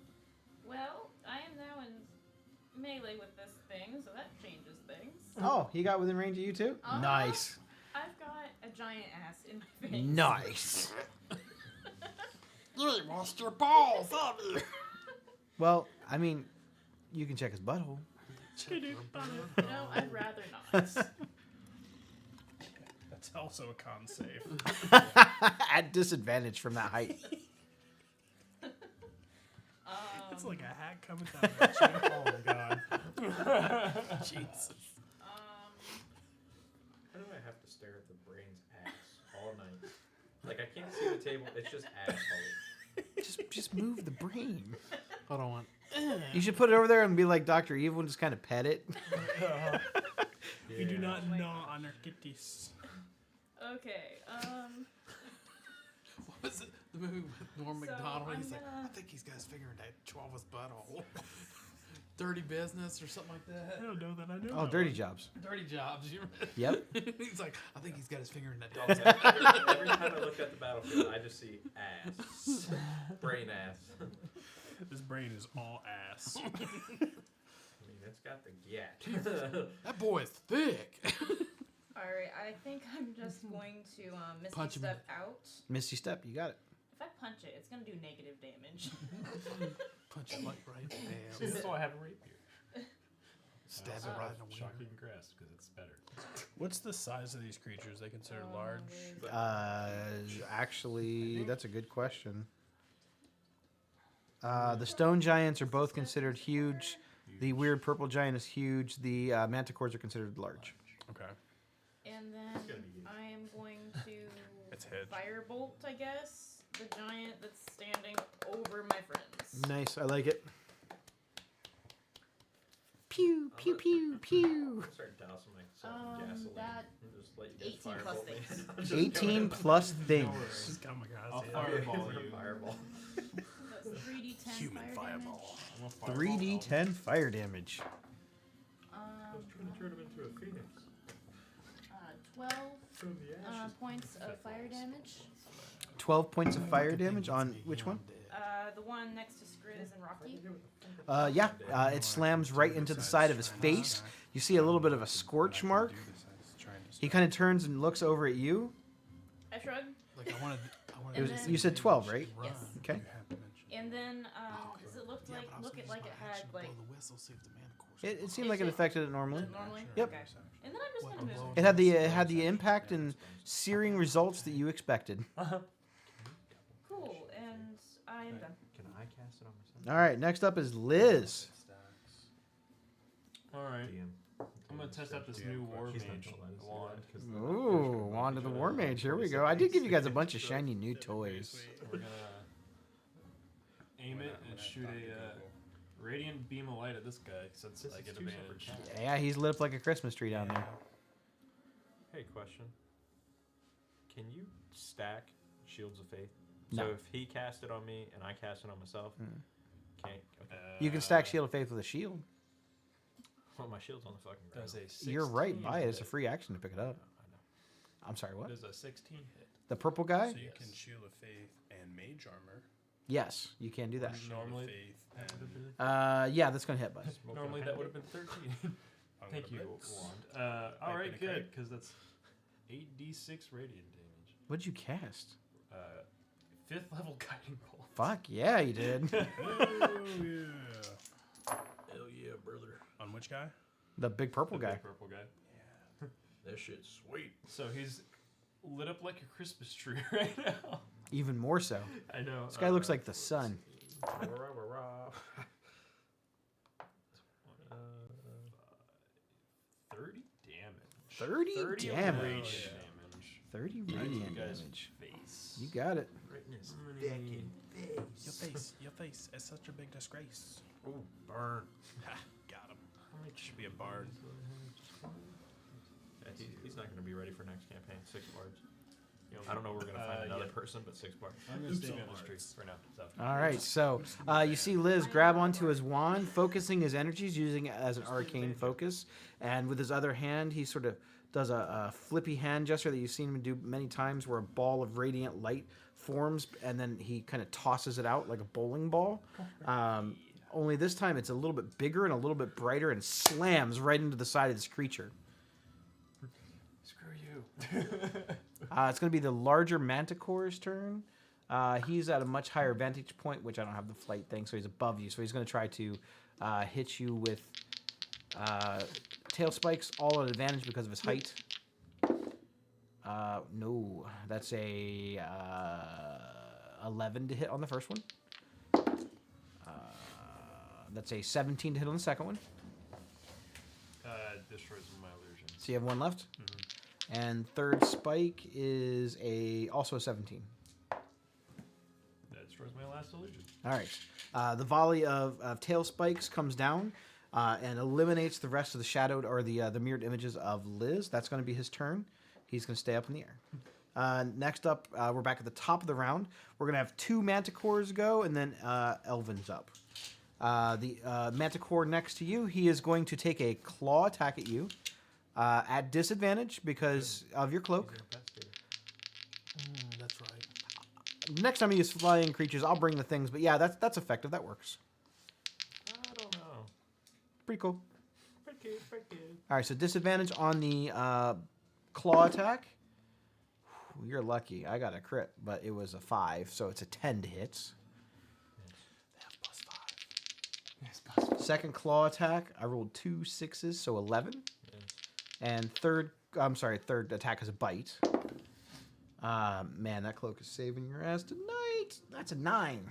Well, I am now in melee with this thing, so that changes things. Oh, he got within range of you too? Uh-huh. Nice. I've got a giant ass in my face. Nice. You ain't lost your balls, have you? Well, I mean, you can check his butthole. No, I'd rather not. That's also a con save. At disadvantage from that height. It's like a hat coming down at you. Oh my god. Jesus. Why do I have to stare at the brain's ass all night? Like, I can't see the table. It's just asshole. Just move the brain. Hold on. You should put it over there and be like Dr. Evil and just kind of pet it. We do not Oh my gnaw God. on our kitties. Okay, What was it? The movie with Norm So, Macdonald? I'm He's like, gonna- I think he's got his finger in that Chihuahua's butthole. Dirty Business or something like I that. don't know that I know. Oh, that dirty one. jobs. Dirty Jobs. You Yep. He's like, I think he's got his finger in that dog's ass. Every time I look at the battlefield, I just see ass. Brain ass. This brain is all ass. I mean, it's got the gat. That boy is thick. alright, I think I'm just going to Misty Punch him in Step out. Misty Step, you got it. If I punch it, it's gonna do negative damage. Punch him like right in the That's ass. why I have a rapier. Stab Also it right have in the wiener. shocking grasp because it's better. What's the size of these creatures? They considered large? Actually, that's a good question. The stone giants are both considered huge. The weird purple giant is huge. The manticores are considered large. Okay. And then gonna be huge. I am going to It's huge. firebolt, I guess, the giant that's standing over my friends. Nice, I like it. Pew, pew, pew, pew. I'll start dousing myself in gasoline. that and just let you guys 18 plus firebolt me. things. I'll just 18 go plus Just things. come across I'll it. fireball in. you. Fireball. That's 3d10 Human fire fireball. I'm a fireball 3d10 fire damage. I was trying to turn him into a phoenix. 12 From the ashes. points of fire damage. 12 points of fire damage on which one? The one next to Skriz and Rocky. It slams right into the side of his face. You see a little bit of a scorch mark. He kind of turns and looks over at you. I shrug. Like I wanted It was, And then- you said 12, right? Yes. Okay. And then, does it look like it like it had like the whistle, see if the manticores. It seemed like it affected it normally. normally? Yep. Okay. And then I'm just gonna move. It had the impact and searing results that you expected. Cool, and I am done. Can I cast it on myself? All right, next up is Liz. Alright. DM. I'm gonna test out this new war He's not mage gonna let us do wand. that, 'cause Ooh, Wand of the War Mage. Here we go. I did give you guys a bunch of shiny new toys. We're gonna aim it and shoot a radiant beam of light at this guy since This I is get too advantage. separate. Yeah, he's lit up like a Christmas tree down there. Hey, question. Can you stack Shields of Faith? No. So if he cast it on me and I cast it on myself, can't. Okay. You can stack Shield of Faith with a shield. Well, my shield's on the fucking ground. Does a 16 You're right by it. It's a hit. free action to pick it up. I know. I'm sorry, what? Does a 16 hit? The purple guy? So you can Shield of Faith and Mage Armor. Yes, you can do that. Shield Normally- of Faith and Yeah, that's gonna hit, bud. Smoke Normally on that hand. would have been 13. I'm Thank gonna you, bits. wand. Alright, Type in a good, crit. because that's 8d6 radiant damage. What'd you cast? 5th level guiding bolt. Fuck yeah, you did. Oh yeah. Hell yeah, brother. On which guy? The big purple The guy. big purple guy. That shit's sweet. So he's lit up like a Christmas tree right now. Even more so. I know. This guy looks like the sun. Rah, rah, rah, rah. 30 damage. 30 damage. radiant damage. 30 Right to radiant the guy's damage. face. You got it. Right in his How many- Your face is such a big disgrace. Ooh, burn. Ha, got him. How many Should be a bard. Yeah, he's not going to be ready for next campaign. 6 bards. I don't know where we're gonna find another yeah. person, but 6 bars. I'm gonna stay on the street for now. So. All right, so you see Liz grab onto his wand, focusing his energies, using it as an arcane focus, and with his other hand, he sort of does a flippy hand gesture that you've seen him do many times, where a ball of radiant light forms, and then he kind of tosses it out like a bowling ball. Only this time, it's a little bit bigger and a little bit brighter, and slams right into the side of this creature. Screw you. It's going to be the larger Manticore's turn. He's at a much higher vantage point, which I don't have the flight thing, so he's above you. So he's going to try to hit you with tail spikes, all at advantage because of his height. No, that's a 11 to hit on the first one. That's a 17 to hit on the second one. Destroys my illusion. So you have one left. And third spike is also a 17. That destroys my last illusion. All right. The volley of tail spikes comes down and eliminates the rest of the shadowed or the mirrored images of Liz. That's going to be his turn. He's going to stay up in the air. Next up, we're back at the top of the round. We're going to have 2 Manticores go, and then Elvin's up. The Manticore next to you, he is going to take a claw attack at you at disadvantage because of your cloak. That's right. Next time you use flying creatures, I'll bring the things. But yeah, that's effective. That works. I don't know. Pretty cool. Pretty good. All right, so disadvantage on the claw attack. Whew, you're lucky. I got a crit, but it was a 5, so it's a 10 to hit. Second claw attack, I rolled 2 6s, so 11. Yes. And third attack is a bite. Man, that cloak is saving your ass tonight. That's a 9.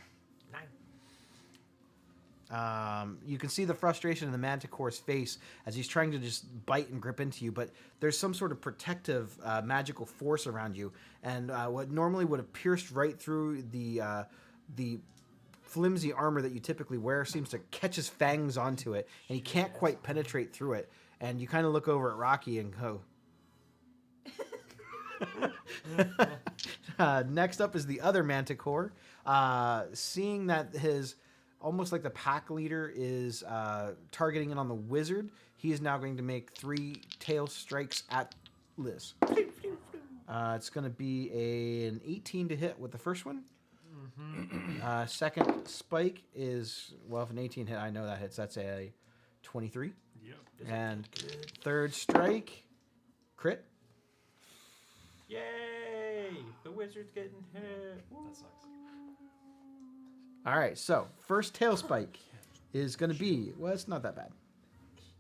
9. You can see the frustration in the Manticore's face as he's trying to just bite and grip into you, but there's some sort of protective magical force around you, and what normally would have pierced right through the flimsy armor that you typically wear seems to catch his fangs onto it, and he can't quite penetrate through it. And you kind of look over at Rocky and go. Next up is the other Manticore. Seeing that his almost like the pack leader is targeting it on the wizard, he is now going to make 3 tail strikes at Liz. It's going to be an 18 to hit with the first one. Second spike is, well, if an 18 hit, I know that hits. That's a 23. Yep. And third strike, crit. Yay! The wizard's getting hit. That sucks. All right, so first tail spike is going to be, well, it's not that bad.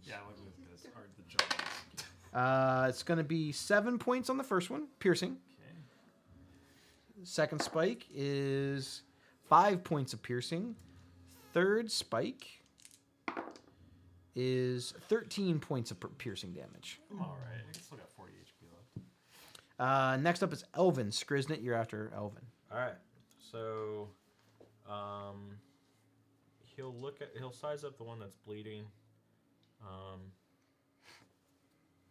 Yeah, look at this. Hard to jump. It's going to be 7 points on the first one, piercing. Okay. Second spike is 5 points of piercing. Third spike is 13 points of piercing damage. I'm all right. I still got 40 HP left. Next up is Elvin. Skriznet, you're after Elvin. All right. So, he'll size up the one that's bleeding.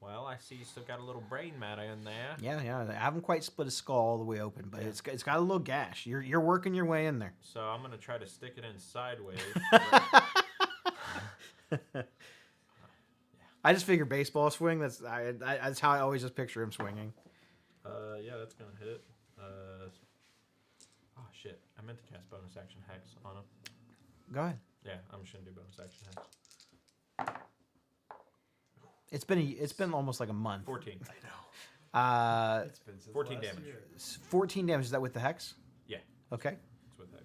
Well, I see you still got a little brain matter in there. Yeah. I haven't quite split his skull all the way open, but it's got a little gash. You're working your way in there. So I'm gonna try to stick it in sideways. I just figure baseball swing. That's how I always just picture him swinging. Yeah, that's gonna hit. Oh shit! I meant to cast bonus action hex on him. Go ahead. Yeah, I'm just gonna do bonus action hex. It's been almost like a month. 14. It's been since 14 last damage. year. 14 damage. Is that with the hex? Yeah, Okay. it's with hex.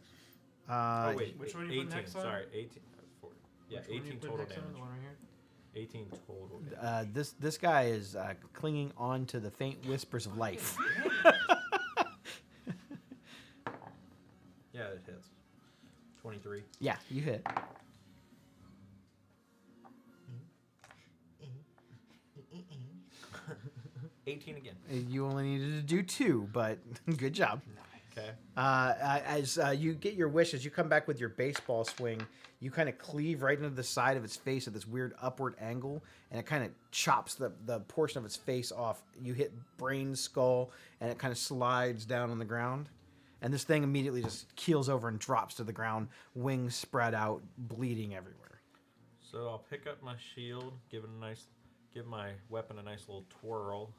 Oh Wait, which one are you putting 18. hex on? Sorry, 18. Yeah, Which one are you 18 putting total hex on? damage. The one right here? 18 total damage. This guy is clinging on to the faint whispers of life. Yeah, it hits. 23. Yeah, you hit. 18 again. You only needed to do 2, but good job. Okay. As you get your wish, as you come back with your baseball swing, you kind of cleave right into the side of its face at this weird upward angle, and it kind of chops the portion of its face off. You hit brain, skull, and it kind of slides down on the ground. And this thing immediately just keels over and drops to the ground, wings spread out, bleeding everywhere. So I'll pick up my shield, give my weapon a nice little twirl,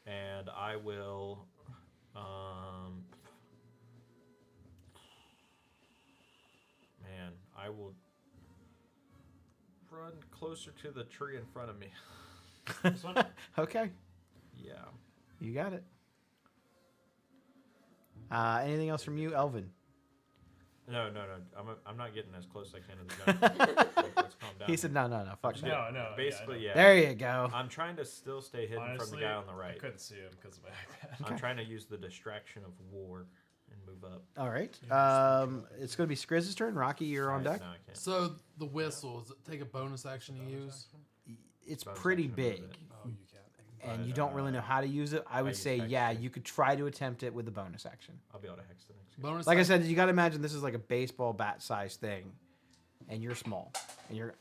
and I will. I will run closer to the tree in front of me. This one? Okay, Yeah. you got it. Anything else from you, Elvin? No. I'm not getting as close as I can to the gun. Let's calm down. He said, no, fuck that. No. Basically, yeah. There you go. I'm trying to still stay hidden Honestly, from the guy on the I right. couldn't see him because of my iPad. I'm trying to use the distraction of war and move up. All right. It's going to be Skrizz's turn. Rocky, you're on Right, deck. now I can't. So the whistle, does it take a bonus action to use? It's Bonus pretty action, big, isn't it? Oh, you can. and But, you don't really know how to use it. I would use say, hex yeah, too. you could try to attempt it with the bonus action. I'll be able to hex the next guy. Bonus Like I action- said, you got to imagine this is like a baseball bat size thing, and you're small, and you're.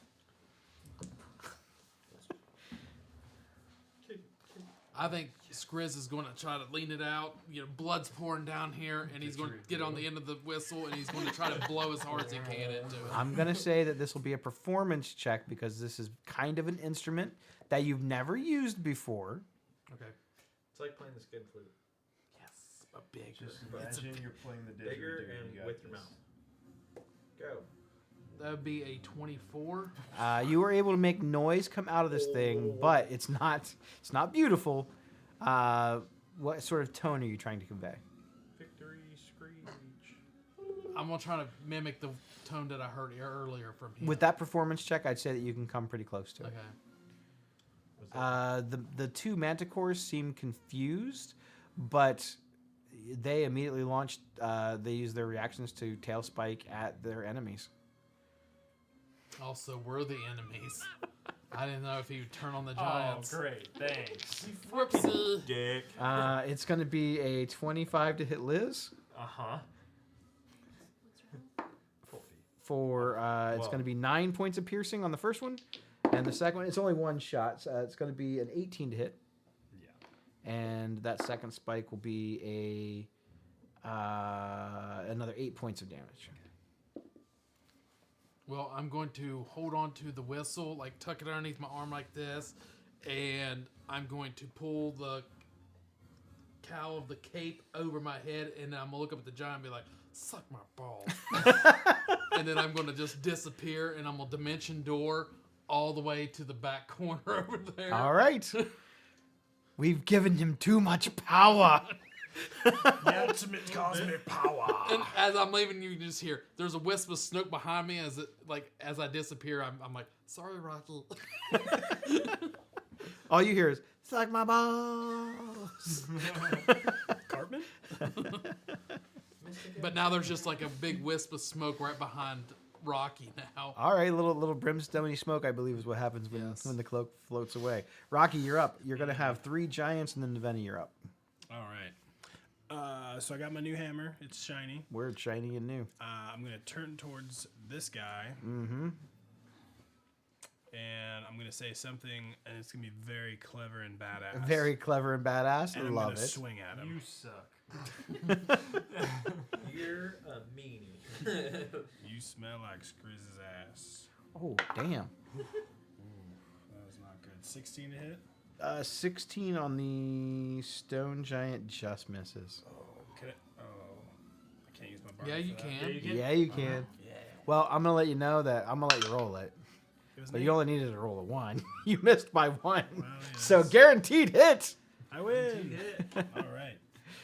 I think Skriz is going to try to lean it out. You know, blood's pouring down here, and he's going to get on the end of the whistle, and he's going to try to blow as hard as he can into it. I'm gonna say that this will be a performance check because this is kind of an instrument that you've never used before. Okay. It's like playing the skin flute. Yes, a big. Just It's imagine you're playing the didgeridoo. Bigger You and got with your this. mouth. Go. That would be a 24. You were able to make noise come out of this thing, but it's not beautiful. What sort of tone are you trying to convey? Victory screech. I'm going to try to mimic the tone that I heard earlier from him. With that performance check, I'd say that you can come pretty close to it. Okay. The two manticores seem confused, but they immediately launched. They used their reactions to tail spike at their enemies. Also, we're the enemies. I didn't know if he would turn on the Oh, giants. great. Thanks. Whoopsie. Dick. It's going to be a 25 to hit Liz. Uh-huh. For it's Whoa. going to be 9 points of piercing on the first one, and the second one it's only one shot. So it's going to be an 18 to hit, Yeah. and that second spike will be another 8 points of damage. Well, I'm going to hold on to the whistle, like tuck it underneath my arm like this, and I'm going to pull the cowl of the cape over my head, and I'm going to look up at the giant and be like, suck my balls. And then I'm going to just disappear, and I'm going to dimension door all the way to the back corner over there. All right, we've given him too much power. The ultimate cosmic power. And as I'm leaving, you can just hear there's a wisp of smoke behind me. As I disappear, I'm like, sorry, Rocky. All you hear is suck my balls. Cartman? But now there's just like a big wisp of smoke right behind Rocky now. All right, little brimstone-y smoke, I believe, is what happens Yes. when the cloak floats away. Rocky, you're up. You're going to have 3 giants, and then Neveni, you're up. All right. So I got my new hammer. It's shiny. Weird, shiny, and new. I'm going to turn towards this guy. Mm-hmm. And I'm going to say something, and it's going to be very clever and badass. Very clever and badass. And I'm Love gonna it. swing at him. You suck. You're a meanie. You smell like Skrizz's ass. Oh, damn. That was not good. 16 to hit? 16 on the stone giant just misses. Can I? Oh. I can't use my bar. Yeah, you for that. can. Yeah, you can. Well, I'm going to let you know that I'm going to let you roll it. It was But me. you only needed to roll a 1. You missed by 1. Well, yeah, So that's- guaranteed hit. I win. All right.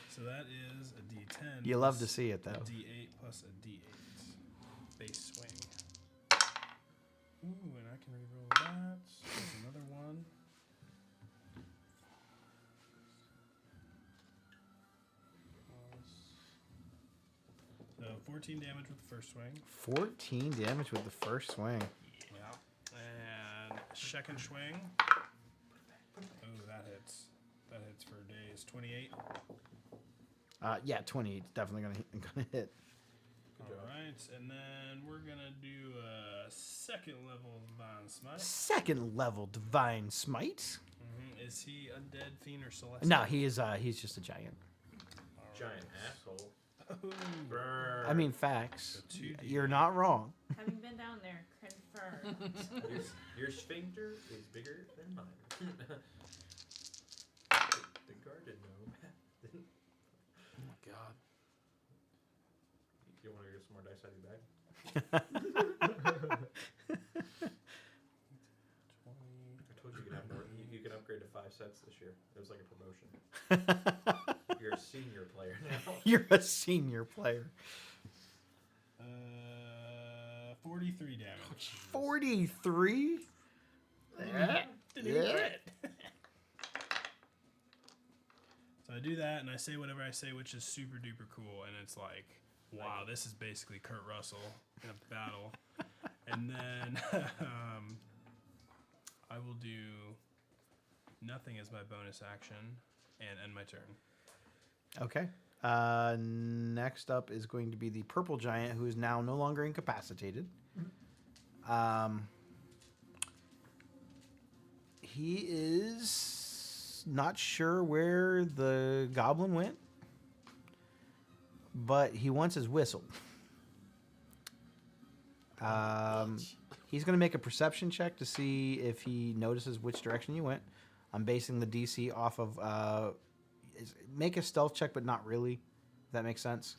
So that is a D10. You love to plus see it, though. A D8 plus a D8. Base swing. Ooh, and I can reroll that. There's another one. So 14 damage with the first swing. 14 damage with the first swing. Yeah. And second swing. Ooh, that hits. That hits for days. 28. Yeah, 28 is definitely gonna hit. All right, and then we're gonna do a second level Divine Smite. Second level Divine Smite. Is he undead, fiend, or celestial? No, he's just a giant. Giant asshole. Ooh. Burn. I mean, facts. So 2D. You're not wrong. Having been down there, confirmed. Your sphincter is bigger than mine. The guard didn't know. Oh my god. You want to get some more dice out of your bag? 20. I told you you could have more. You can upgrade to 5 sets this year. It was like a promotion. You're a senior player now. You're a senior player. 43 damage. 43. Didn't even crit. So I do that, and I say whatever I say, which is super duper cool, and it's like, wow, this is basically Kurt Russell in a battle. And then I will do nothing as my bonus action and end my turn. Okay. Next up is going to be the purple giant, who is now no longer incapacitated. He is not sure where the goblin went, but he wants his whistle. He's going to make a perception check to see if he notices which direction you went. I'm basing the DC off of make a stealth check, but not really. If that makes sense.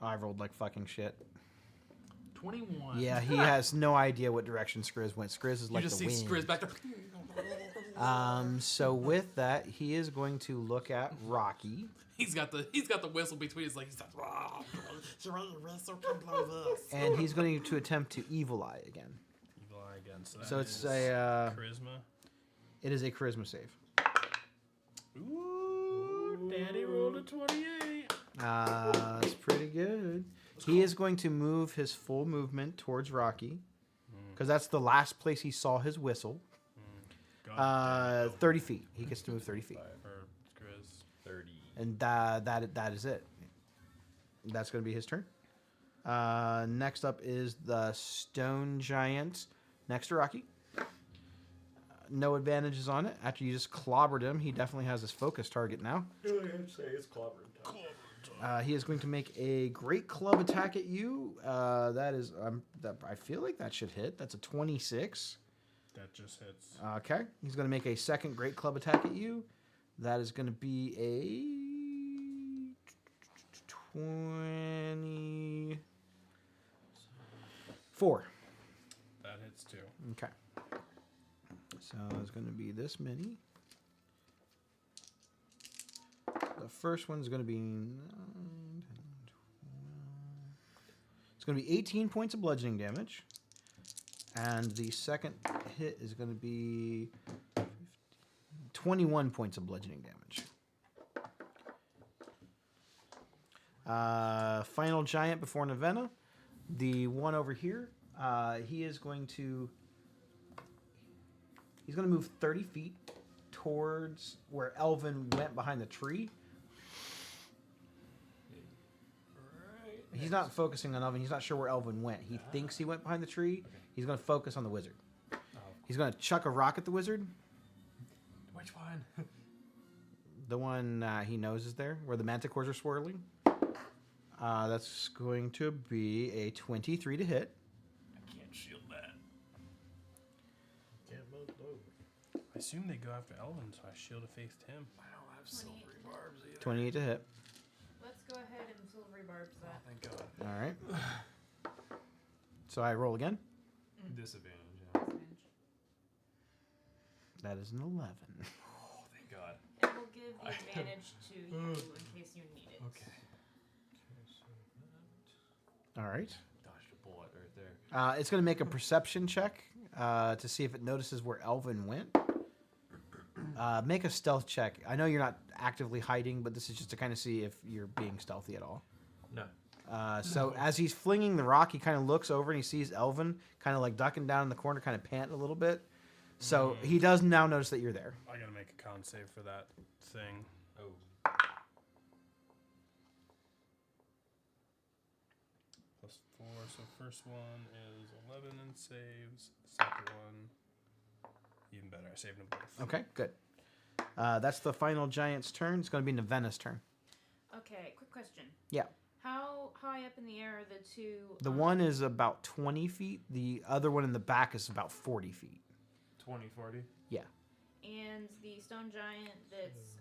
I rolled like fucking shit. 21. Yeah, he has no idea what direction Skriz went. Skriz is You like just the see wind. Skriz back there. So with that, he is going to look at Rocky. He's got the whistle between his legs. He's like, "Rah, you want your whistle? Come blow this." And he's going to attempt to Evil Eye again. Evil Eye again. So, So that it's is a charisma. it is a charisma save. Ooh, Daddy rolled a 28. That's pretty good. He is going to move his full movement towards Rocky, because that's the last place he saw his whistle. God 30 feet. He gets to move 30 feet, or Skriz. 30. and that is it. That's going to be his turn. Next up is the stone giant next to Rocky. No advantages on it. After you just clobbered him, he definitely has his focus target now. I'd say it's clobbering time. He is going to make a great club attack at you. That is, I feel like that should hit. That's a 26. That just hits. Okay. He's going to make a second great club attack at you. That is going to be a 24. That hits too. Okay. So it's going to be this many. The first one's going to be 9, 10, 12. It's going to be 18 points of bludgeoning damage. And the second hit is going to be 21 points of bludgeoning damage. Final giant before Nevena. The one over here, he's going to move 30 feet towards where Elvin went behind the tree. He's not focusing on Elvin. He's not sure where Elvin went. He thinks he went behind the tree. He's going to focus on the wizard. He's going to chuck a rock at the wizard. Which one? The one he knows is there, where the manticores are swirling. That's going to be a 23 to hit. I can't shield that. Can't move over. I assume they go after Elvin, so I shield of faith him. I don't have silvery barbs either. 28 to hit. Let's go ahead and silvery barbs Oh, that. thank God. All right. So I roll again. Disadvantage. Yeah. That is an 11. Oh, thank God. And we'll give the advantage to you in case you need it. Okay. All right. Dodged a bullet right there. It's going to make a perception check to see if it notices where Elvin went. Make a stealth check. I know you're not actively hiding, but this is just to kind of see if you're being stealthy at all. No. So as he's flinging the rock, he kind of looks over and he sees Elvin kind of like ducking down in the corner, kind of panting a little bit. So he does now notice that you're there. I gotta make a con save for that thing. Oh. So first one is 11 and saves. Second one, even better. I saved them both. Okay, good. That's the final giant's turn. It's going to be Navena's turn. Okay, quick question. Yeah. How high up in the air are the two? The one is about 20 feet. The other one in the back is about 40 feet. 20, 40. Yeah. And the stone giant that's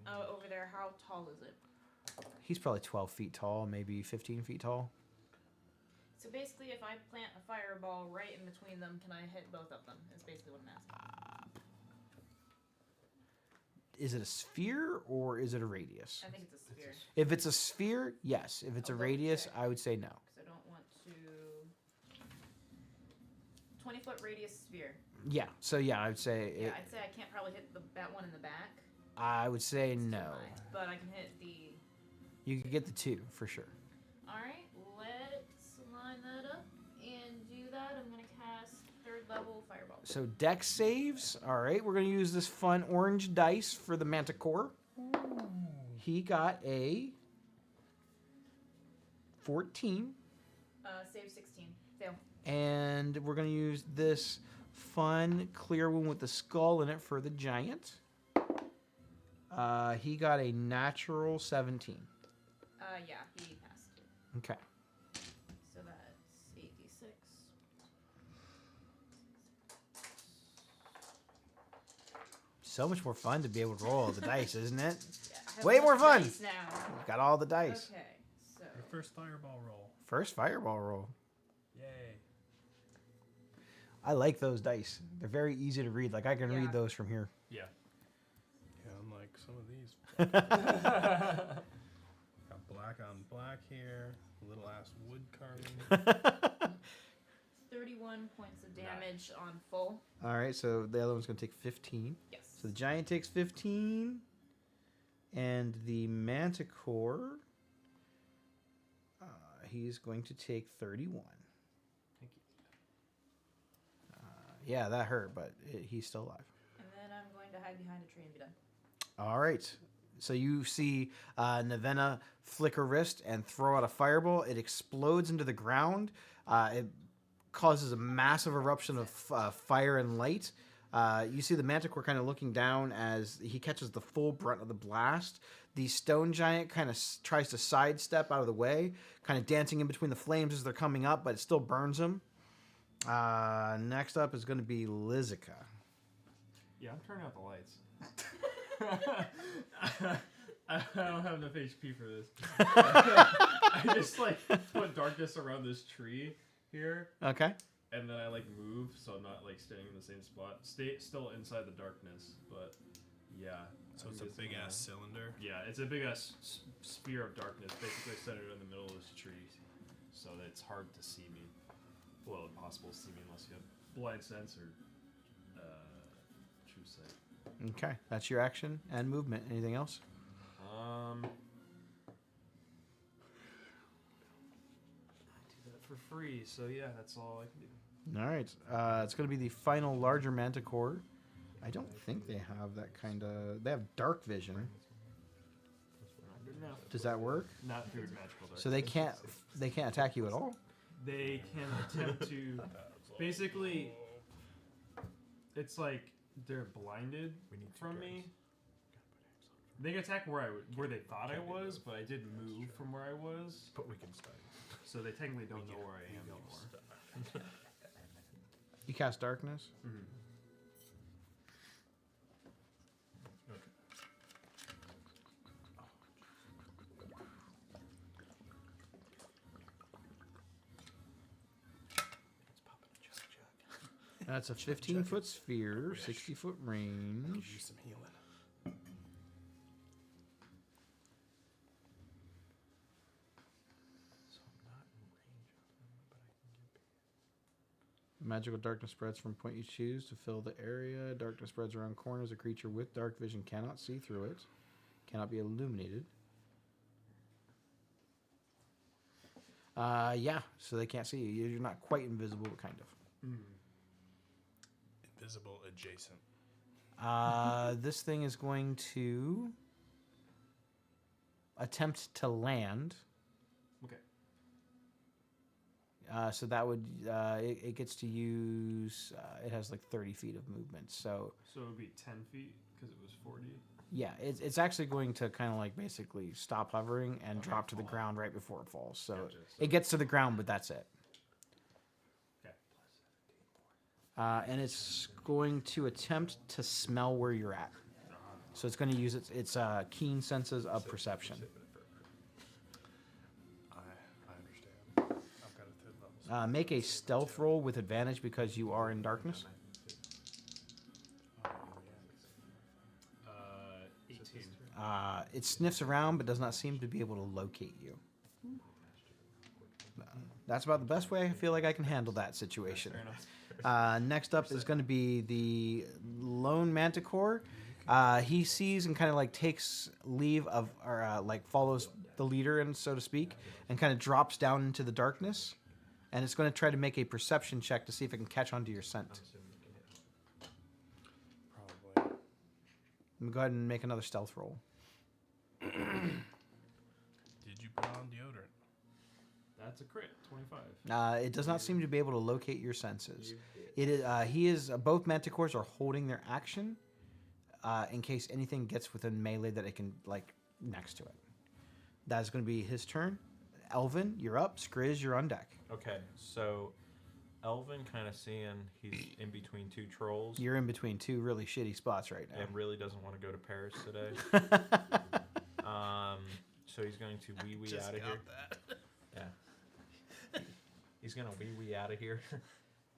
over there, how tall is it? He's probably 12 feet tall, maybe 15 feet tall. So basically, if I plant a fireball right in between them, can I hit both of them? Is basically what I'm asking. Is it a sphere or is it a radius? I think it's a sphere. If it's a sphere, yes. If it's a I'll double radius, check. I would say no. Because I don't want to. 20-foot radius sphere. Yeah. So yeah, I would say. Yeah, I'd say I can't probably hit that one in the back. I would say It's too no. high, but I can hit the. You could get the 2 for sure. All right, let's line that up and do that. I'm gonna cast 3rd level fireball. So dex saves. All right, we're gonna use this fun orange dice for the Manticore. He got a 14, Save 16. Fail. and we're gonna use this fun clear one with the skull in it for the giant. He got a natural 17. Yeah, he passed. Okay. So that's 8d6. So much more fun to be able to roll the dice, isn't it? Yeah, I have Way a more bunch of fun. dice now. We've got all the dice. Okay, so Your first fireball roll. First fireball roll. Yay. I like those dice. They're very easy to read. Like I can Yeah. read those from here. Yeah. Yeah, unlike some of these. Got black on black here. Little ass wood carving. 31 points of damage on full. All right, so the other one's going to take 15. Yes. So the giant takes 15, and the manticore, he's going to take 31. Thank you. Yeah, that hurt, but he's still alive. And then I'm going to hide behind a tree and be done. All right. So you see Navenna flick her wrist and throw out a fireball. It explodes into the ground. It causes a massive eruption of fire and light. You see the manticore kind of looking down as he catches the full brunt of the blast. The stone giant kind of tries to sidestep out of the way, kind of dancing in between the flames as they're coming up, but it still burns him. Next up is going to be Lizica. Yeah, I'm turning out the lights. I don't have enough HP for this. I just put darkness around this tree here, Okay. and then I move so I'm not staying in the same spot. Stay still inside the darkness, but yeah. So I'm it's a just big gonna- ass cylinder. Yeah, it's a big ass sphere of darkness, basically centered in the middle of this tree, so that it's hard to see me. Well, impossible to see me unless you have blind sense or true sight. Okay. That's your action and movement. Anything else? I do that for free, so yeah, that's all I can do. All right. It's going to be the final larger manticore. I don't think they have that kind of. They have dark vision. Not good enough. Does that work? Not through magical dark. So they can't attack you at all. They can attempt to. Basically, it's like they're blinded from me. They can attack where they thought I was, but I did move from where I was, But we can start. so they technically don't know where I am anymore. You cast darkness. Mhm. That's a 15-foot sphere, 60-foot range. Use some healing. So I'm not in range of them, but I can get. Magical darkness spreads from point you choose to fill the area. Darkness spreads around corners. A creature with dark vision cannot see through it. Cannot be illuminated. Yeah, so they can't see you. You're not quite invisible, but kind of. Invisible adjacent. This thing is going to attempt to land. Okay. So that would it gets to use. It has like 30 feet of movement. So So it would be 10 feet because it was 40. yeah, it's actually going to kind of like basically stop hovering and drop to the ground right before it falls. So Gotcha. it gets to the ground, but that's it. Okay. And it's going to attempt to smell where you're at. So it's going to use its keen senses of perception. I understand. I've got a third level. Make a stealth roll with advantage because you are in darkness. 18. It sniffs around but does not seem to be able to locate you. That's about the best way I feel like I can handle that situation. Fair enough. Next up is going to be the lone manticore. He sees and kind of like takes leave of, or like follows the leader, and so to speak, and kind of drops down into the darkness. And it's going to try to make a perception check to see if it can catch onto your scent. Probably. Go ahead and make another stealth roll. Did you put on deodorant? That's a crit. 25. It does not seem to be able to locate your senses. It is. He is. Both manticores are holding their action in case anything gets within melee that it can like next to it. That is going to be his turn. Elvin, you're up. Skriz, you're on deck. Okay, so Elvin kind of seeing he's in between two trolls You're in between two really shitty spots right now. and really doesn't want to go to Paris today. So he's going to wee out of here. Yeah. He's gonna wee out of here.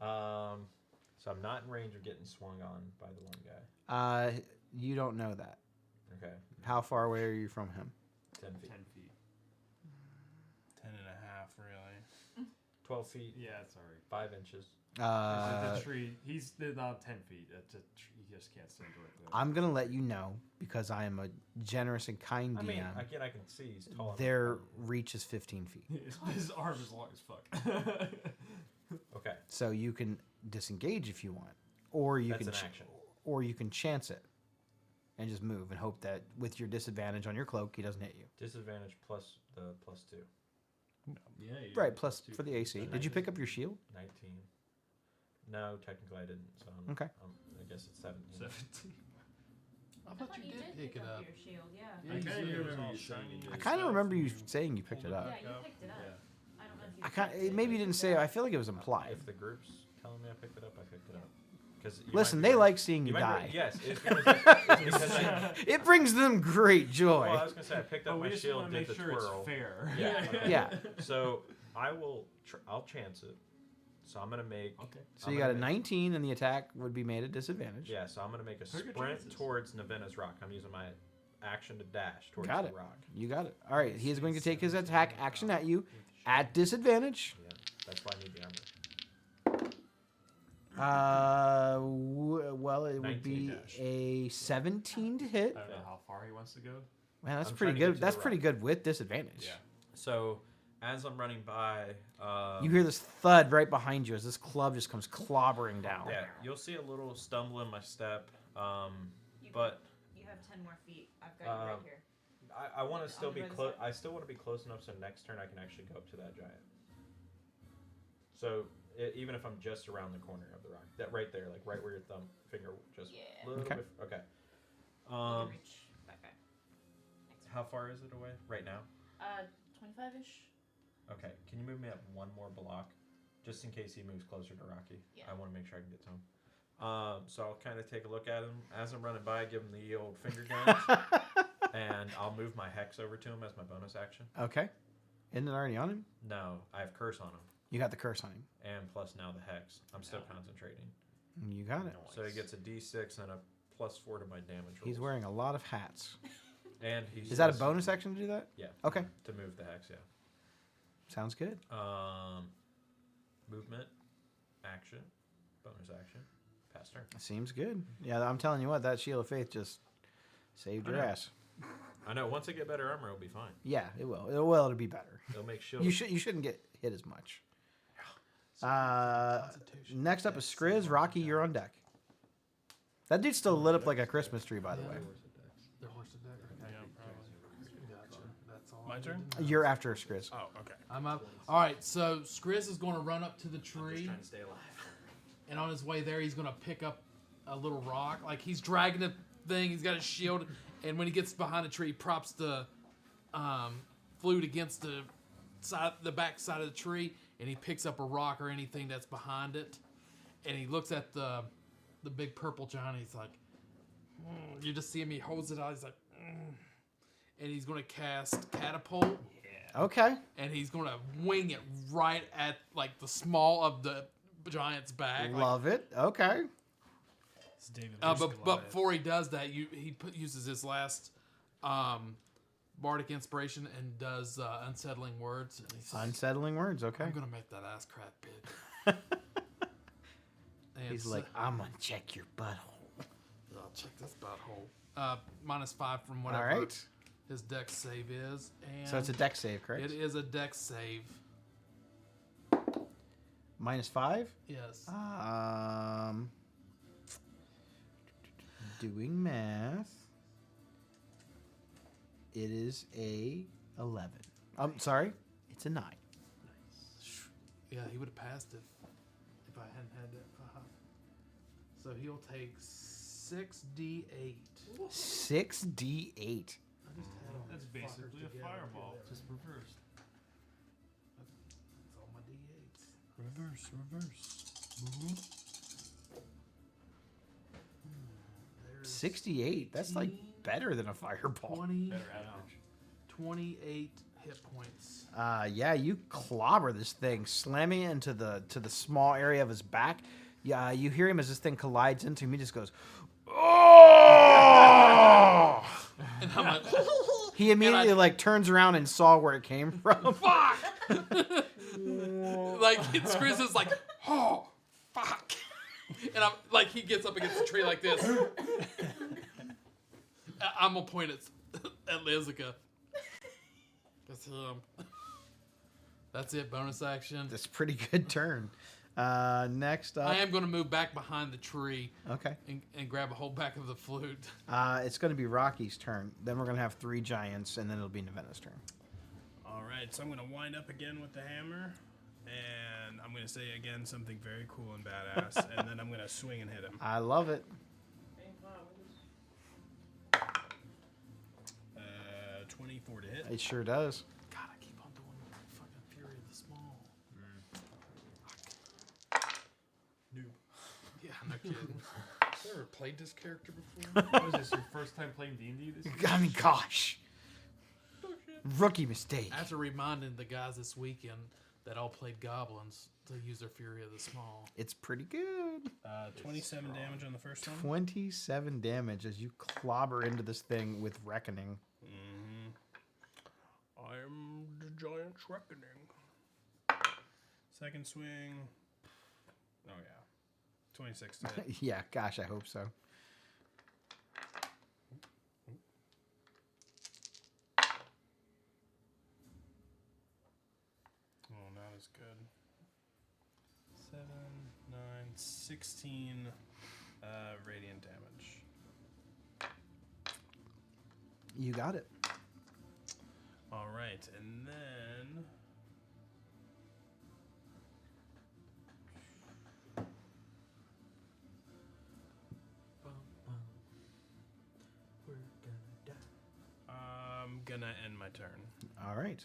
So I'm not in range of getting swung on by the one guy. You don't know that. Okay, How far away are you from him? 10 feet. 10 feet. 10 and a half, really. 12 feet, Yeah, it's alright. 5 inches. The tree, he's not 10 feet. He just can't stand directly. I'm gonna let you know because I am a generous and kind I DM. mean, again, I can see he's tall. Their reach is 15 feet, His arm is long as fuck. Okay, so you can disengage if you want, or you that's can an action. or you can chance it and just move and hope that with your disadvantage on your cloak, he doesn't hit you. Disadvantage plus the +2. Yeah. Right, plus for the AC. Did you pick up your shield? 19. No, technically I didn't. So Okay. I guess it's 17. 17. I thought you did pick it up. your shield, yeah. I you kind said of it was remember all you saying shiny. you I did. kind of remember you saying you picked it Yeah, up. you picked it up. Yeah. I don't know if you I kind picked it. maybe you didn't say. I feel like it was implied. If the group's telling me I picked it up, I picked it up. Because Listen, they like seeing you might die. be, yes, it's because, it's because I, It brings them great joy. well, I was gonna say I picked up But we my just shield, want to did make the sure twirl. it's fair. Yeah. Yeah. So I will. I'll chance it. So I'm gonna make. Okay. So I'm you got a gonna make- 19, and the attack would be made at disadvantage. Yeah, so I'm gonna make a Take your sprint chances. towards Navena's rock. I'm using my action to dash towards Got the it. rock. You got it. All right, he is going to take his attack action at you at disadvantage. Yeah, that's why I need the armor. Well, it would 19 be dash. a 17 to hit. I don't know how far he wants to go. Man, that's I'm pretty trying to get good. to That's the pretty rock. good with disadvantage. Yeah. So as I'm running by, You hear this thud right behind you as this club just comes clobbering down. yeah, you'll see a little stumble in my step. You- But You have 10 more feet. I've got you right here. I want to still On be the right close. side. I still want to be close enough so next turn I can actually go up to that giant. So even if I'm just around the corner of the rock, that right there, like right where your thumb finger just Yeah. a little Okay. bit. Okay. You can reach that guy. Next How far is it away right now? 25-ish. Okay. Can you move me up one more block, just in case he moves closer to Rocky? Yeah. I want to make sure I can get to him. So I'll kind of take a look at him as I'm running by, give him the old finger guns, and I'll move my hex over to him as my bonus action. Okay. Isn't it already on him? No, I have curse on him, You got the curse on him. and plus now the hex. I'm still concentrating. You got it. So he gets a D6 and a +4 to my damage rolls. He's wearing a lot of hats. And he's Is that a bonus action to do that? Yeah. Okay. To move the hex, yeah. Sounds good. Movement, action, bonus action, pass turn. Seems good. Yeah, I'm telling you what, that Shield of Faith just saved your I know. ass. I know. Once I get better armor, it'll be fine. Yeah, it will. It'll be better. It'll make shield. You shouldn't get hit as much. Constitution. Next up is Skriz. Rocky, you're on deck. That dude's still lit up like a Christmas tree, by the way. They're horse to deck. Yeah, probably. Gotcha. That's all. My turn? You're after Skriz. Oh, okay. I'm up. All right, so Skriz is going to run up to the tree, Trying to stay alive. and on his way there, he's going to pick up a little rock. Like he's dragging the thing. He's got his shield, and when he gets behind the tree, he props the flute against the back side of the tree, and he picks up a rock or anything that's behind it, and he looks at the big purple giant. He's like, you just see him. He holds it out. He's like, and he's going to cast catapult. Okay. And he's going to wing it right at like the small of the giant's back. Love it. Okay. It's David But versus but Goliath. before he does that, uses his last bardic inspiration and does unsettling words. And he says, Unsettling words. Okay. I'm gonna make that ass crack big. And He's like, I'm gonna check your butthole. I'll check this butthole. -5 from whatever All right. his dex save is. And So it's a dex save, correct? it is a dex save. -5. Yes. Doing math. It is a 11. I'm sorry. It's a 9. Yeah, he would have passed if I hadn't had that 5. So he'll take 6d8. 6d8. That's basically a fireball, just reversed. That's all my d8s. Reverse. 68. That's like better than a fireball. 20, Better average. 28 hit points. Yeah, you clobber this thing, slamming it into the small area of his back. Yeah, you hear him as this thing collides into him. He just goes, "Oh!" And I'm like, He immediately like turns around and saw where it came from. fuck! Like, Skriz is like, oh, fuck. And I'm like, he gets up against the tree like this. I'm gonna point at Lizica. That's him. That's it, bonus action. That's a pretty good turn. Next up. I am gonna move back behind the tree Okay. and grab a hold back of the flute. It's going to be Rocky's turn. Then we're going to have 3 giants, and then it'll be Nevada's turn. All right, so I'm going to wind up again with the hammer, and I'm going to say again something very cool and badass, and then I'm going to swing and hit him. I love it. 24 to hit. It sure does. God, I keep on doing fucking Fury of the Small. Noob. Yeah, no kidding. Have you ever played this character before? What is this, your first time playing D&D this year? I mean, gosh. Rookie mistake. After reminding the guys this weekend that all played goblins to use their Fury of the Small. It's pretty good. 27 damage on the first one. 27 damage as you clobber into this thing with Reckoning. I'm the giant's reckoning. Second swing. Oh, yeah. 26 to hit. Yeah, gosh, I hope so. Oh, not as good. 7, 9, 16 radiant damage. You got it. All right, and then We're gonna die. I'm gonna end my turn. All right.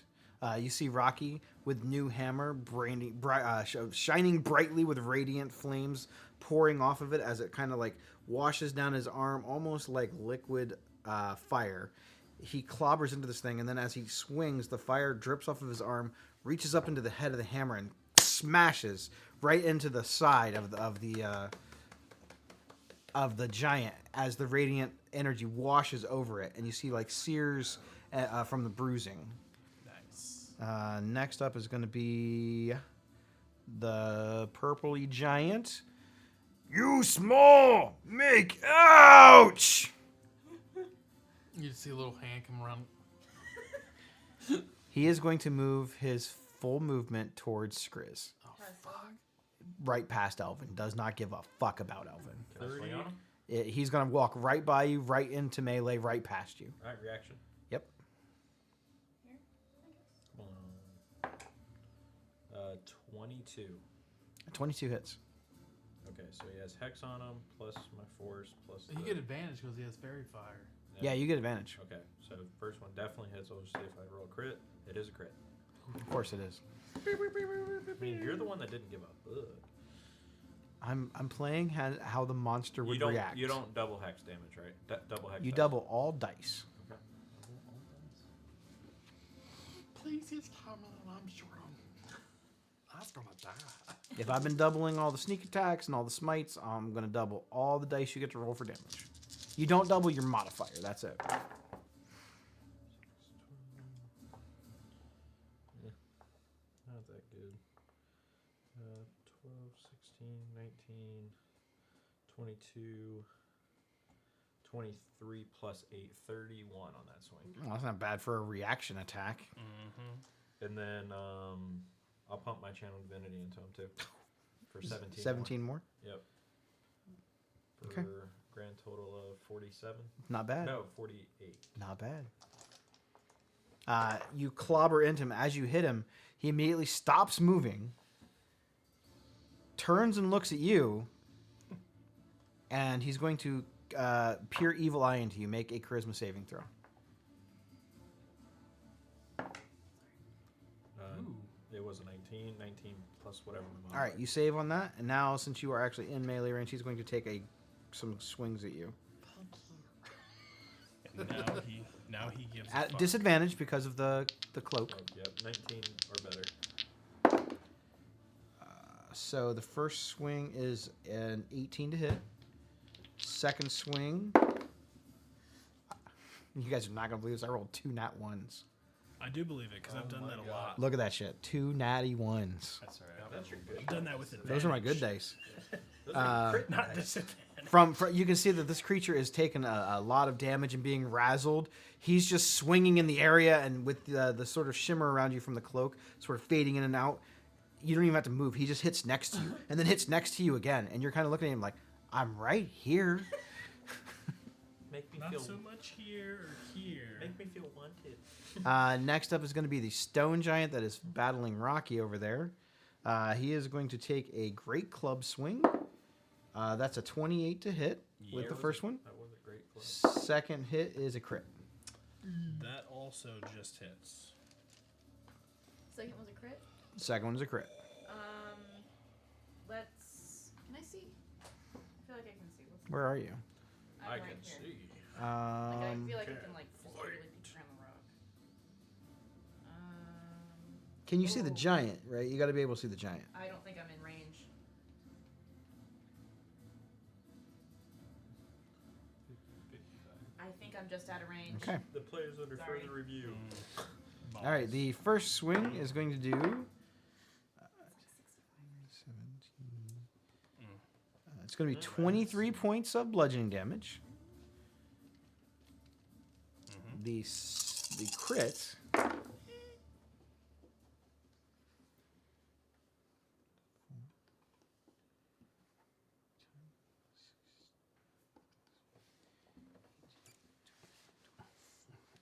You see Rocky with new hammer, shining brightly with radiant flames pouring off of it as it kind of like washes down his arm, almost like liquid fire. He clobbers into this thing, and then as he swings, the fire drips off of his arm, reaches up into the head of the hammer, and smashes right into the side of the giant as the radiant energy washes over it, and you see like sears from the bruising. Nice. Next up is going to be the purpley giant. You small, make ouch! You just see a little hand come around. He is going to move his full movement towards Skriz. Oh, fuck. Right past Elvin. Does not give a fuck about Elvin. Can I swing on him? He's going to walk right by you, right into melee, right past you. Alright, reaction. Yep. 22. 22 hits. Okay, so he has Hex on him, plus my Force, plus. You get advantage because he has Fairy Fire. Yeah, you get advantage. Okay, so first one definitely hits. I'll just see if I roll a crit. It is a crit. Of course it is. I mean, you're the one that didn't give up. Ugh. I'm playing how the monster would react. You don't double hex damage, right? Double hex. You dice. double all dice. Okay. Please, he's coming. I'm sure I was gonna die. If I've been doubling all the sneak attacks and all the smites, I'm going to double all the dice you get to roll for damage. You don't double your modifier. That's it. Not that good. 12, 16, 19, 22, 23 plus 8, 31 on that swing. Well, that's not bad for a reaction attack. And then I'll pump my channel divinity into him too. For 17. 17 more? Yep. For Okay. grand total of 47. Not bad. No, 48. Not bad. You clobber into him. As you hit him, he immediately stops moving, turns and looks at you, and he's going to peer evil eye into you. Make a charisma saving throw. It was a 19 plus whatever. All right, you save on that, and now since you are actually in melee range, he's going to take some swings at you And now he gives a at fuck. disadvantage because of the cloak. Oh, yep, 19 or better. So the first swing is an 18 to hit. Second swing, you guys are not gonna believe this. I rolled 2 nat ones. I do believe it because I've done that a lot. Look at that shit. 2 natty ones. That's alright. That's your good. I've done that with advantage. Those are my good dice. Not disadvantage. From you can see that this creature is taking a lot of damage and being razzled. He's just swinging in the area, and with the sort of shimmer around you from the cloak, sort of fading in and out. You don't even have to move. He just hits next to you, and then hits next to you again, and you're kind of looking at him like, "I'm right here." Make me Not feel. so much here or here. Make me feel wanted. Next up is going to be the stone giant that is battling Rocky over there. He is going to take a great club swing. That's a 28 to hit with the first one. That was a great club. Second hit is a crit. That also just hits. Second was a crit. Second one is a crit. Let's. Can I see? I feel like I can see. Where are you? I'm I right can here. see. Like I feel like Okay. I can like really peek around the rock. Can you see the Oh. giant, right? You got to be able to see the giant. I don't think I'm in range. I think I'm just out of range. Okay. The players under Sorry. further review. All right. The first swing is going to do 17. It's going to be 23 points of bludgeoning damage. The crit.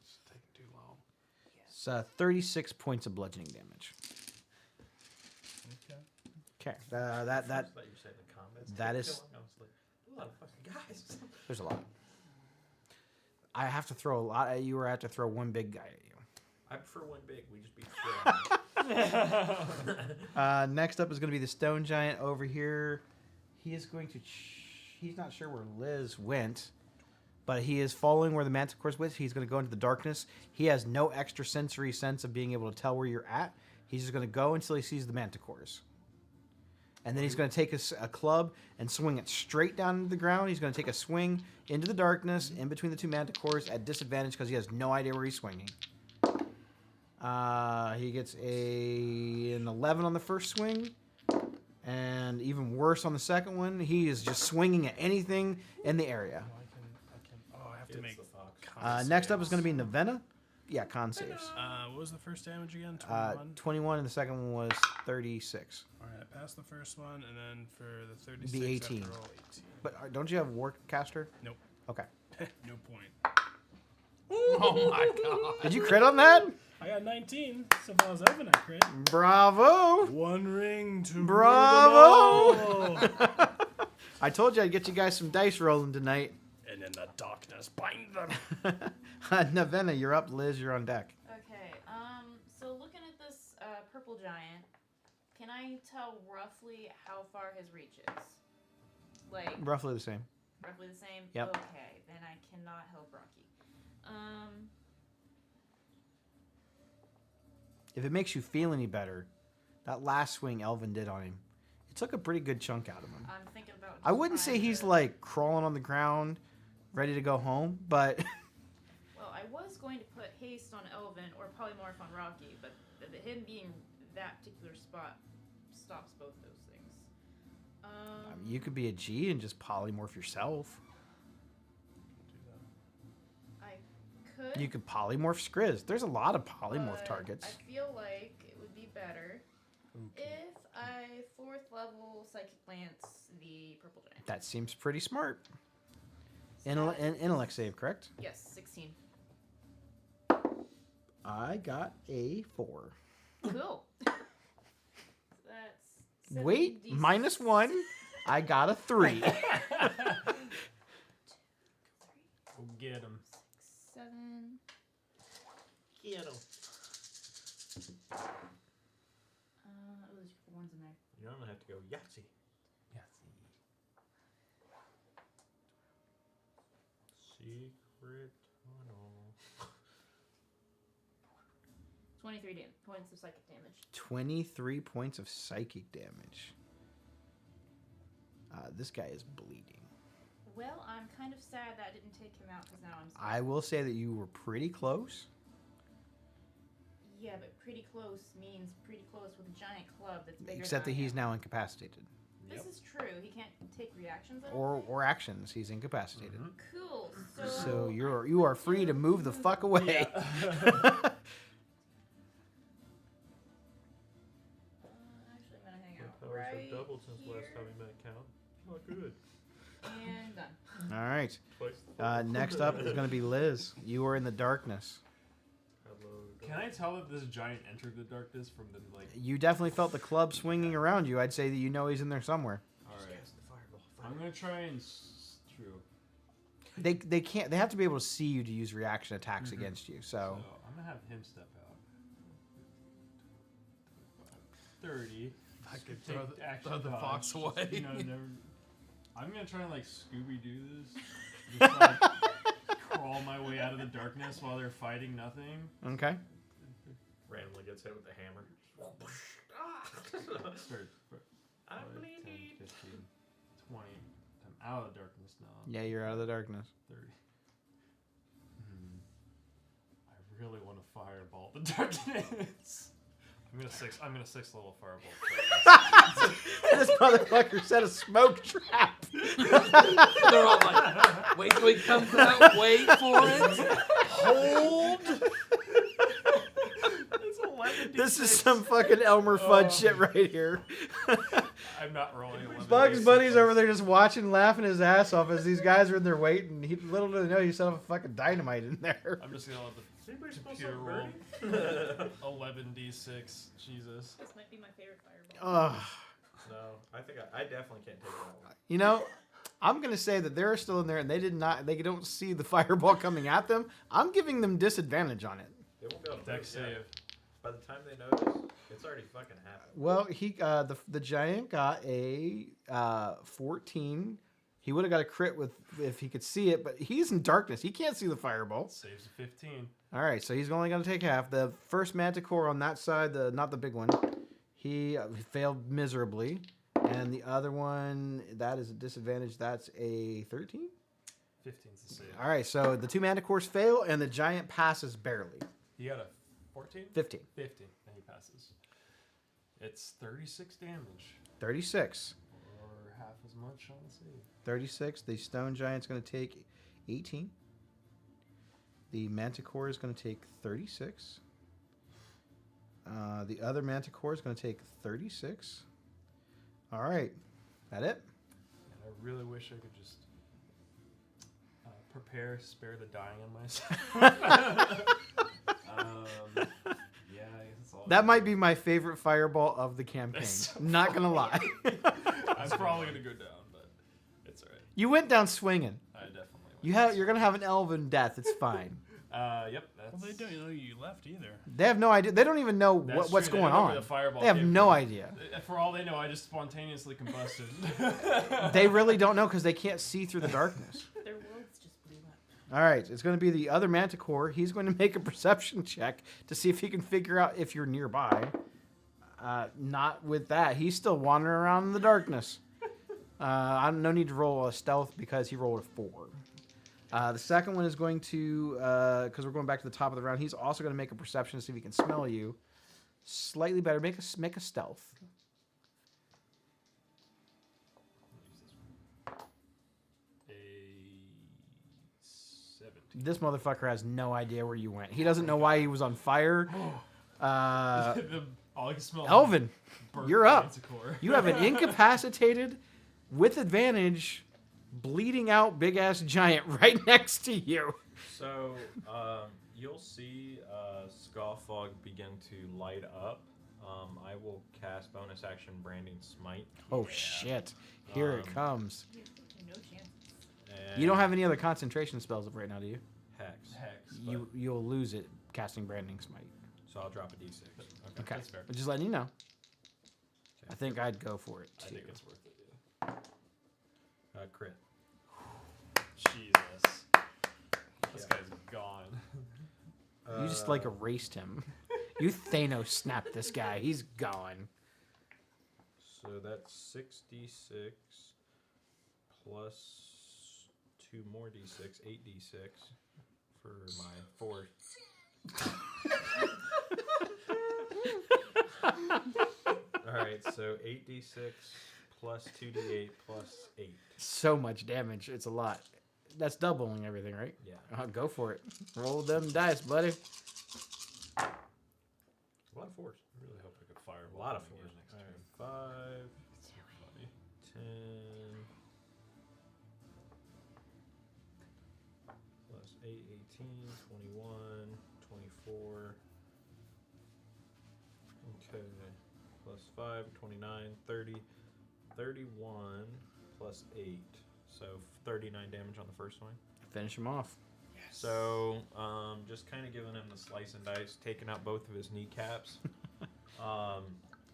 It's taking too long. It's 36 points of bludgeoning damage. Okay. Okay. That That you said in the comments. that Kept is- going. I was like, a lot of fucking guys. there's a lot. I have to throw a lot at you, or I have to throw one big guy at you. I prefer one big. We just beat the shit out of him. Next up is going to be the stone giant over here. He is going to. He's not sure where Liz went, but he is following where the manticore's went. He's going to go into the darkness. He has no extra sensory sense of being able to tell where you're at. He's just going to go until he sees the manticores. And then he's going to take a club and swing it straight down into the ground. He's going to take a swing into the darkness in between the two manticores at disadvantage because he has no idea where he's swinging. He gets an 11 on the first swing, and even worse on the second one. He is just swinging at anything in the area. I have to It's make. the fox. con Next up is saves. going to be Nevena. Yeah, con saves. What was the first damage again? 21. 21, and the second one was 36. All right, I passed the first one, and then for the 36, The I have 18. to roll 18. But don't you have Warcaster? Nope. Okay. No point. Oh my god. Did you crit on that? I got 19. So far as Elven, I crit. Bravo! One ring to Bravo! rule them all. I told you I'd get you guys some dice rolling tonight. And in the darkness, bind them. Navenna, you're up. Liz, you're on deck. Okay. So looking at this purple giant, can I tell roughly how far his reach is? Like Roughly the same. roughly the same. Yep. Okay, then I cannot help Rocky. If it makes you feel any better, that last swing Elvin did on him, it took a pretty good chunk out of him. I'm thinking about. I wouldn't say trying he's to- like crawling on the ground, ready to go home, but Well, I was going to put haste on Elvin or polymorph on Rocky, but him being that particular spot stops both those things. I mean, you could be a G and just polymorph yourself. I could. You could polymorph Skriz. There's a lot of polymorph but targets. I feel like it would be better if I 4th level psychic lance the purple giant. That seems pretty smart. So Intellect save, correct? Yes, 16. I got a 4. Cool. That's. Wait, 7d6. -1. I got a 3. Go get him. 7. Get him. Oh, there's a couple ones in there. You're gonna have to go Yahtzee. Secret tunnel. 23 points of psychic damage. 23 points of psychic damage. This guy is bleeding. Well, I'm kind of sad that didn't take him out because now I'm. I will say that you were pretty close. Yeah, but pretty close means pretty close with a giant club that's bigger. Except that than I he's am. now incapacitated. This is true. He can't take reactions. I don't Or think? or actions. He's incapacitated. Cool. So. So you are free to move the fuck away. Actually, I'm gonna hang My out powers right have doubled since last here. time we met, Count. Not good. And done. All right. Twice the Next up is going to be Liz. You are in the darkness. Hello. Can I tell that this giant entered the darkness from the like? You definitely felt the club swinging around you. I'd say that you know he's in there somewhere. All right. Cast the fireball. I'm gonna try and true. They can't. They have to be able to see you to use reaction attacks against you. So So I'm gonna have him step out. 30. I could Take throw the, action throw the dodge. fox away. You know, never, I'm gonna try and like Scooby Doo this. Just like crawl my way out of the darkness while they're fighting nothing. okay. Randomly gets hit with a hammer. Start. I'm 5, 10, bleeding. 15, 20. I'm out of the darkness now. Yeah, you're out of the darkness. 30. I really want to fireball the darkness. I'm gonna 6th level fireball. This motherfucker set a smoke trap. They're all like, wait till he comes out, wait for it. Hold. This is some fucking Elmer Fudd shit right here. I'm not rolling 11. Bugs D6. Bunny's over there just watching, laughing his ass off as these guys are in there waiting. He little did he know you set up a fucking dynamite in there. I'm just gonna let the Anybody smell computer something roll burning? 11d6. Jesus. This might be my favorite fireball. Ugh. No, I think I definitely can't take that one. You know, I'm gonna say that they're still in there and they don't see the fireball coming at them. I'm giving them disadvantage on it. They won't be able to Deck move, yeah. save. By the time they notice, it's already fucking happened. Well, the giant got a 14. He would have got a crit with if he could see it, but he's in darkness. He can't see the fireball. Saves a 15. All right, so he's only going to take half. The first manticore on that side, not the big one, he failed miserably, and the other one that is a disadvantage. That's a 13. 15's the save. All right, so the two manticores fail, and the giant passes barely. He got a 14? 15. 15. And he passes. It's 36 damage. 36. Or half as much on the save. 36. The stone giant's going to take 18. The manticore is going to take 36. The other manticore is going to take 36. All right. That it? And I really wish I could just spare the dying on myself. all. That might be my favorite fireball of the campaign. That's so Not gonna lie. I'm probably gonna go down, but it's alright. You went down swinging. I definitely. You're gonna have an elven death. It's fine. Yep. That's, Well, they don't know you left either. They have no idea. They don't even know that's what's true. They going don't know where on. The fireball They have came no from. idea. For all they know, I just spontaneously combusted. They really don't know because they can't see through the darkness. Their worlds just blew up. All right, it's going to be the other manticore. He's going to make a perception check to see if he can figure out if you're nearby. Not with that. He's still wandering around in the darkness. No need to roll a stealth because he rolled a 4. The second one is going to, because we're going back to the top of the round, he's also going to make a perception to see if he can smell you. Slightly better. Make a stealth. A 17. This motherfucker has no idea where you went. He doesn't know why he was on fire. All I can smell. Elvin, burnt you're up. manticore. You have an incapacitated, with advantage, bleeding out big ass giant right next to you. So, you'll see Scoffog begin to light up. I will cast bonus action Branding Smite. Oh shit! Here it comes. No chance. And You don't have any other concentration spells right now, do you? Hex. Hex. You'll lose it casting branding smite. So I'll drop a d6. Okay, That's fair. but just letting you know. I think I'd go for it I too. think it's worth it. Yeah. Crit. Jesus. This guy's gone. You just like erased him. You Thanos snapped this guy. He's gone. So that's 6d6 plus 2 more d6, 8d6 for my 4. Alright, so 8d6 plus 2d8 plus 8. So much damage. It's a lot. That's doubling everything, right? Yeah. Go for it. Roll them dice, buddy. A lot of 4s. I really hope I could fire A lot of one 4s. next Alright, turn. 5, Funny. 10, plus 8, 18, 21, 24. Okay, plus 5, 29, 30, 31, plus 8. So 39 damage on the first one. Finish him off. So, just kind of giving him the slice and dice, taking out both of his kneecaps.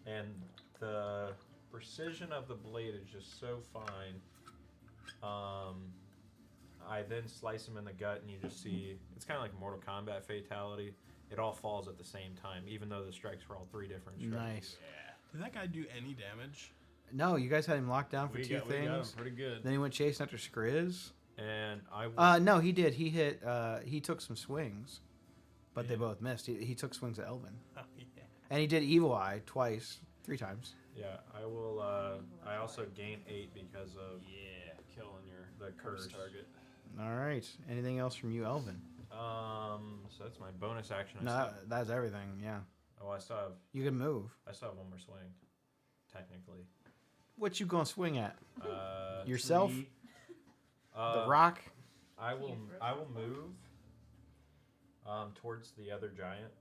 And the precision of the blade is just so fine. I then slice him in the gut, and you just see, it's kind of like a Mortal Kombat fatality. It all falls at the same time, even though the strikes were all 3 different strikes. Nice. Did that guy do any damage? No, you guys had him locked down for We two got him things. pretty good. Then he went chasing after Skriz. And I will, No, he did. He hit. He took some swings, but they both missed. He took swings at Elvin, Oh, yeah. and he did Evil Eye twice, 3 times. yeah, I will, I also gain 8 because of Yeah, killing your the curse. first target. All right. Anything else from you, Elvin? So that's my bonus action. I No, still, that's everything. Yeah, I still have you can move. one more swing, technically. What you gonna swing at? Uh, Yourself? tree. The rock? I will move towards the other giant.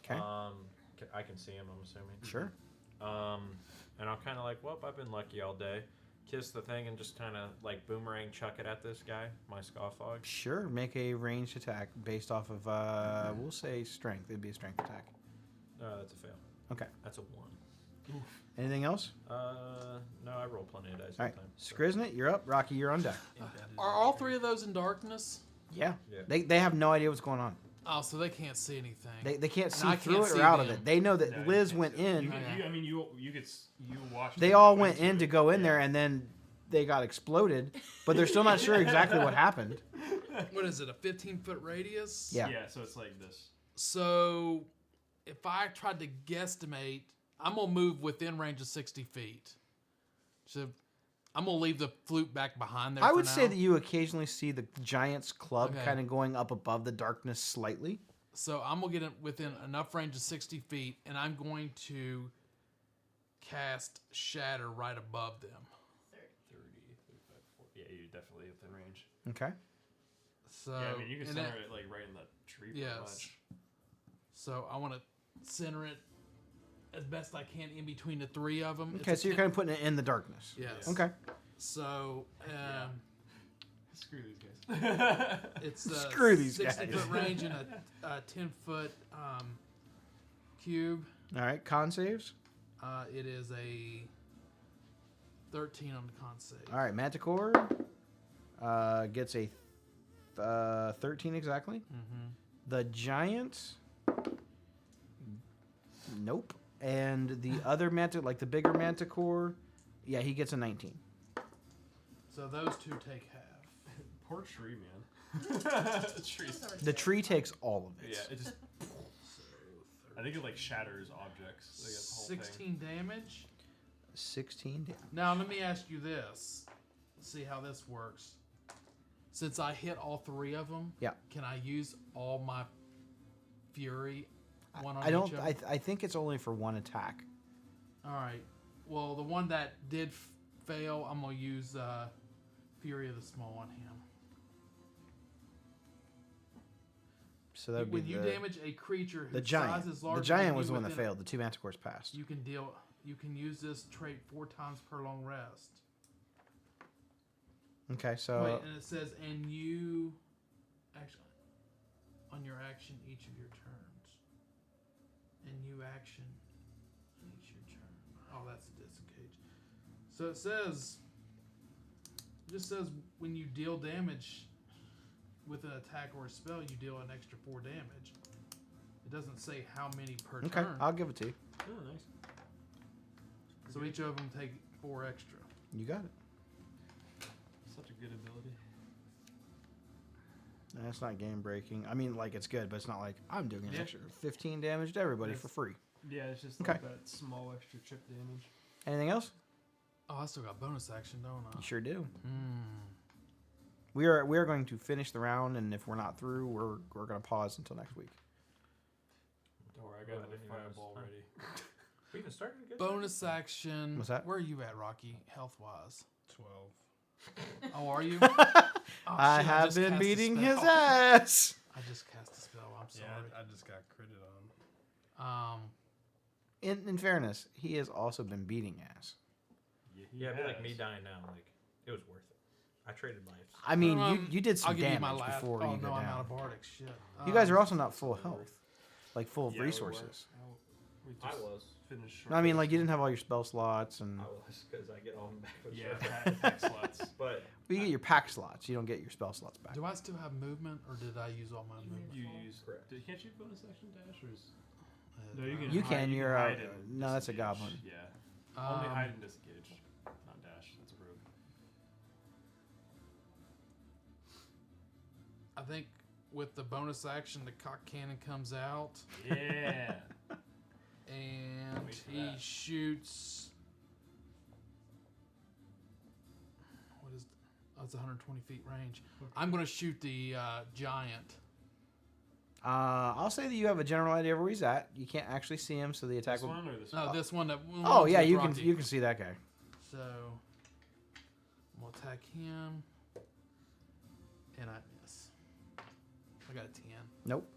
Okay. I can see him, I'm assuming. Sure. And I'll kind of like, well, I've been lucky all day. Kiss the thing and just kind of like boomerang chuck it at this guy, my Scoffog. Sure. Make a ranged attack based off of we'll say strength. It'd be a strength attack. That's a fail. Okay. That's a 1. Anything else? No, I roll plenty of dice All right. sometimes. Skriznet, you're up. Rocky, you're on deck. Are all 3 of those in darkness? Yeah. Yeah. They have no idea what's going on. Oh, so they can't see anything. They can't And see I through can't it see or out of them. it. They know that No, you Liz can't went see it. in. You could you watched. They them all go went into in it. to go in Yeah. there, and then they got exploded, but they're still not sure exactly what happened. What is it, a 15-foot radius? Yeah. Yeah, so it's like this. So if I tried to guesstimate, I'm going to move within range of 60 feet. So I'm going to leave the flute back behind there I for would now. say that you occasionally see the Giant's Club Okay. kind of going up above the darkness slightly. So I'm going to get it within enough range of 60 feet, and I'm going to cast Shatter right above them. 30, 35, 40. Yeah, you're definitely within range. Okay. So, Yeah, I mean, you can and center that- it like right in the tree pretty Yes. much. So I want to center it as best I can in between the three of them. Okay, so you're kind of putting it in the darkness. Yes. Okay. So Screw these guys. it's a Screw these 60 guys. foot range and a 10-foot cube. All right. Con saves. It is a 13 on the con save. All right. Manticore gets a 13 exactly. Mm-hmm. The giant. Nope. And the other like the bigger manticore, yeah, he gets a 19. So those two take half. Poor tree, man. Trees. The tree takes all of it. Yeah, it just. I think it like shatters objects. Like, that's the whole thing. 16 damage. 16 damage. Now let me ask you this. See how this works. Since I hit all three of them, Yeah. can I use all my fury? One on I don't. each of them? I think it's only for one attack. All right. Well, the one that did fail, I'm gonna use fury of the small on him. So that would be When you damage a creature the whose giant. size is larger The giant than was you the one that within- failed. The two manticores passed. You can use this trait 4 times per long rest. Okay, so Wait, and it says, and you actually on your action each of your turns. And you action each your turn. Oh, that's a disengage. So it just says when you deal damage with an attack or a spell, you deal an extra 4 damage. It doesn't say how many per okay, turn. I'll give it to you. Oh, nice. So each of them take 4 extra. You got it. Such a good ability. That's not game breaking. I mean, like it's good, but it's not like I'm doing an Yeah. extra 15 damage to everybody Yes. for free. Yeah, it's just Okay. like that small extra chip damage. Anything else? Oh, I still got bonus action, don't I? You sure do. Hmm. We are going to finish the round, and if we're not through, we're going to pause until next week. Don't worry, I got Well, I another didn't even fireball notice. ready. We even started a good Bonus action. What's that? Where are you at, Rocky? Health wise. 12. Oh, are you? Oh, I shit, have just been cast a beating spell. his ass. I just cast a spell. I'm Yeah, sorry. I just got critted on. In fairness, he has also been beating ass. Yeah, it'd be like me dying now. Like, it was worth it. I traded lives. I mean, Um, you did some I'll give you my damage last. before Oh you no, go I'm down. out of bardic. Shit. You guys are also not full health, like full of Yeah, we were. resources. We I just was. finished. No, I mean, like you didn't have all your spell slots, and I was, because I get all them back with Yeah, sure. attack slots. But you get your pack slots. You don't get your spell slots back. Do I still have movement, or did I use all my You movement? You Full. use. Correct. Can't you bonus action dash or is? Uh, No, you can. You hide, can, you're hide a- and no, that's a disengage. goblin. Yeah. Only hide and disengage, not dash. That's a rogue. I think with the bonus action, the cock cannon comes out, Yeah. and Wait for he that. shoots. What is? Oh, it's 120 feet range. I'm gonna shoot the giant. I'll say that you have a general idea of where he's at. You can't actually see him, so the attack This will. one or this No, one? this one that. Oh one's yeah, with you Rocky. can see that guy. So I'm gonna attack him, and I miss. I got a 10. Nope.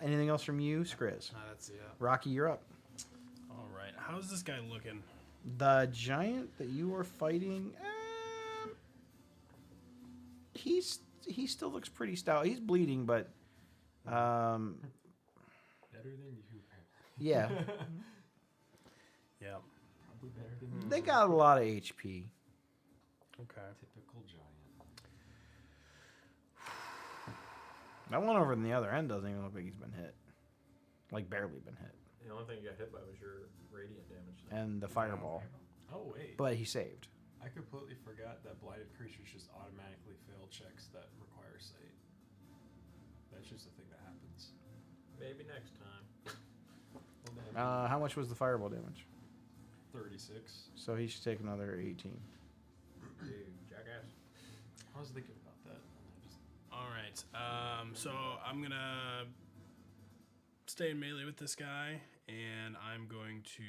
Anything else from you, Skriz? No, that's it. Rocky, you're up. All right. How's this guy looking? The giant that you are fighting, he still looks pretty stout. He's bleeding, but Better than you. yeah, Yeah. Probably better than you. they got a lot of HP. Okay. Typical giant. That one over in the other end doesn't even look like he's been hit, like barely been hit, the only thing you got hit by was your radiant damage. and the fireball. Oh wait. But he saved. I completely forgot that blighted creatures just automatically fail checks that require sight. That's just a thing that happens. Maybe next time. Well, then, How much was the fireball damage? 36. So he should take another 18. Dude, jackass. I was thinking about that. I just, All right. So I'm gonna stay in melee with this guy, and I'm going to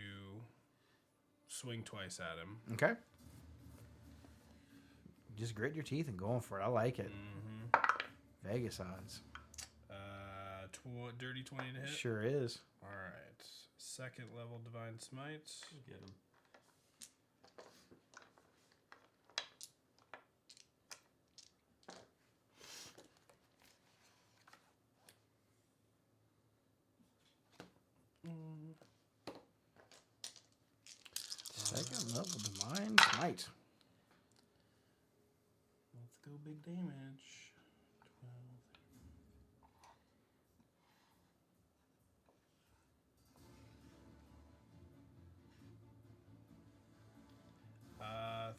swing twice at him. Okay. Just grit your teeth and going for it. I like it. Mm-hmm. Vegas odds. dirty 20 to hit. Sure is. All right. Second level divine smite. Get him. Second level divine smite. Let's go big damage. 12. Uh,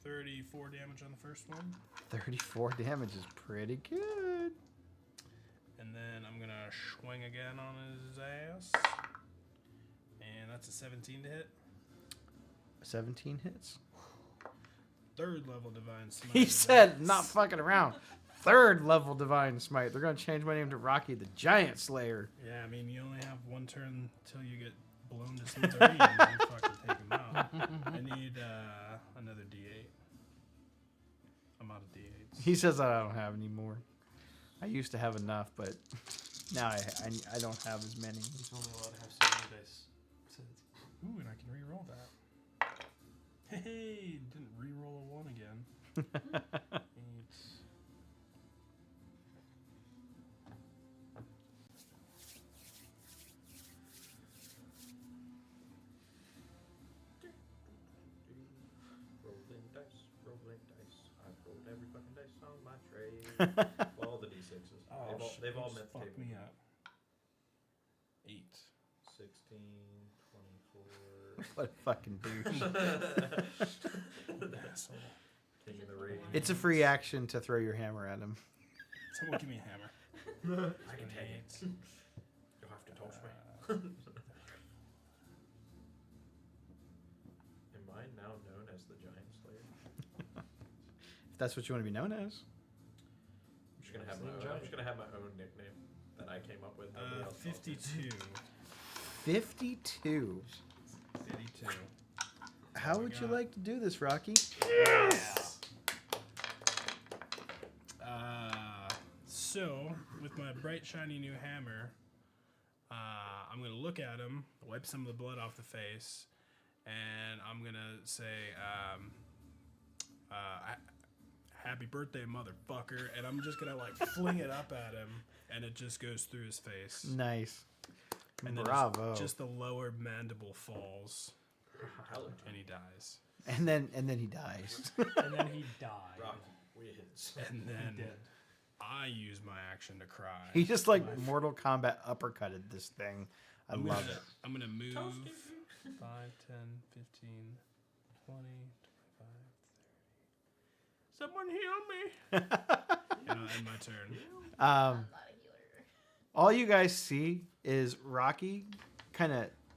34 damage on the first one. 34 damage is pretty good. And then I'm going to swing again on his ass. And that's a 17 to hit. 17 hits. Third level divine smite. He said, not fucking around. Third level divine smite. They're going to change my name to Rocky the Giant Slayer. Yeah, I mean, you only have one turn till you get blown to smithereens and you fucking take him out. I need another D8. I'm out of D8s. He says I don't have any more. I used to have enough, but now I don't have as many. He's only allowed to have so many dice. Ooh, and I can re-roll that. Hey, didn't re-roll a 1 again. 8. Rolling dice, rolling dice. I've rolled every fucking dice on my tray. Well, all the d6s. Oh, they've all just met the fucked table. me up. 8. 16, 24. What a fucking douche. Asshole. King of the Radiant. It's a free action to throw your hammer at him. Someone give me a hammer. I can take it. You'll have to toss me. Am I now known as the Giant Slayer? If that's what you want to be known as. I'm just gonna have my own nickname that I came up with. Nobody else calls me. 52. 52. 52. How we would you got. like to do this, Rocky? So, with my bright, shiny new hammer, I'm going to look at him, wipe some of the blood off the face, and I'm going to say, happy birthday, motherfucker. And I'm just going to, like, fling it up at him, and it just goes through his face. Nice. And then Bravo. just the lower mandible falls, Intelligent. and he dies. And then he dies. And then he died. Rocky wins. And then Dead. I use my action to cry. He just like Mortal Kombat uppercutted this thing. I I'm love gonna, it. I'm going to move Toasty. 5, 10, 15, 20, 25, 30. Someone heal me. And I'll end my turn. I'm not a healer. All you guys see is Rocky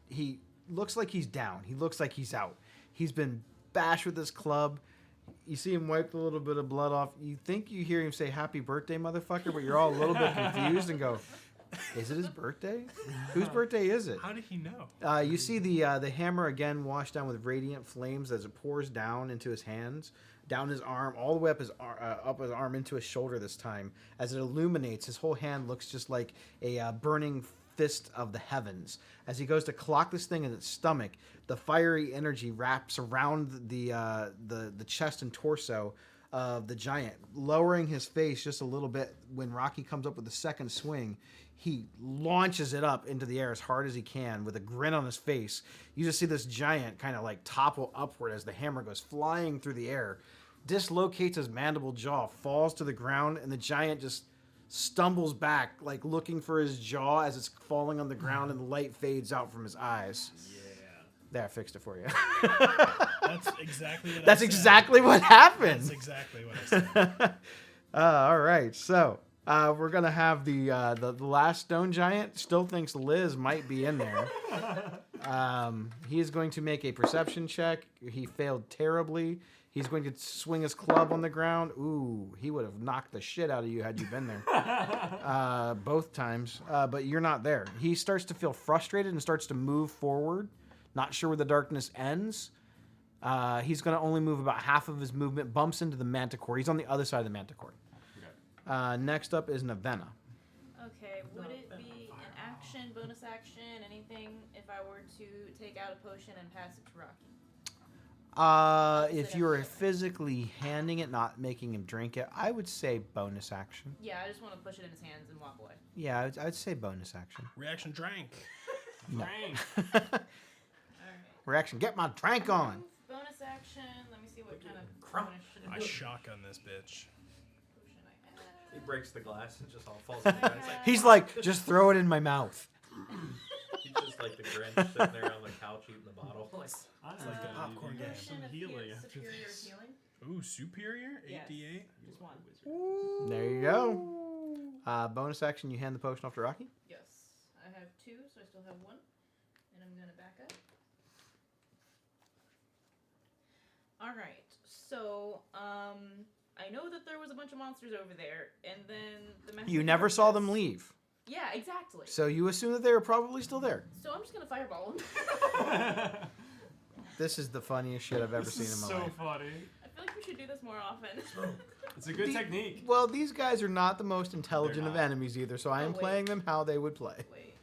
he looks like he's down. He looks like he's out. He's been bashed with his club. You see him wipe a little bit of blood off. You think you hear him say happy birthday, motherfucker, but you're all a little bit confused and go, is it his birthday? Whose birthday is it? How did he know? You see the hammer again washed down with radiant flames as it pours down into his hands, down his arm, all the way up his arm into his shoulder this time. As it illuminates, his whole hand looks just like a burning fist of the heavens. As he goes to clock this thing in its stomach, the fiery energy wraps around the chest and torso of the giant, lowering his face just a little bit. When Rocky comes up with the second swing, he launches it up into the air as hard as he can with a grin on his face. You just see this giant kind of like topple upward as the hammer goes flying through the air, dislocates his mandible jaw, falls to the ground, and the giant just stumbles back, like looking for his jaw as it's falling on the ground, and the light fades out from his eyes. Yeah. There, I fixed it for you. That's exactly what I That's said. exactly what happened. That's exactly what I said. All right, so we're gonna have the last stone giant. Still thinks Liz might be in there. He is going to make a perception check. He failed terribly. He's going to swing his club on the ground. Ooh, he would have knocked the shit out of you had you been there. Both times, but you're not there. He starts to feel frustrated and starts to move forward, not sure where the darkness ends. He's going to only move about half of his movement, bumps into the manticore. He's on the other side of the manticore. Next up is Navenna. Okay, would it bonus action, anything if I were to take out a potion and pass it to Rocky? If you were physically handing it, not making him drink it, I would say bonus action. Yeah, I just want to push it in his hands and walk away. Yeah, I'd say bonus action. Reaction drank. No. Alright. Reaction, get my drink on. Bonus action. Let me see what kind of Crump. bonus should I it be. shotgun this bitch. Potion I He have. breaks the glass and just all falls in the It's like, He's like, just throw it in my mouth. he's just like the Grinch sitting there on the couch eating the bottle. Like, Honestly, like the popcorn you game. get some Potion of healing after superior this. healing. Ooh, superior? Yes. 8d8? Just one. There you go. Bonus action, you hand the potion off to Rocky. Yes. I have 2, so I still have 1. And I'm going to back up. Alright. So, I know that there was a bunch of monsters over there, and then the method You of never saw them darkness- leave. Yeah, exactly. So you assume that they were probably still there. So I'm just going to fireball them. This is the funniest shit I've ever This seen is in my so life. funny. I feel like we should do this more often. It's a good technique. Well, these guys are not the most intelligent of not. enemies either, so I am Oh, wait. playing them how they would play. Wait.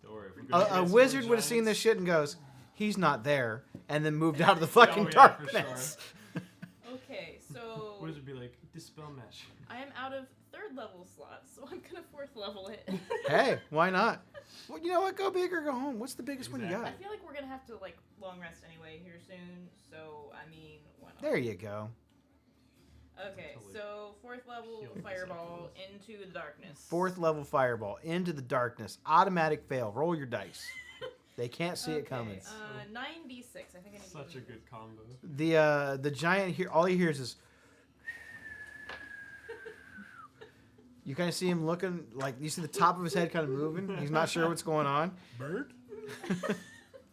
Don't worry. If we're gonna A get wizard some would have seen this giants- shit and goes, he's not there, and then moved out of the fucking yeah, for darkness. Okay, so Wizard would be like, dispel mesh. I am out of 3rd level slots, so I'm going to 4th level it. Hey, why not? Well, you know what? Go big or go home. What's the biggest one you I got? feel like we're going to have to, like, long rest anyway here soon, so, I mean, why not? There you go. Okay, Totally. so 4th level Heal myself fireball with into the darkness. 4th level fireball into the darkness. Automatic fail. Roll your dice. They can't see it coming. 9d6. I think I need Such to a do good combo. The giant here, all he hears is. You kind of see him looking like you see the top of his head kind of moving. He's not sure what's going on. Bird?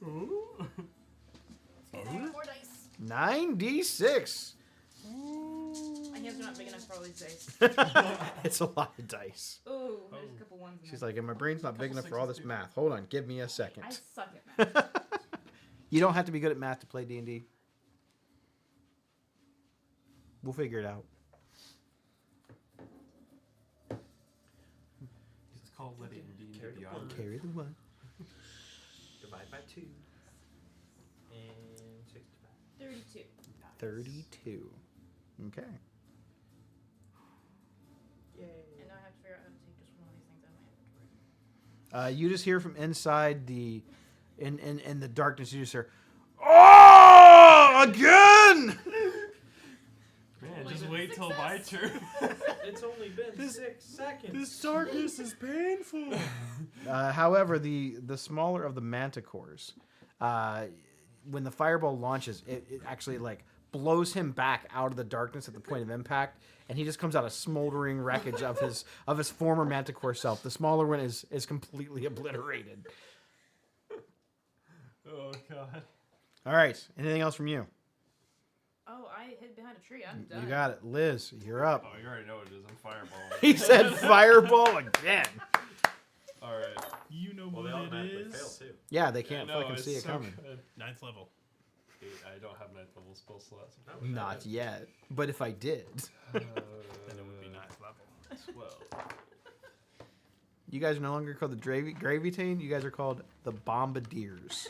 Ooh. More dice. 9d6. My hands are not big enough for all these dice. It's a lot of dice. Ooh, there's a couple ones in She's there. like, and my brain's not big Couple enough for all this sixes, too. math. Hold on, give me a second. I suck at math. You don't have to be good at math to play D&D. We'll figure it out. It's called letting D&D Carry be the on. one. Carry the one. divide by 2. And 65. 32. 32. Okay. Yay. And now I have to figure out how to take just one of these things out of my inventory. You just hear from inside the, in the darkness. You just hear, "Oh, again!" Man, Like just a wait till my turn. It's only been 6 seconds. darkness is painful. However, the smaller of the manticores, when the fireball launches, it actually like blows him back out of the darkness at the point of impact, and he just comes out a smoldering wreckage of his former manticore self. The smaller one is completely obliterated. Oh god. All right. Anything else from you? Oh, I hid behind a tree. I'm done. You got it, Liz. You're up. Oh, you already know what it is. I'm fireball. He said fireball again. All right. You know Well, what they it automatically is. fail too. Yeah, they I can't know, fucking it's see it so coming. good. 9th level. I don't have 9th level spell slots. Not yet. But if I did, Then it would be 9th level. 12. you guys are no longer called the Gravy Team. You guys are called the Bombardiers.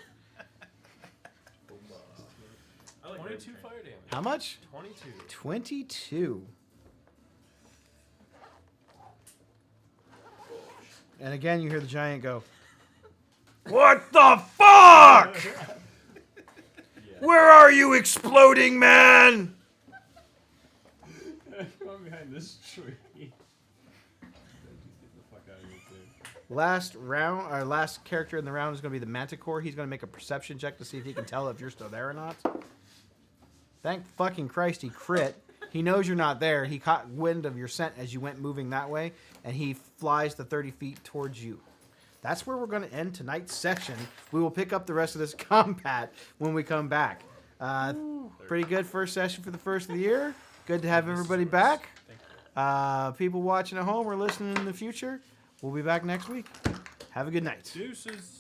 I like 22 Red fire damage. How much? 22. 22. And again, you hear the giant go, "What the fuck? Yeah. Where are you, exploding man?" Come behind this tree. Get the fuck out of here, too. Last round, our last character in the round is going to be the Manticore. He's going to make a perception check to see if he can tell if you're still there or not. Thank fucking Christ he crit. He knows you're not there. He caught wind of your scent as you went moving that way, and he flies the 30 feet towards you. That's where we're going to end tonight's session. We will pick up the rest of this combat when we come back. Pretty good first session for the first of the year. Good to have everybody back. People watching at home or listening in the future, we'll be back next week. Have a good night. Deuces.